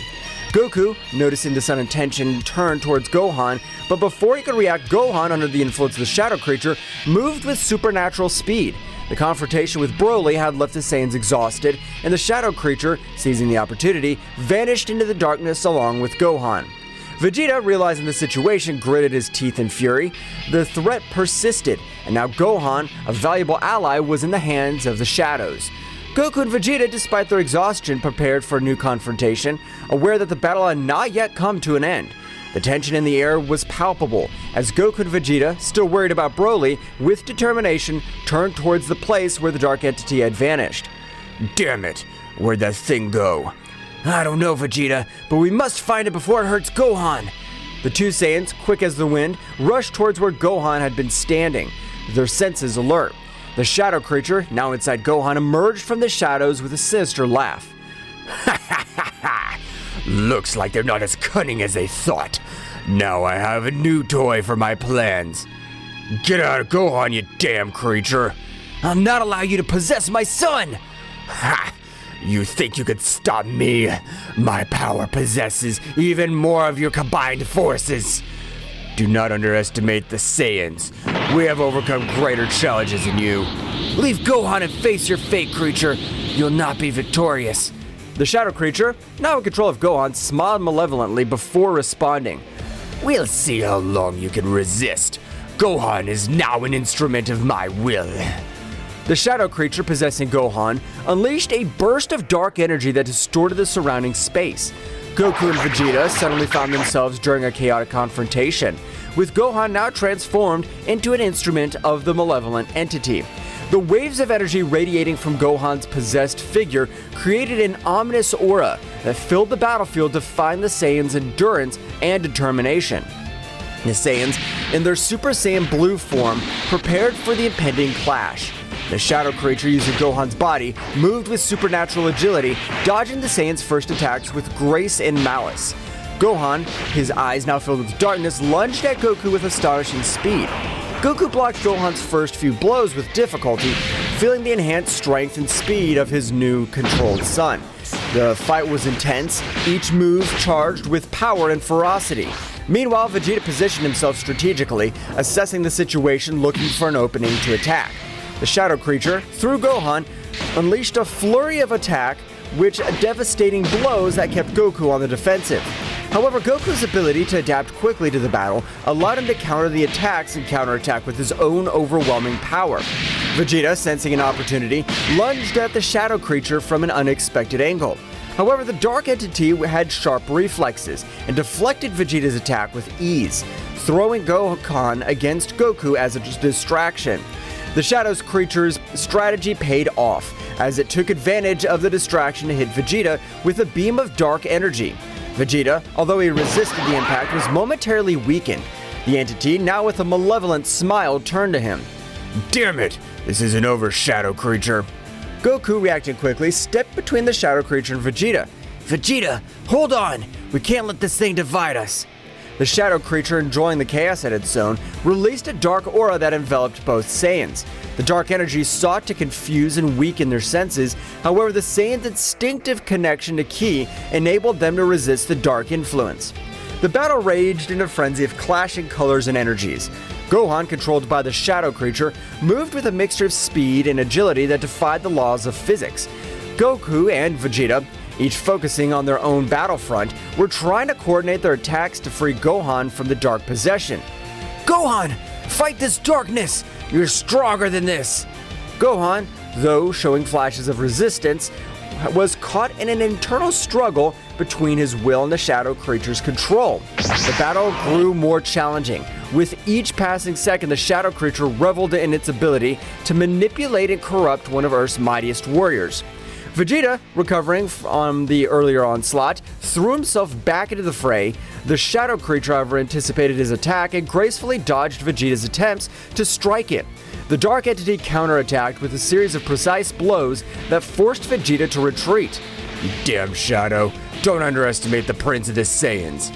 Goku, noticing the sudden tension, turned towards Gohan, but before he could react, Gohan, under the influence of the shadow creature, moved with supernatural speed. The confrontation with Broly had left the Saiyans exhausted, and the shadow creature, seizing the opportunity, vanished into the darkness along with Gohan. Vegeta, realizing the situation, gritted his teeth in fury. The threat persisted, and now Gohan, a valuable ally, was in the hands of the shadows. Goku and Vegeta, despite their exhaustion, prepared for a new confrontation, aware that the battle had not yet come to an end. The tension in the air was palpable, as Goku and Vegeta, still worried about Broly, with determination, turned towards the place where the dark entity had vanished. Damn it, where'd that thing go? I don't know, Vegeta, but we must find it before it hurts Gohan. The two Saiyans, quick as the wind, rushed towards where Gohan had been standing, their senses alert. The shadow creature, now inside Gohan, emerged from the shadows with a sinister laugh. Ha ha ha ha! Looks like they're not as cunning as they thought. Now I have a new toy for my plans. Get out of Gohan, you damn creature! I'll not allow you to possess my son! Ha! You think you could stop me? My power possesses even more of your combined forces. Do not underestimate the Saiyans. We have overcome greater challenges than you. Leave Gohan and face your fate, creature. You'll not be victorious. The shadow creature, now in control of Gohan, smiled malevolently before responding. We'll see how long you can resist. Gohan is now an instrument of my will. The shadow creature possessing Gohan unleashed a burst of dark energy that distorted the surrounding space. Goku and Vegeta suddenly found themselves during a chaotic confrontation, with Gohan now transformed into an instrument of the malevolent entity. The waves of energy radiating from Gohan's possessed figure created an ominous aura that filled the battlefield, defying the Saiyans' endurance and determination. The Saiyans, in their Super Saiyan Blue form, prepared for the impending clash. The shadow creature, using Gohan's body, moved with supernatural agility, dodging the Saiyans' first attacks with grace and malice. Gohan, his eyes now filled with darkness, lunged at Goku with astonishing speed. Goku blocked Gohan's first few blows with difficulty, feeling the enhanced strength and speed of his new controlled son. The fight was intense, each move charged with power and ferocity. Meanwhile, Vegeta positioned himself strategically, assessing the situation, looking for an opening to attack. The shadow creature, through Gohan, unleashed a flurry of attack, which devastating blows that kept Goku on the defensive. However, Goku's ability to adapt quickly to the battle allowed him to counter the attacks and counterattack with his own overwhelming power. Vegeta, sensing an opportunity, lunged at the shadow creature from an unexpected angle. However, the dark entity had sharp reflexes and deflected Vegeta's attack with ease, throwing Gohan against Goku as a distraction. The shadow creature's strategy paid off, as it took advantage of the distraction to hit Vegeta with a beam of dark energy. Vegeta, although he resisted the impact, was momentarily weakened. The entity, now with a malevolent smile, turned to him. Damn it! This isn't over, shadow creature. Goku, reacting quickly, stepped between the shadow creature and Vegeta. Vegeta, hold on! We can't let this thing divide us. The shadow creature, enjoying the chaos at its zone, released a dark aura that enveloped both Saiyans. The dark energy sought to confuse and weaken their senses. However, the Saiyans' instinctive connection to Ki enabled them to resist the dark influence. The battle raged in a frenzy of clashing colors and energies. Gohan, controlled by the shadow creature, moved with a mixture of speed and agility that defied the laws of physics. Goku and Vegeta, each focusing on their own battlefront, were trying to coordinate their attacks to free Gohan from the dark possession. Gohan, fight this darkness! You're stronger than this! Gohan, though showing flashes of resistance, was caught in an internal struggle between his will and the shadow creature's control. The battle grew more challenging. With each passing second, the shadow creature reveled in its ability to manipulate and corrupt one of Earth's mightiest warriors. Vegeta, recovering from the earlier onslaught, threw himself back into the fray. The shadow creature, however, anticipated his attack and gracefully dodged Vegeta's attempts to strike it. The dark entity counterattacked with a series of precise blows that forced Vegeta to retreat. You damn shadow, don't underestimate the Prince of the Saiyans.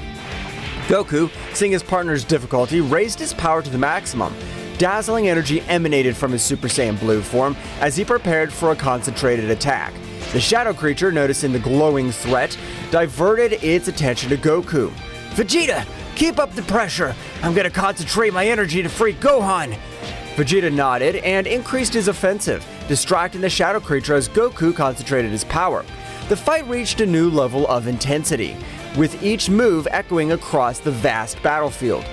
Goku, seeing his partner's difficulty, raised his power to the maximum. Dazzling energy emanated from his Super Saiyan Blue form as he prepared for a concentrated attack. The shadow creature, noticing the glowing threat, diverted its attention to Goku. Vegeta, keep up the pressure. I'm gonna concentrate my energy to free Gohan. Vegeta nodded and increased his offensive, distracting the shadow creature as Goku concentrated his power. The fight reached a new level of intensity, with each move echoing across the vast battlefield.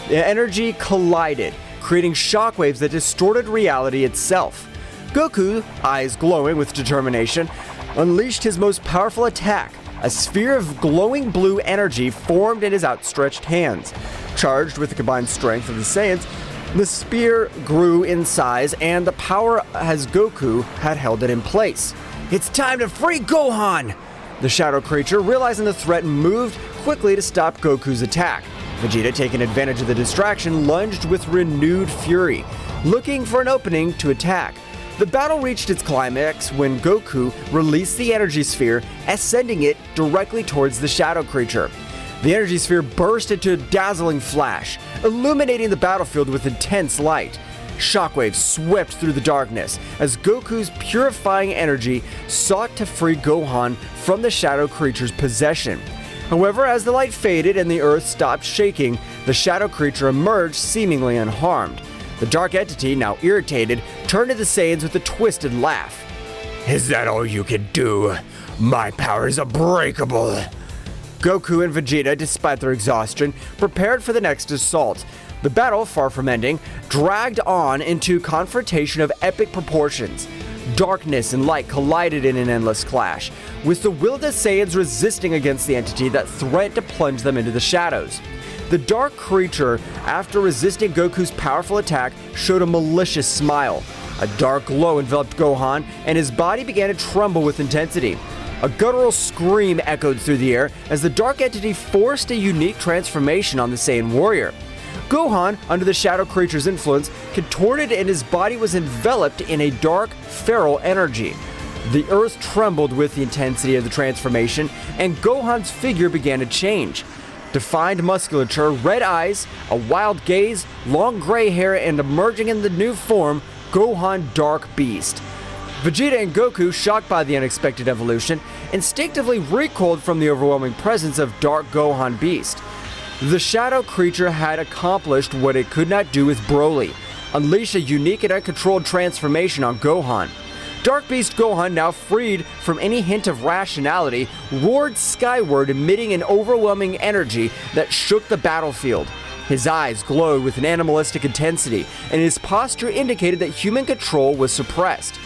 The energy collided, creating shockwaves that distorted reality itself. Goku, eyes glowing with determination, unleashed his most powerful attack. A sphere of glowing blue energy formed in his outstretched hands. Charged with the combined strength of the Saiyans, the spear grew in size and the power as Goku had held it in place. It's time to free Gohan! The shadow creature, realizing the threat, moved quickly to stop Goku's attack. Vegeta, taking advantage of the distraction, lunged with renewed fury, looking for an opening to attack. The battle reached its climax when Goku released the energy sphere, ascending it directly towards the shadow creature. The energy sphere burst into a dazzling flash, illuminating the battlefield with intense light. Shockwaves swept through the darkness as Goku's purifying energy sought to free Gohan from the shadow creature's possession. However, as the light faded and the earth stopped shaking, the shadow creature emerged seemingly unharmed. The dark entity, now irritated, turned to the Saiyans with a twisted laugh. Is that all you can do? My power is unbreakable. Goku and Vegeta, despite their exhaustion, prepared for the next assault. The battle, far from ending, dragged on into confrontation of epic proportions. Darkness and light collided in an endless clash, with the will of the Saiyans resisting against the entity that threatened to plunge them into the shadows. The dark creature, after resisting Goku's powerful attack, showed a malicious smile. A dark glow enveloped Gohan, and his body began to tremble with intensity. A guttural scream echoed through the air as the dark entity forced a unique transformation on the Saiyan warrior. Gohan, under the shadow creature's influence, contorted and his body was enveloped in a dark, feral energy. The earth trembled with the intensity of the transformation, and Gohan's figure began to change. Defined musculature, red eyes, a wild gaze, long gray hair, and emerging in the new form, Gohan Dark Beast. Vegeta and Goku, shocked by the unexpected evolution, instinctively recoiled from the overwhelming presence of Dark Gohan Beast. The shadow creature had accomplished what it could not do with Broly, unleash a unique and uncontrolled transformation on Gohan. Dark Beast Gohan, now freed from any hint of rationality, roared skyward, emitting an overwhelming energy that shook the battlefield. His eyes glowed with an animalistic intensity, and his posture indicated that human control was suppressed.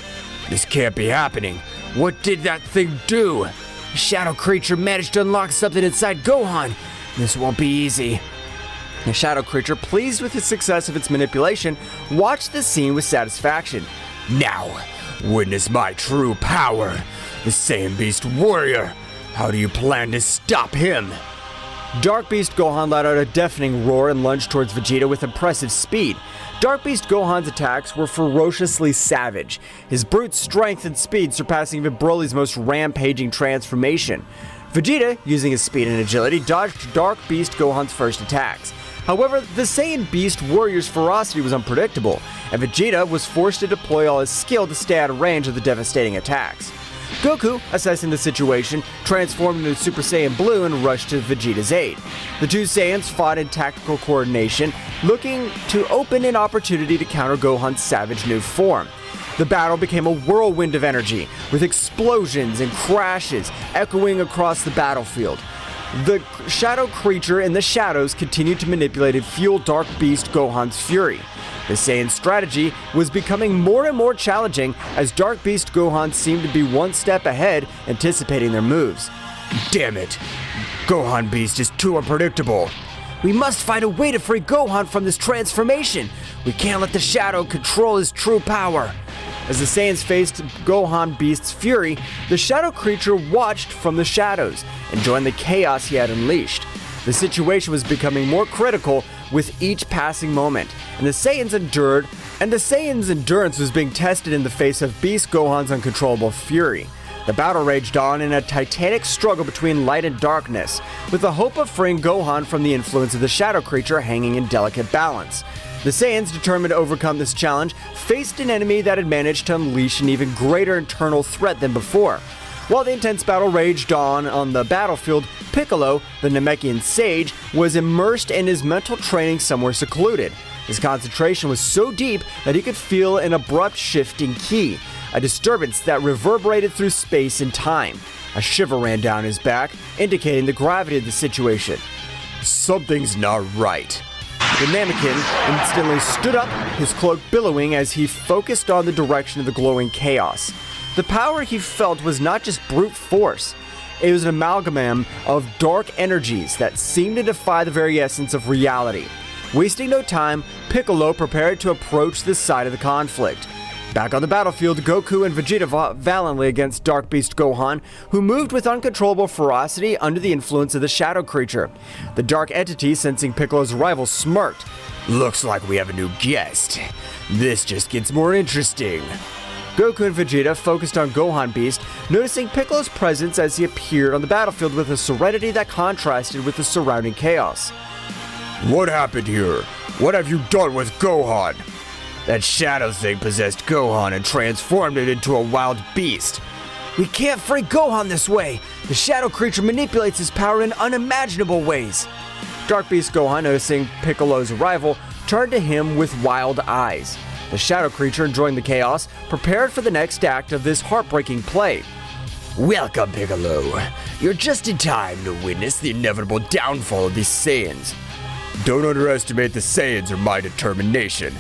This can't be happening. What did that thing do? The shadow creature managed to unlock something inside Gohan. This won't be easy. The shadow creature, pleased with the success of its manipulation, watched the scene with satisfaction. Now, witness my true power, the Saiyan Beast Warrior. How do you plan to stop him? Dark Beast Gohan let out a deafening roar and lunged towards Vegeta with impressive speed. Dark Beast Gohan's attacks were ferociously savage, his brute strength and speed surpassing even Broly's most rampaging transformation. Vegeta, using his speed and agility, dodged Dark Beast Gohan's first attacks. However, the Saiyan Beast Warrior's ferocity was unpredictable, and Vegeta was forced to deploy all his skill to stay out of range of the devastating attacks. Goku, assessing the situation, transformed into Super Saiyan Blue and rushed to Vegeta's aid. The two Saiyans fought in tactical coordination, looking to open an opportunity to counter Gohan's savage new form. The battle became a whirlwind of energy, with explosions and crashes echoing across the battlefield. The shadow creature in the shadows continued to manipulate and fuel Dark Beast Gohan's fury. The Saiyan strategy was becoming more and more challenging as Dark Beast Gohan seemed to be one step ahead, anticipating their moves. Damn it! Gohan Beast is too unpredictable. We must find a way to free Gohan from this transformation. We can't let the shadow control his true power. As the Saiyans faced Gohan Beast's fury, the shadow creature watched from the shadows, enjoying the chaos he had unleashed. The situation was becoming more critical with each passing moment, and the Saiyans' endurance was being tested in the face of Beast Gohan's uncontrollable fury. The battle raged on in a titanic struggle between light and darkness, with the hope of freeing Gohan from the influence of the shadow creature hanging in delicate balance. The Saiyans, determined to overcome this challenge, faced an enemy that had managed to unleash an even greater internal threat than before. While the intense battle raged on the battlefield, Piccolo, the Namekian sage, was immersed in his mental training somewhere secluded. His concentration was so deep that he could feel an abrupt shift in ki, a disturbance that reverberated through space and time. A shiver ran down his back, indicating the gravity of the situation. Something's not right. The Namekian instantly stood up, his cloak billowing as he focused on the direction of the glowing chaos. The power he felt was not just brute force. It was an amalgam of dark energies that seemed to defy the very essence of reality. Wasting no time, Piccolo prepared to approach this side of the conflict. Back on the battlefield, Goku and Vegeta fought valiantly against Dark Beast Gohan, who moved with uncontrollable ferocity under the influence of the shadow creature. The dark entity, sensing Piccolo's arrival, smirked. Looks like we have a new guest. This just gets more interesting. Goku and Vegeta focused on Gohan Beast, noticing Piccolo's presence as he appeared on the battlefield with a serenity that contrasted with the surrounding chaos. What happened here? What have you done with Gohan? That shadow thing possessed Gohan and transformed it into a wild beast. We can't free Gohan this way. The shadow creature manipulates his power in unimaginable ways. Dark Beast Gohan, noticing Piccolo's arrival, turned to him with wild eyes. The shadow creature, enjoying the chaos, prepared for the next act of this heartbreaking play. Welcome, Piccolo. You're just in time to witness the inevitable downfall of these Saiyans. Don't underestimate the Saiyans or my determination.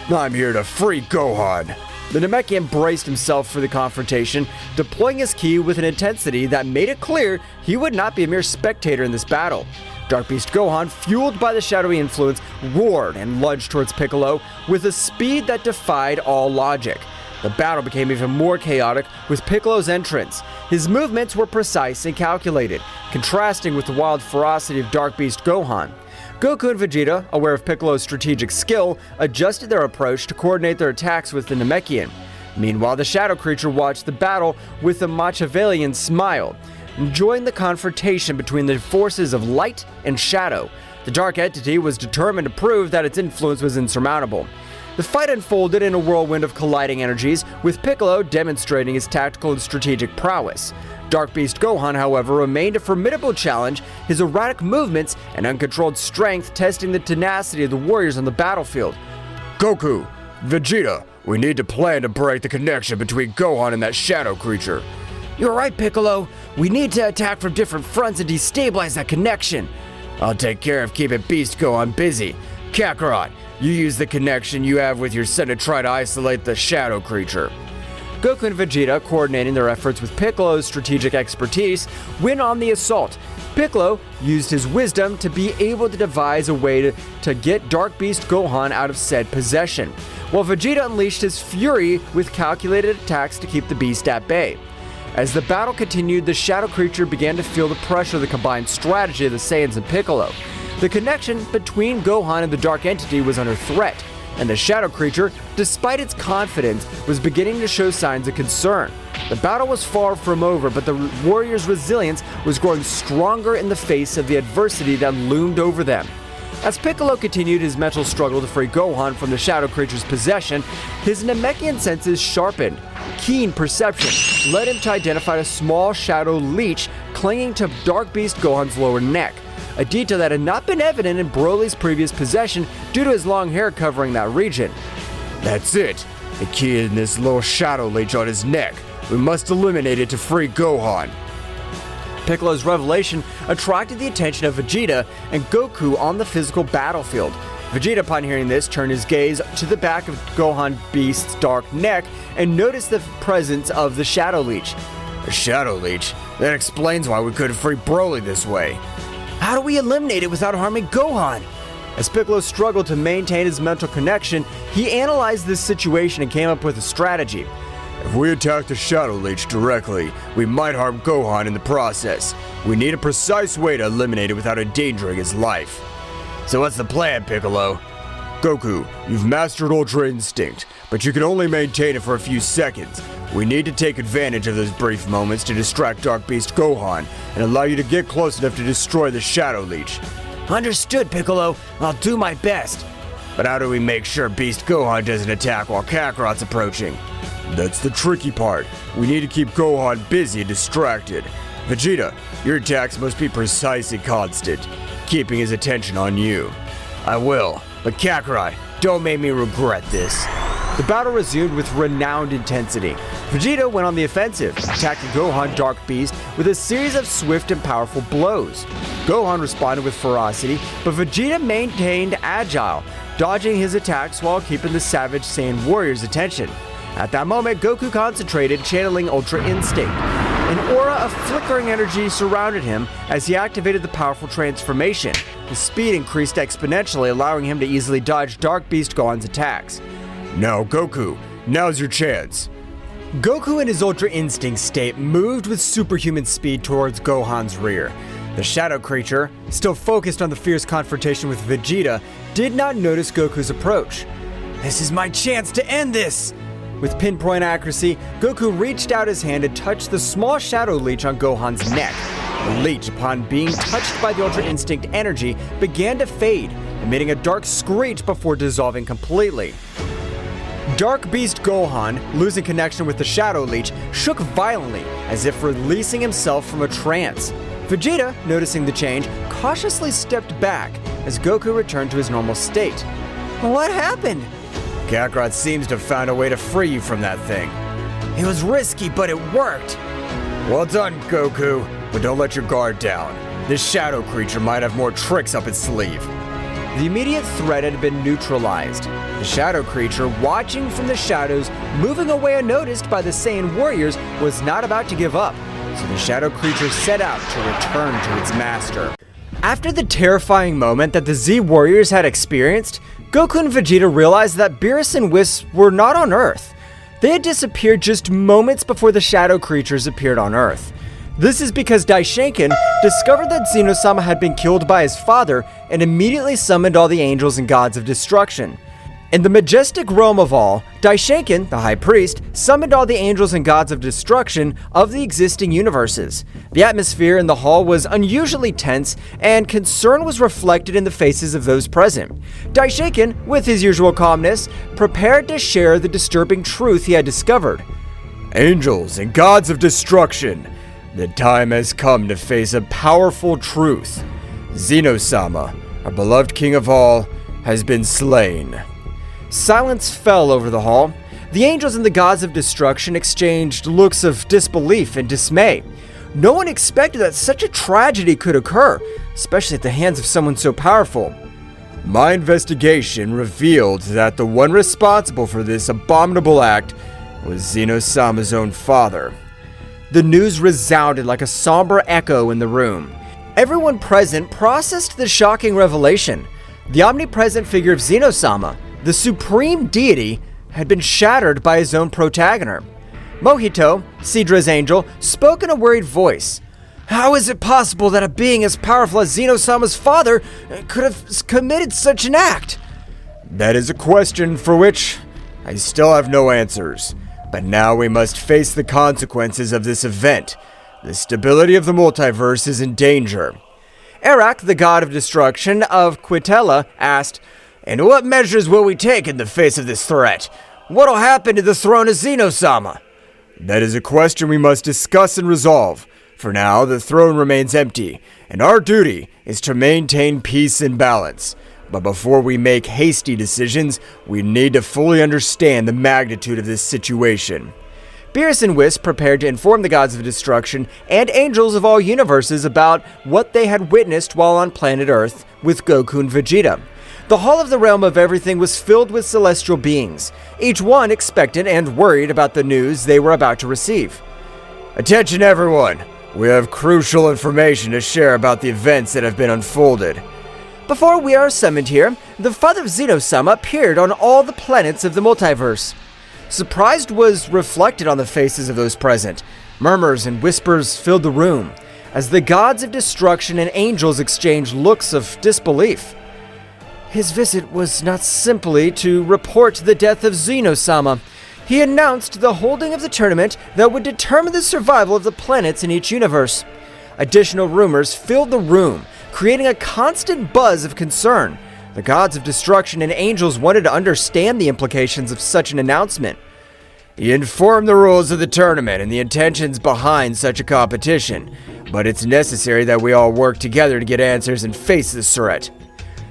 I'm here to free Gohan. The Namekian braced himself for the confrontation, deploying his ki with an intensity that made it clear he would not be a mere spectator in this battle. Dark Beast Gohan, fueled by the shadowy influence, roared and lunged towards Piccolo with a speed that defied all logic. The battle became even more chaotic with Piccolo's entrance. His movements were precise and calculated, contrasting with the wild ferocity of Dark Beast Gohan. Goku and Vegeta, aware of Piccolo's strategic skill, adjusted their approach to coordinate their attacks with the Namekian. Meanwhile, the shadow creature watched the battle with a Machiavellian smile, enjoying the confrontation between the forces of light and shadow. The dark entity was determined to prove that its influence was insurmountable. The fight unfolded in a whirlwind of colliding energies, with Piccolo demonstrating his tactical and strategic prowess. Dark Beast Gohan, however, remained a formidable challenge, his erratic movements and uncontrolled strength testing the tenacity of the warriors on the battlefield. Goku, Vegeta, we need to plan to break the connection between Gohan and that shadow creature. You're right, Piccolo. We need to attack from different fronts and destabilize that connection. I'll take care of keeping Beast Gohan busy. Kakarot, you use the connection you have with your son to try to isolate the shadow creature. Goku and Vegeta, coordinating their efforts with Piccolo's strategic expertise, went on the assault. Piccolo used his wisdom to be able to devise a way to get Dark Beast Gohan out of said possession, while Vegeta unleashed his fury with calculated attacks to keep the beast at bay. As the battle continued, the shadow creature began to feel the pressure of the combined strategy of the Saiyans and Piccolo. The connection between Gohan and the dark entity was under threat, and the shadow creature, despite its confidence, was beginning to show signs of concern. The battle was far from over, but the warriors' resilience was growing stronger in the face of the adversity that loomed over them. As Piccolo continued his mental struggle to free Gohan from the shadow creature's possession, his Namekian senses sharpened. Keen perception led him to identify a small shadow leech clinging to Dark Beast Gohan's lower neck, a detail that had not been evident in Broly's previous possession due to his long hair covering that region. That's it. The key in this little shadow leech on his neck. We must eliminate it to free Gohan. Piccolo's revelation attracted the attention of Vegeta and Goku on the physical battlefield. Vegeta, upon hearing this, turned his gaze to the back of Gohan Beast's dark neck and noticed the presence of the Shadow Leech. A Shadow Leech? That explains why we couldn't free Broly this way. How do we eliminate it without harming Gohan? As Piccolo struggled to maintain his mental connection, he analyzed this situation and came up with a strategy. If we attack the Shadow Leech directly, we might harm Gohan in the process. We need a precise way to eliminate it without endangering his life. So what's the plan, Piccolo? Goku, you've mastered Ultra Instinct, but you can only maintain it for a few seconds. We need to take advantage of those brief moments to distract Dark Beast Gohan and allow you to get close enough to destroy the Shadow Leech. Understood, Piccolo. I'll do my best. But how do we make sure Beast Gohan doesn't attack while Kakarot's approaching? That's the tricky part. We need to keep Gohan busy and distracted. Vegeta, your attacks must be precise and constant, keeping his attention on you. I will, but Kakarot, don't make me regret this. The battle resumed with renowned intensity. Vegeta went on the offensive, attacking Gohan Dark Beast with a series of swift and powerful blows. Gohan responded with ferocity, but Vegeta maintained agile, dodging his attacks while keeping the Savage Saiyan warrior's attention. At that moment, Goku concentrated, channeling Ultra Instinct. An aura of flickering energy surrounded him as he activated the powerful transformation. His speed increased exponentially, allowing him to easily dodge Dark Beast Gohan's attacks. Now, Goku, now's your chance. Goku in his Ultra Instinct state moved with superhuman speed towards Gohan's rear. The shadow creature, still focused on the fierce confrontation with Vegeta, did not notice Goku's approach. This is my chance to end this! With pinpoint accuracy, Goku reached out his hand and touched the small shadow leech on Gohan's neck. The leech, upon being touched by the Ultra Instinct energy, began to fade, emitting a dark screech before dissolving completely. Dark Beast Gohan, losing connection with the Shadow Leech, shook violently, as if releasing himself from a trance. Vegeta, noticing the change, cautiously stepped back as Goku returned to his normal state. What happened? Kakarot seems to have found a way to free you from that thing. It was risky, but it worked. Well done, Goku, but don't let your guard down. This shadow creature might have more tricks up its sleeve. The immediate threat had been neutralized. The shadow creature, watching from the shadows, moving away unnoticed by the Saiyan warriors, was not about to give up, so the shadow creature set out to return to its master. After the terrifying moment that the Z warriors had experienced, Goku and Vegeta realized that Beerus and Whis were not on Earth. They had disappeared just moments before the shadow creatures appeared on Earth. This is because Daishinkan discovered that Zeno-sama had been killed by his father and immediately summoned all the angels and gods of destruction. In the majestic realm of all, Daishinkan, the high priest, summoned all the angels and gods of destruction of the existing universes. The atmosphere in the hall was unusually tense, and concern was reflected in the faces of those present. Daishinkan, with his usual calmness, prepared to share the disturbing truth he had discovered. Angels and gods of destruction, the time has come to face a powerful truth. Zeno-sama, our beloved king of all, has been slain. Silence fell over the hall. The angels and the gods of destruction exchanged looks of disbelief and dismay. No one expected that such a tragedy could occur, especially at the hands of someone so powerful. My investigation revealed that the one responsible for this abominable act was Zeno-sama's own father. The news resounded like a somber echo in the room. Everyone present processed the shocking revelation. The omnipresent figure of Zeno-sama, the supreme deity, had been shattered by his own protagonist. Mohito, Sidra's angel, spoke in a worried voice. How is it possible that a being as powerful as Zeno-sama's father could have committed such an act? That is a question for which I still have no answers. But now we must face the consequences of this event. The stability of the multiverse is in danger. Arak, the god of destruction of Quitella, asked, "And what measures will we take in the face of this threat? What'll happen to the throne of Zeno-sama?" That is a question we must discuss and resolve. For now, the throne remains empty, and our duty is to maintain peace and balance. But before we make hasty decisions, we need to fully understand the magnitude of this situation. Beerus and Whis prepared to inform the gods of destruction and angels of all universes about what they had witnessed while on planet Earth with Goku and Vegeta. The hall of the realm of everything was filled with celestial beings, each one expectant and worried about the news they were about to receive. Attention everyone! We have crucial information to share about the events that have been unfolded. Before we are summoned here, the father of Zeno-sama appeared on all the planets of the multiverse. Surprise was reflected on the faces of those present. Murmurs and whispers filled the room, as the gods of destruction and angels exchanged looks of disbelief. His visit was not simply to report the death of Zeno-sama. He announced the holding of the tournament that would determine the survival of the planets in each universe. Additional rumors filled the room, creating a constant buzz of concern. The gods of destruction and angels wanted to understand the implications of such an announcement. He informed the rules of the tournament and the intentions behind such a competition, but it's necessary that we all work together to get answers and face this threat.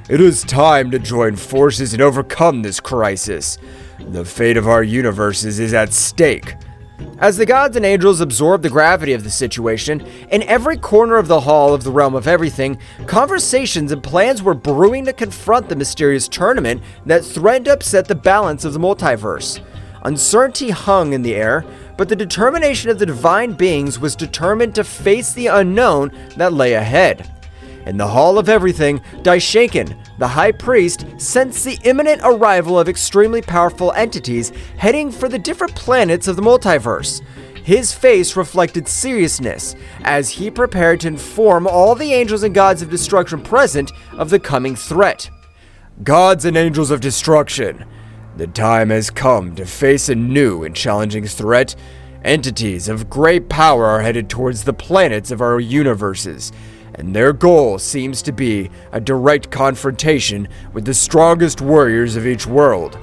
It is time to join forces and overcome this crisis. The fate of our universes is at stake. As the gods and angels absorbed the gravity of the situation, in every corner of the hall of the realm of everything, conversations and plans were brewing to confront the mysterious tournament that threatened to upset the balance of the multiverse. Uncertainty hung in the air, but the determination of the divine beings was determined to face the unknown that lay ahead. In the Hall of Everything, Daishinkan, the High Priest, sensed the imminent arrival of extremely powerful entities heading for the different planets of the multiverse. His face reflected seriousness as he prepared to inform all the angels and gods of destruction present of the coming threat. Gods and angels of destruction, the time has come to face a new and challenging threat. Entities of great power are headed towards the planets of our universes, and their goal seems to be a direct confrontation with the strongest warriors of each world.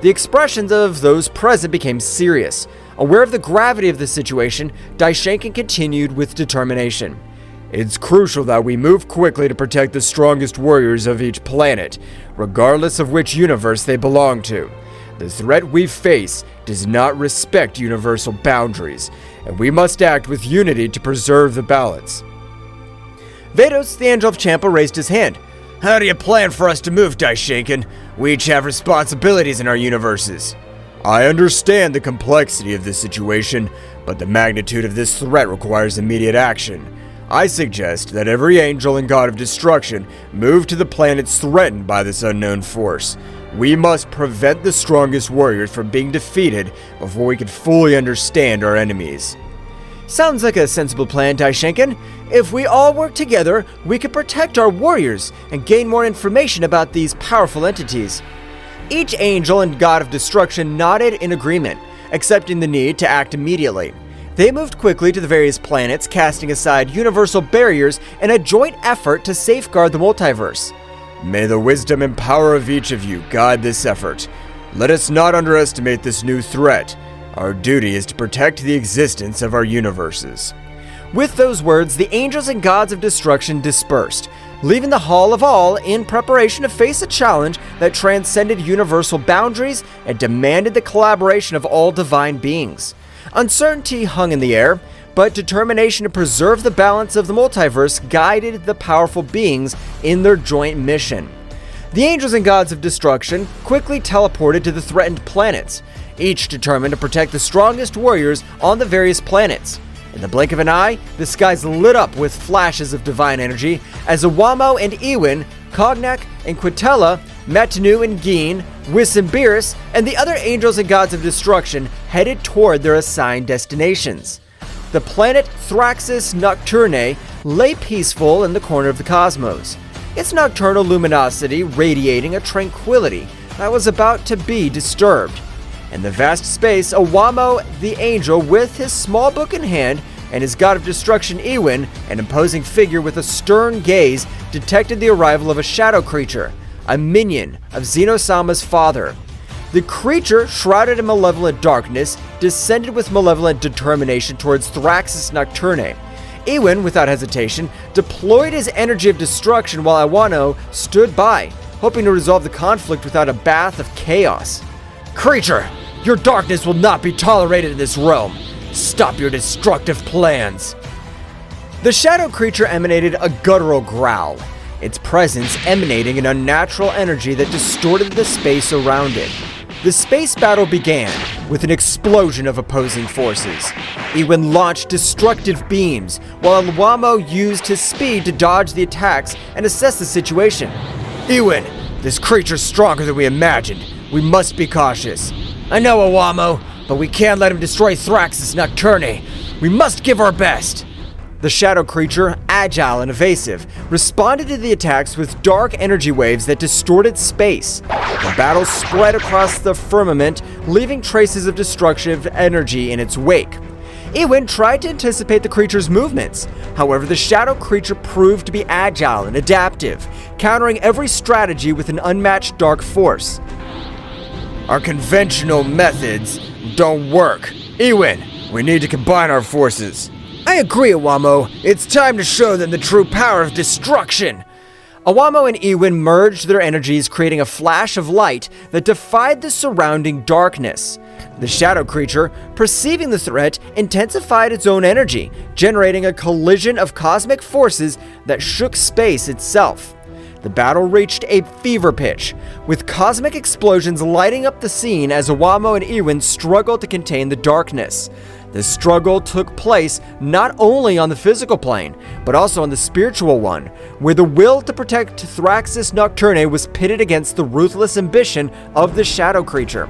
The expressions of those present became serious. Aware of the gravity of the situation, Daishinkan continued with determination. It's crucial that we move quickly to protect the strongest warriors of each planet, regardless of which universe they belong to. The threat we face does not respect universal boundaries, and we must act with unity to preserve the balance. Vados, the Angel of Champa, raised his hand. How do you plan for us to move, Daishinkan? We each have responsibilities in our universes. I understand the complexity of this situation, but the magnitude of this threat requires immediate action. I suggest that every angel and god of destruction move to the planets threatened by this unknown force. We must prevent the strongest warriors from being defeated before we can fully understand our enemies. Sounds like a sensible plan, Daishinkan. If we all work together, we can protect our warriors and gain more information about these powerful entities. Each angel and god of destruction nodded in agreement, accepting the need to act immediately. They moved quickly to the various planets, casting aside universal barriers in a joint effort to safeguard the multiverse. May the wisdom and power of each of you guide this effort. Let us not underestimate this new threat. Our duty is to protect the existence of our universes. With those words, the angels and gods of destruction dispersed, leaving the Hall of All in preparation to face a challenge that transcended universal boundaries and demanded the collaboration of all divine beings. Uncertainty hung in the air, but determination to preserve the balance of the multiverse guided the powerful beings in their joint mission. The angels and gods of destruction quickly teleported to the threatened planets, each determined to protect the strongest warriors on the various planets. In the blink of an eye, the skies lit up with flashes of divine energy as Awamo and Ewin, Cognac and Quintella, Matanu and Geen, Whis and Beerus, and the other angels and gods of destruction headed toward their assigned destinations. The planet Thraxis Nocturne lay peaceful in the corner of the cosmos, its nocturnal luminosity radiating a tranquility that was about to be disturbed. In the vast space, Awamo the angel, with his small book in hand, and his god of destruction Ewin, an imposing figure with a stern gaze, detected the arrival of a shadow creature, a minion of Zeno-sama's father. The creature, shrouded in malevolent darkness, descended with malevolent determination towards Thraxis Nocturne. Ewin, without hesitation, deployed his energy of destruction while Awano stood by, hoping to resolve the conflict without a bath of chaos. Creature, your darkness will not be tolerated in this realm. Stop your destructive plans. The shadow creature emanated a guttural growl, its presence emanating an unnatural energy that distorted the space around it. The space battle began with an explosion of opposing forces. Ewin launched destructive beams, while Awamo used his speed to dodge the attacks and assess the situation. Ewin, this creature's stronger than we imagined. We must be cautious. I know, Awamo, but we can't let him destroy Thraxis Nocturne. We must give our best. The shadow creature, agile and evasive, responded to the attacks with dark energy waves that distorted space. The battle spread across the firmament, leaving traces of destructive energy in its wake. Iwin tried to anticipate the creature's movements. However, the shadow creature proved to be agile and adaptive, countering every strategy with an unmatched dark force. Our conventional methods don't work. Iwin, we need to combine our forces. I agree, Awamo. It's time to show them the true power of destruction. Awamo and Iwin merged their energies, creating a flash of light that defied the surrounding darkness. The shadow creature, perceiving the threat, intensified its own energy, generating a collision of cosmic forces that shook space itself. The battle reached a fever pitch, with cosmic explosions lighting up the scene as Awamo and Iwin struggled to contain the darkness. The struggle took place not only on the physical plane, but also on the spiritual one, where the will to protect Thraxis Nocturne was pitted against the ruthless ambition of the shadow creature.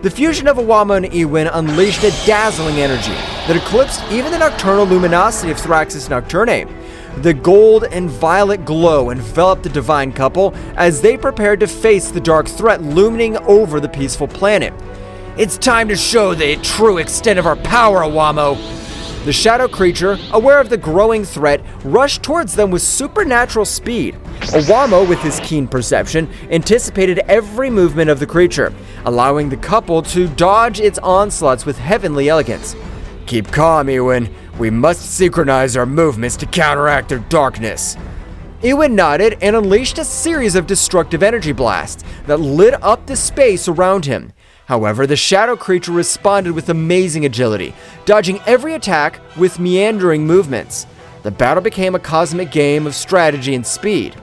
The fusion of Awamo and Iwin unleashed a dazzling energy that eclipsed even the nocturnal luminosity of Thraxis Nocturne. The gold and violet glow enveloped the divine couple as they prepared to face the dark threat looming over the peaceful planet. It's time to show the true extent of our power, Awamo. The shadow creature, aware of the growing threat, rushed towards them with supernatural speed. Awamo, with his keen perception, anticipated every movement of the creature, allowing the couple to dodge its onslaughts with heavenly elegance. Keep calm, Iwin. We must synchronize our movements to counteract their darkness. Iwin nodded and unleashed a series of destructive energy blasts that lit up the space around him. However, the shadow creature responded with amazing agility, dodging every attack with meandering movements. The battle became a cosmic game of strategy and speed.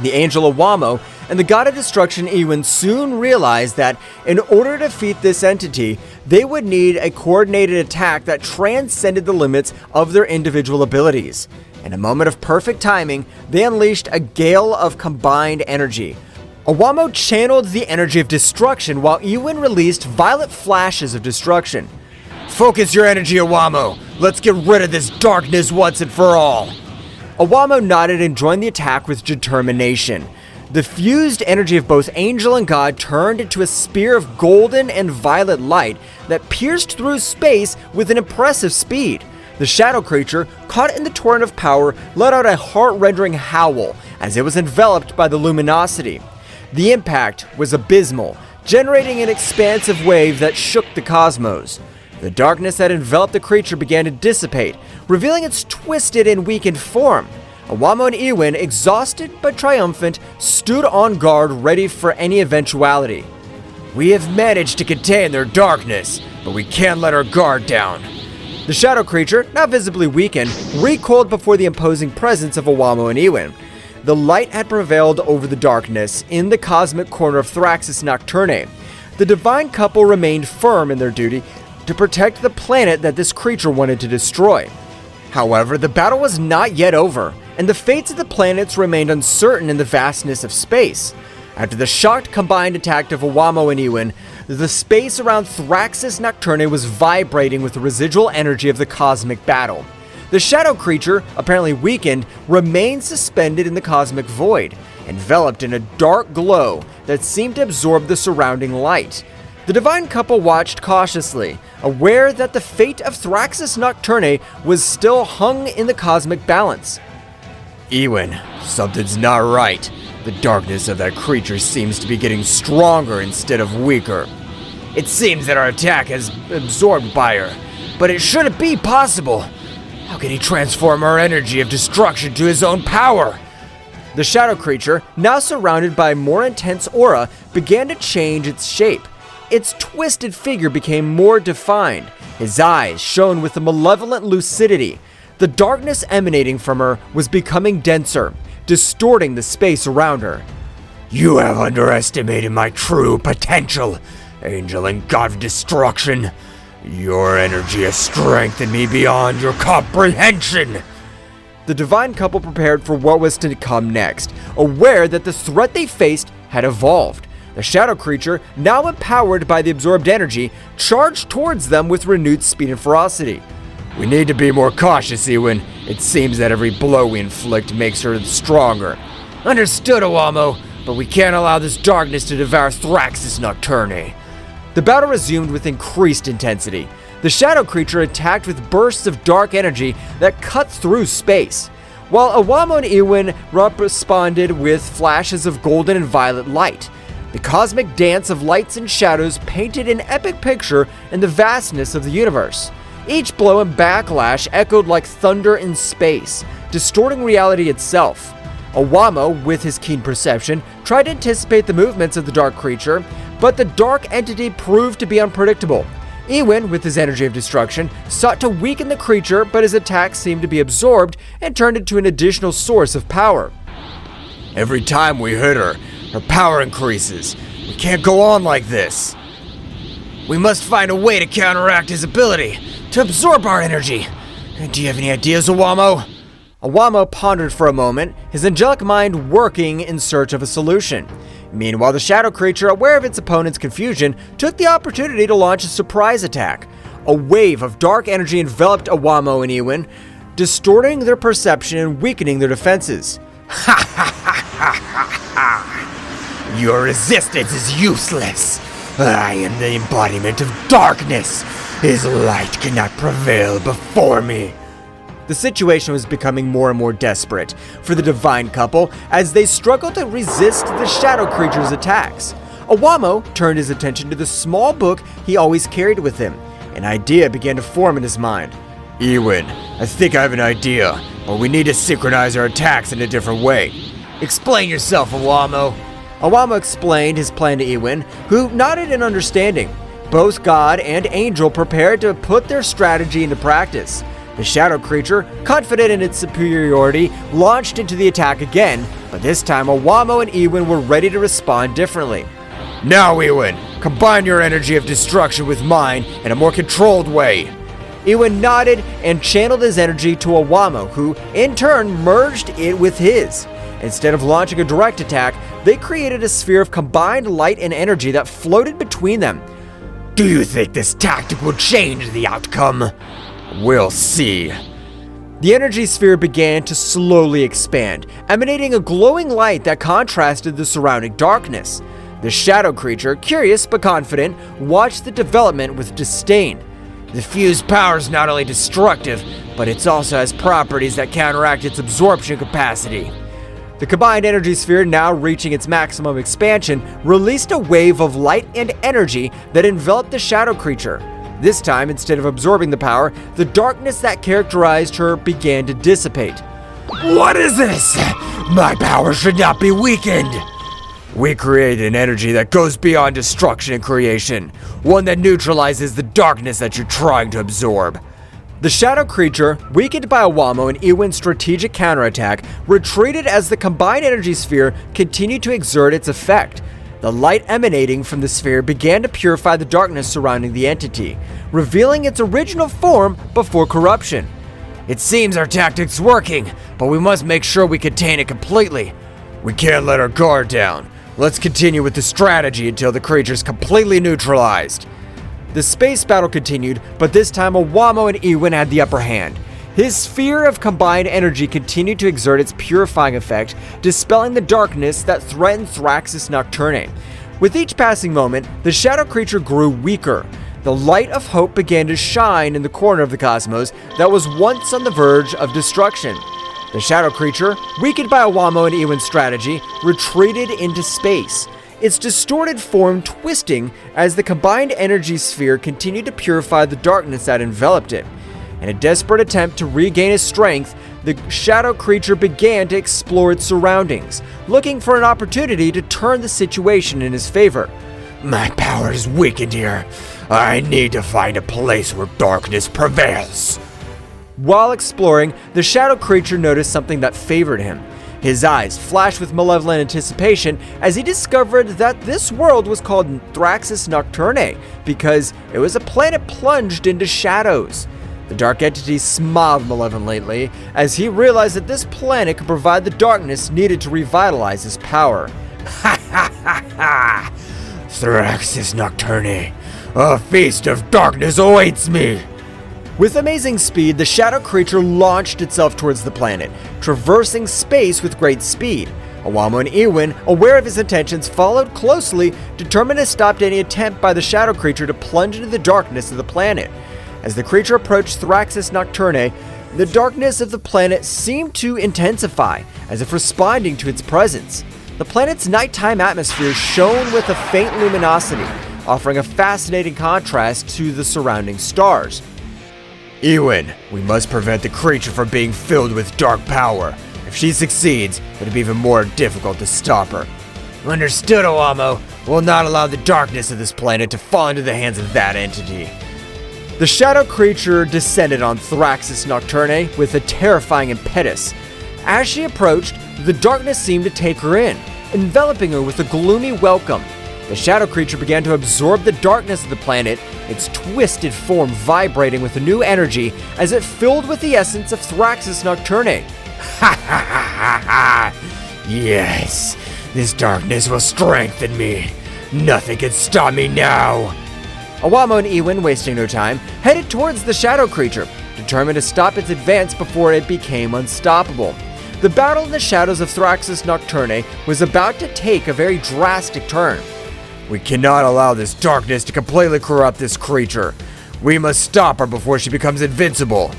The angel Awamo and the god of destruction Iwin soon realized that in order to defeat this entity, they would need a coordinated attack that transcended the limits of their individual abilities. In a moment of perfect timing, they unleashed a gale of combined energy. Awamo channeled the energy of destruction while Iwin released violet flashes of destruction. Focus your energy, Awamo. Let's get rid of this darkness once and for all. Awamo nodded and joined the attack with determination. The fused energy of both angel and god turned into a spear of golden and violet light that pierced through space with an impressive speed. The shadow creature, caught in the torrent of power, let out a heart-rending howl as it was enveloped by the luminosity. The impact was abysmal, generating an expansive wave that shook the cosmos. The darkness that enveloped the creature began to dissipate, revealing its twisted and weakened form. Awamo and Iwin, exhausted but triumphant, stood on guard ready for any eventuality. We have managed to contain their darkness, but we can't let our guard down. The shadow creature, now visibly weakened, recoiled before the imposing presence of Awamo and Iwin. The light had prevailed over the darkness in the cosmic corner of Thraxis Nocturne. The divine couple remained firm in their duty to protect the planet that this creature wanted to destroy. However, the battle was not yet over, and the fates of the planets remained uncertain in the vastness of space. After the shocked combined attack of Awamo and Iwin, the space around Thraxis Nocturne was vibrating with the residual energy of the cosmic battle. The shadow creature, apparently weakened, remained suspended in the cosmic void, enveloped in a dark glow that seemed to absorb the surrounding light. The divine couple watched cautiously, aware that the fate of Thraxis Nocturne was still hung in the cosmic balance. Iwin, something's not right. The darkness of that creature seems to be getting stronger instead of weaker. It seems that our attack has absorbed by her, but it shouldn't be possible. How can he transform our energy of destruction to his own power? The shadow creature, now surrounded by a more intense aura, began to change its shape. Its twisted figure became more defined. His eyes shone with a malevolent lucidity. The darkness emanating from her was becoming denser, distorting the space around her. You have underestimated my true potential, angel and god of destruction. Your energy has strengthened me beyond your comprehension. The divine couple prepared for what was to come next, aware that the threat they faced had evolved. The shadow creature, now empowered by the absorbed energy, charged towards them with renewed speed and ferocity. We need to be more cautious, Ewan. It seems that every blow we inflict makes her stronger. Understood, Owamo, but we can't allow this darkness to devour Thraxis Nocturne. The battle resumed with increased intensity. The shadow creature attacked with bursts of dark energy that cut through space, while Owamo and Ewan responded with flashes of golden and violet light. The cosmic dance of lights and shadows painted an epic picture in the vastness of the universe. Each blow and backlash echoed like thunder in space, distorting reality itself. Owamo, with his keen perception, tried to anticipate the movements of the dark creature, but the dark entity proved to be unpredictable. Ewan, with his energy of destruction, sought to weaken the creature, but his attacks seemed to be absorbed and turned into an additional source of power. Every time we hit her, her power increases. We can't go on like this. We must find a way to counteract his ability to absorb our energy. Do you have any ideas, Owamo? Owamo pondered for a moment, his angelic mind working in search of a solution. Meanwhile, the shadow creature, aware of its opponent's confusion, took the opportunity to launch a surprise attack. A wave of dark energy enveloped Owamo and Ewan, distorting their perception and weakening their defenses. Your resistance is useless. I am the embodiment of darkness. His light cannot prevail before me. The situation was becoming more and more desperate for the divine couple as they struggled to resist the shadow creature's attacks. Owamo turned his attention to the small book he always carried with him. An idea began to form in his mind. Ewan, I think I have an idea, but we need to synchronize our attacks in a different way. Explain yourself, Owamo. Owamo explained his plan to Ewan, who nodded in understanding. Both God and Angel prepared to put their strategy into practice. The shadow creature, confident in its superiority, launched into the attack again, but this time Owamo and Ewan were ready to respond differently. Now, Ewan, combine your energy of destruction with mine in a more controlled way. Ewan nodded and channeled his energy to Owamo, who, in turn, merged it with his. Instead of launching a direct attack, they created a sphere of combined light and energy that floated between them. Do you think this tactic will change the outcome? We'll see. The energy sphere began to slowly expand, emanating a glowing light that contrasted the surrounding darkness. The shadow creature, curious but confident, watched the development with disdain. The fused power is not only destructive, but it also has properties that counteract its absorption capacity. The combined energy sphere, now reaching its maximum expansion, released a wave of light and energy that enveloped the shadow creature. This time, instead of absorbing the power, the darkness that characterized her began to dissipate. What is this? My power should not be weakened. We create an energy that goes beyond destruction and creation, one that neutralizes the darkness that you're trying to absorb. The shadow creature, weakened by Owamo and Ewan's strategic counterattack, retreated as the combined energy sphere continued to exert its effect. The light emanating from the sphere began to purify the darkness surrounding the entity, revealing its original form before corruption. It seems our tactic's working, but we must make sure we contain it completely. We can't let our guard down. Let's continue with the strategy until the creature's completely neutralized. The space battle continued, but this time Owamo and Ewan had the upper hand. His sphere of combined energy continued to exert its purifying effect, dispelling the darkness that threatened Thraxis Nocturne. With each passing moment, the shadow creature grew weaker. The light of hope began to shine in the corner of the cosmos that was once on the verge of destruction. The shadow creature, weakened by Owamo and Ewan's strategy, retreated into space, its distorted form twisting as the combined energy sphere continued to purify the darkness that enveloped it. In a desperate attempt to regain his strength, the shadow creature began to explore its surroundings, looking for an opportunity to turn the situation in his favor. My power is weakened here. I need to find a place where darkness prevails. While exploring, the shadow creature noticed something that favored him. His eyes flashed with malevolent anticipation as he discovered that this world was called Thraxis Nocturne because it was a planet plunged into shadows. The dark entity smiled malevolently as he realized that this planet could provide the darkness needed to revitalize his power. Ha ha ha ha! Thraxis Nocturne, a feast of darkness awaits me! With amazing speed, the shadow creature launched itself towards the planet, traversing space with great speed. Owamo and Ewin, aware of his intentions, followed closely, determined to stop any attempt by the shadow creature to plunge into the darkness of the planet. As the creature approached Thraxis Nocturne, the darkness of the planet seemed to intensify, as if responding to its presence. The planet's nighttime atmosphere shone with a faint luminosity, offering a fascinating contrast to the surrounding stars. Ewin, we must prevent the creature from being filled with dark power. If she succeeds, it'll be even more difficult to stop her. Understood, Owamo. We'll not allow the darkness of this planet to fall into the hands of that entity. The shadow creature descended on Thraxis Nocturne with a terrifying impetus. As she approached, the darkness seemed to take her in, enveloping her with a gloomy welcome. The shadow creature began to absorb the darkness of the planet, its twisted form vibrating with a new energy as it filled with the essence of Thraxis Nocturne. Ha ha ha ha! Yes, this darkness will strengthen me. Nothing can stop me now. Owamo and Ewin, wasting no time, headed towards the shadow creature, determined to stop its advance before it became unstoppable. The battle in the shadows of Thraxis Nocturne was about to take a very drastic turn. We cannot allow this darkness to completely corrupt this creature. We must stop her before she becomes invincible.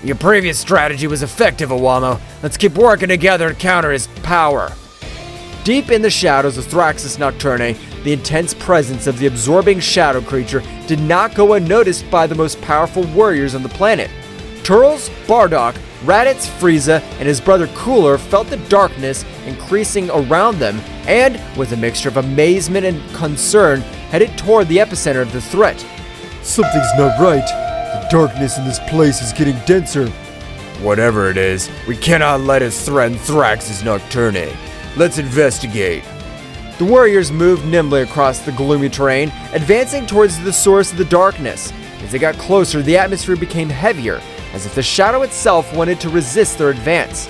Your previous strategy was effective, Owamo. Let's keep working together to counter his power. Deep in the shadows of Thraxis Nocturne, the intense presence of the absorbing shadow creature did not go unnoticed by the most powerful warriors on the planet. Turles, Bardock, Raditz, Frieza, and his brother Cooler felt the darkness increasing around them and, with a mixture of amazement and concern, headed toward the epicenter of the threat. Something's not right. The darkness in this place is getting denser. Whatever it is, we cannot let it threaten Thraxis Nocturne. Let's investigate. The warriors moved nimbly across the gloomy terrain, advancing towards the source of the darkness. As they got closer, the atmosphere became heavier, as if the shadow itself wanted to resist their advance.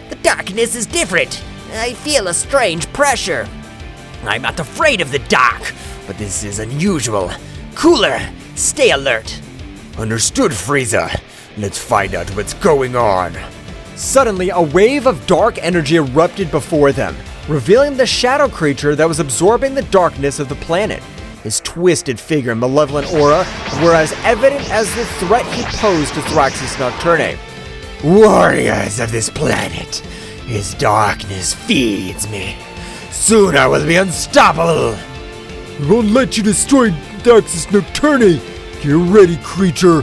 The darkness is different. I feel a strange pressure. I'm not afraid of the dark, but this is unusual. Cooler, stay alert. Understood, Frieza. Let's find out what's going on. Suddenly, a wave of dark energy erupted before them, revealing the shadow creature that was absorbing the darkness of the planet. His twisted figure and malevolent aura were as evident as the threat he posed to Thraxis Nocturne. Warriors of this planet, his darkness feeds me. Soon I will be unstoppable. We won't let you destroy Thraxis Nocturne. Get ready, creature.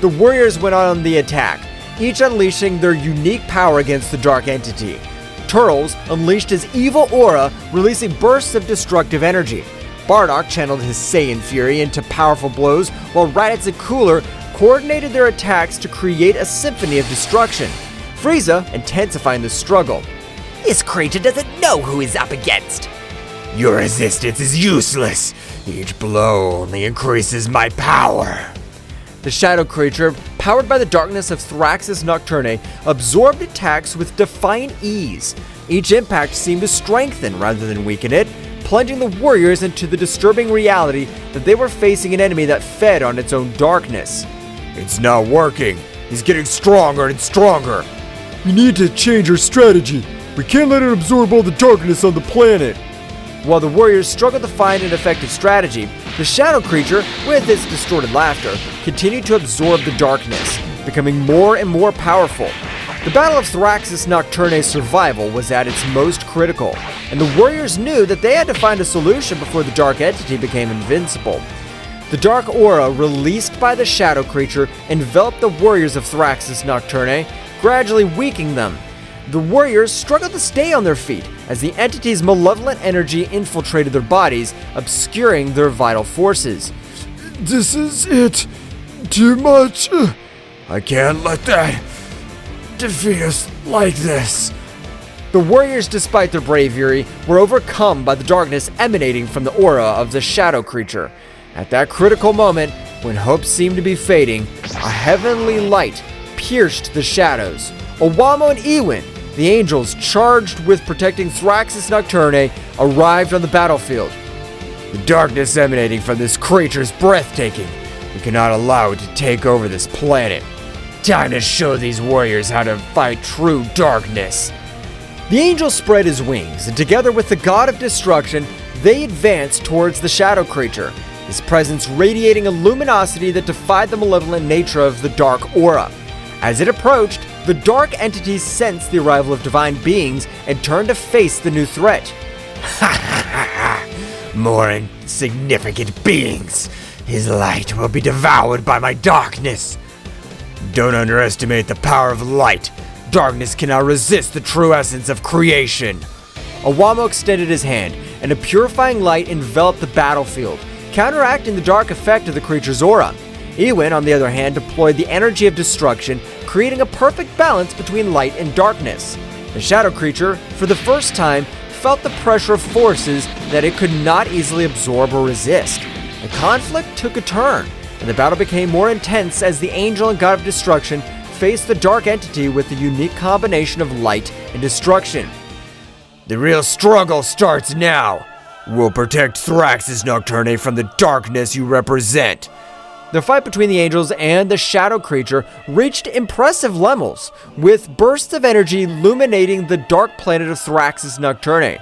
The warriors went on the attack, each unleashing their unique power against the dark entity. Turles unleashed his evil aura, releasing bursts of destructive energy. Bardock channeled his Saiyan fury into powerful blows, while Raditz and Cooler coordinated their attacks to create a symphony of destruction. Frieza intensifying the struggle. This creature doesn't know who he's up against. Your resistance is useless. Each blow only increases my power. The shadow creature, powered by the darkness of Thraxis Nocturne, absorbed attacks with defiant ease. Each impact seemed to strengthen rather than weaken it, plunging the warriors into the disturbing reality that they were facing an enemy that fed on its own darkness. It's not working. He's getting stronger and stronger. We need to change our strategy. We can't let it absorb all the darkness on the planet. While the warriors struggled to find an effective strategy, the shadow creature, with its distorted laughter, continued to absorb the darkness, becoming more and more powerful. The Battle of Thraxis Nocturne's survival was at its most critical, and the warriors knew that they had to find a solution before the dark entity became invincible. The dark aura released by the shadow creature enveloped the warriors of Thraxis Nocturne, gradually weakening them. The warriors struggled to stay on their feet as the entity's malevolent energy infiltrated their bodies, obscuring their vital forces. This is it. Too much. I can't let that defeat us like this. The warriors, despite their bravery, were overcome by the darkness emanating from the aura of the shadow creature. At that critical moment, when hope seemed to be fading, a heavenly light pierced the shadows. Owamo and Ewin, the angels charged with protecting Thraxis Nocturne, arrived on the battlefield. The darkness emanating from this creature is breathtaking. We cannot allow it to take over this planet. Time to show these warriors how to fight true darkness. The angel spread his wings, and together with the god of destruction, they advanced towards the shadow creature, his presence radiating a luminosity that defied the malevolent nature of the dark aura. As it approached, the dark entities sensed the arrival of divine beings and turned to face the new threat. More insignificant beings. His light will be devoured by my darkness. Don't underestimate the power of light. Darkness cannot resist the true essence of creation. Awamo extended his hand, and a purifying light enveloped the battlefield, counteracting the dark effect of the creature's aura. Ewin, on the other hand, deployed the energy of destruction, creating a perfect balance between light and darkness. The shadow creature, for the first time, felt the pressure of forces that it could not easily absorb or resist. The conflict took a turn, and the battle became more intense as the angel and god of destruction faced the dark entity with the unique combination of light and destruction. The real struggle starts now. We'll protect Thraxis Nocturne from the darkness you represent. The fight between the angels and the shadow creature reached impressive levels, with bursts of energy illuminating the dark planet of Thraxis Nocturne.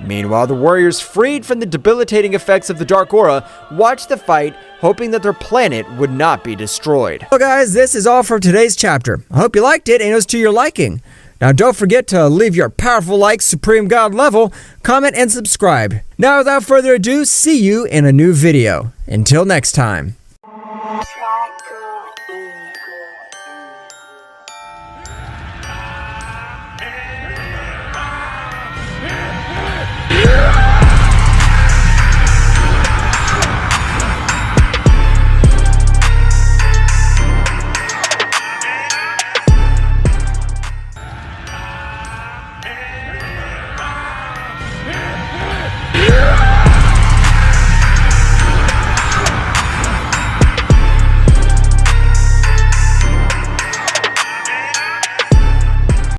Meanwhile, the warriors, freed from the debilitating effects of the dark aura, watched the fight, hoping that their planet would not be destroyed. Well guys, this is all for today's chapter. I hope you liked it and it was to your liking. Now don't forget to leave your powerful like Supreme God level, comment and subscribe. Now without further ado, see you in a new video. Until next time.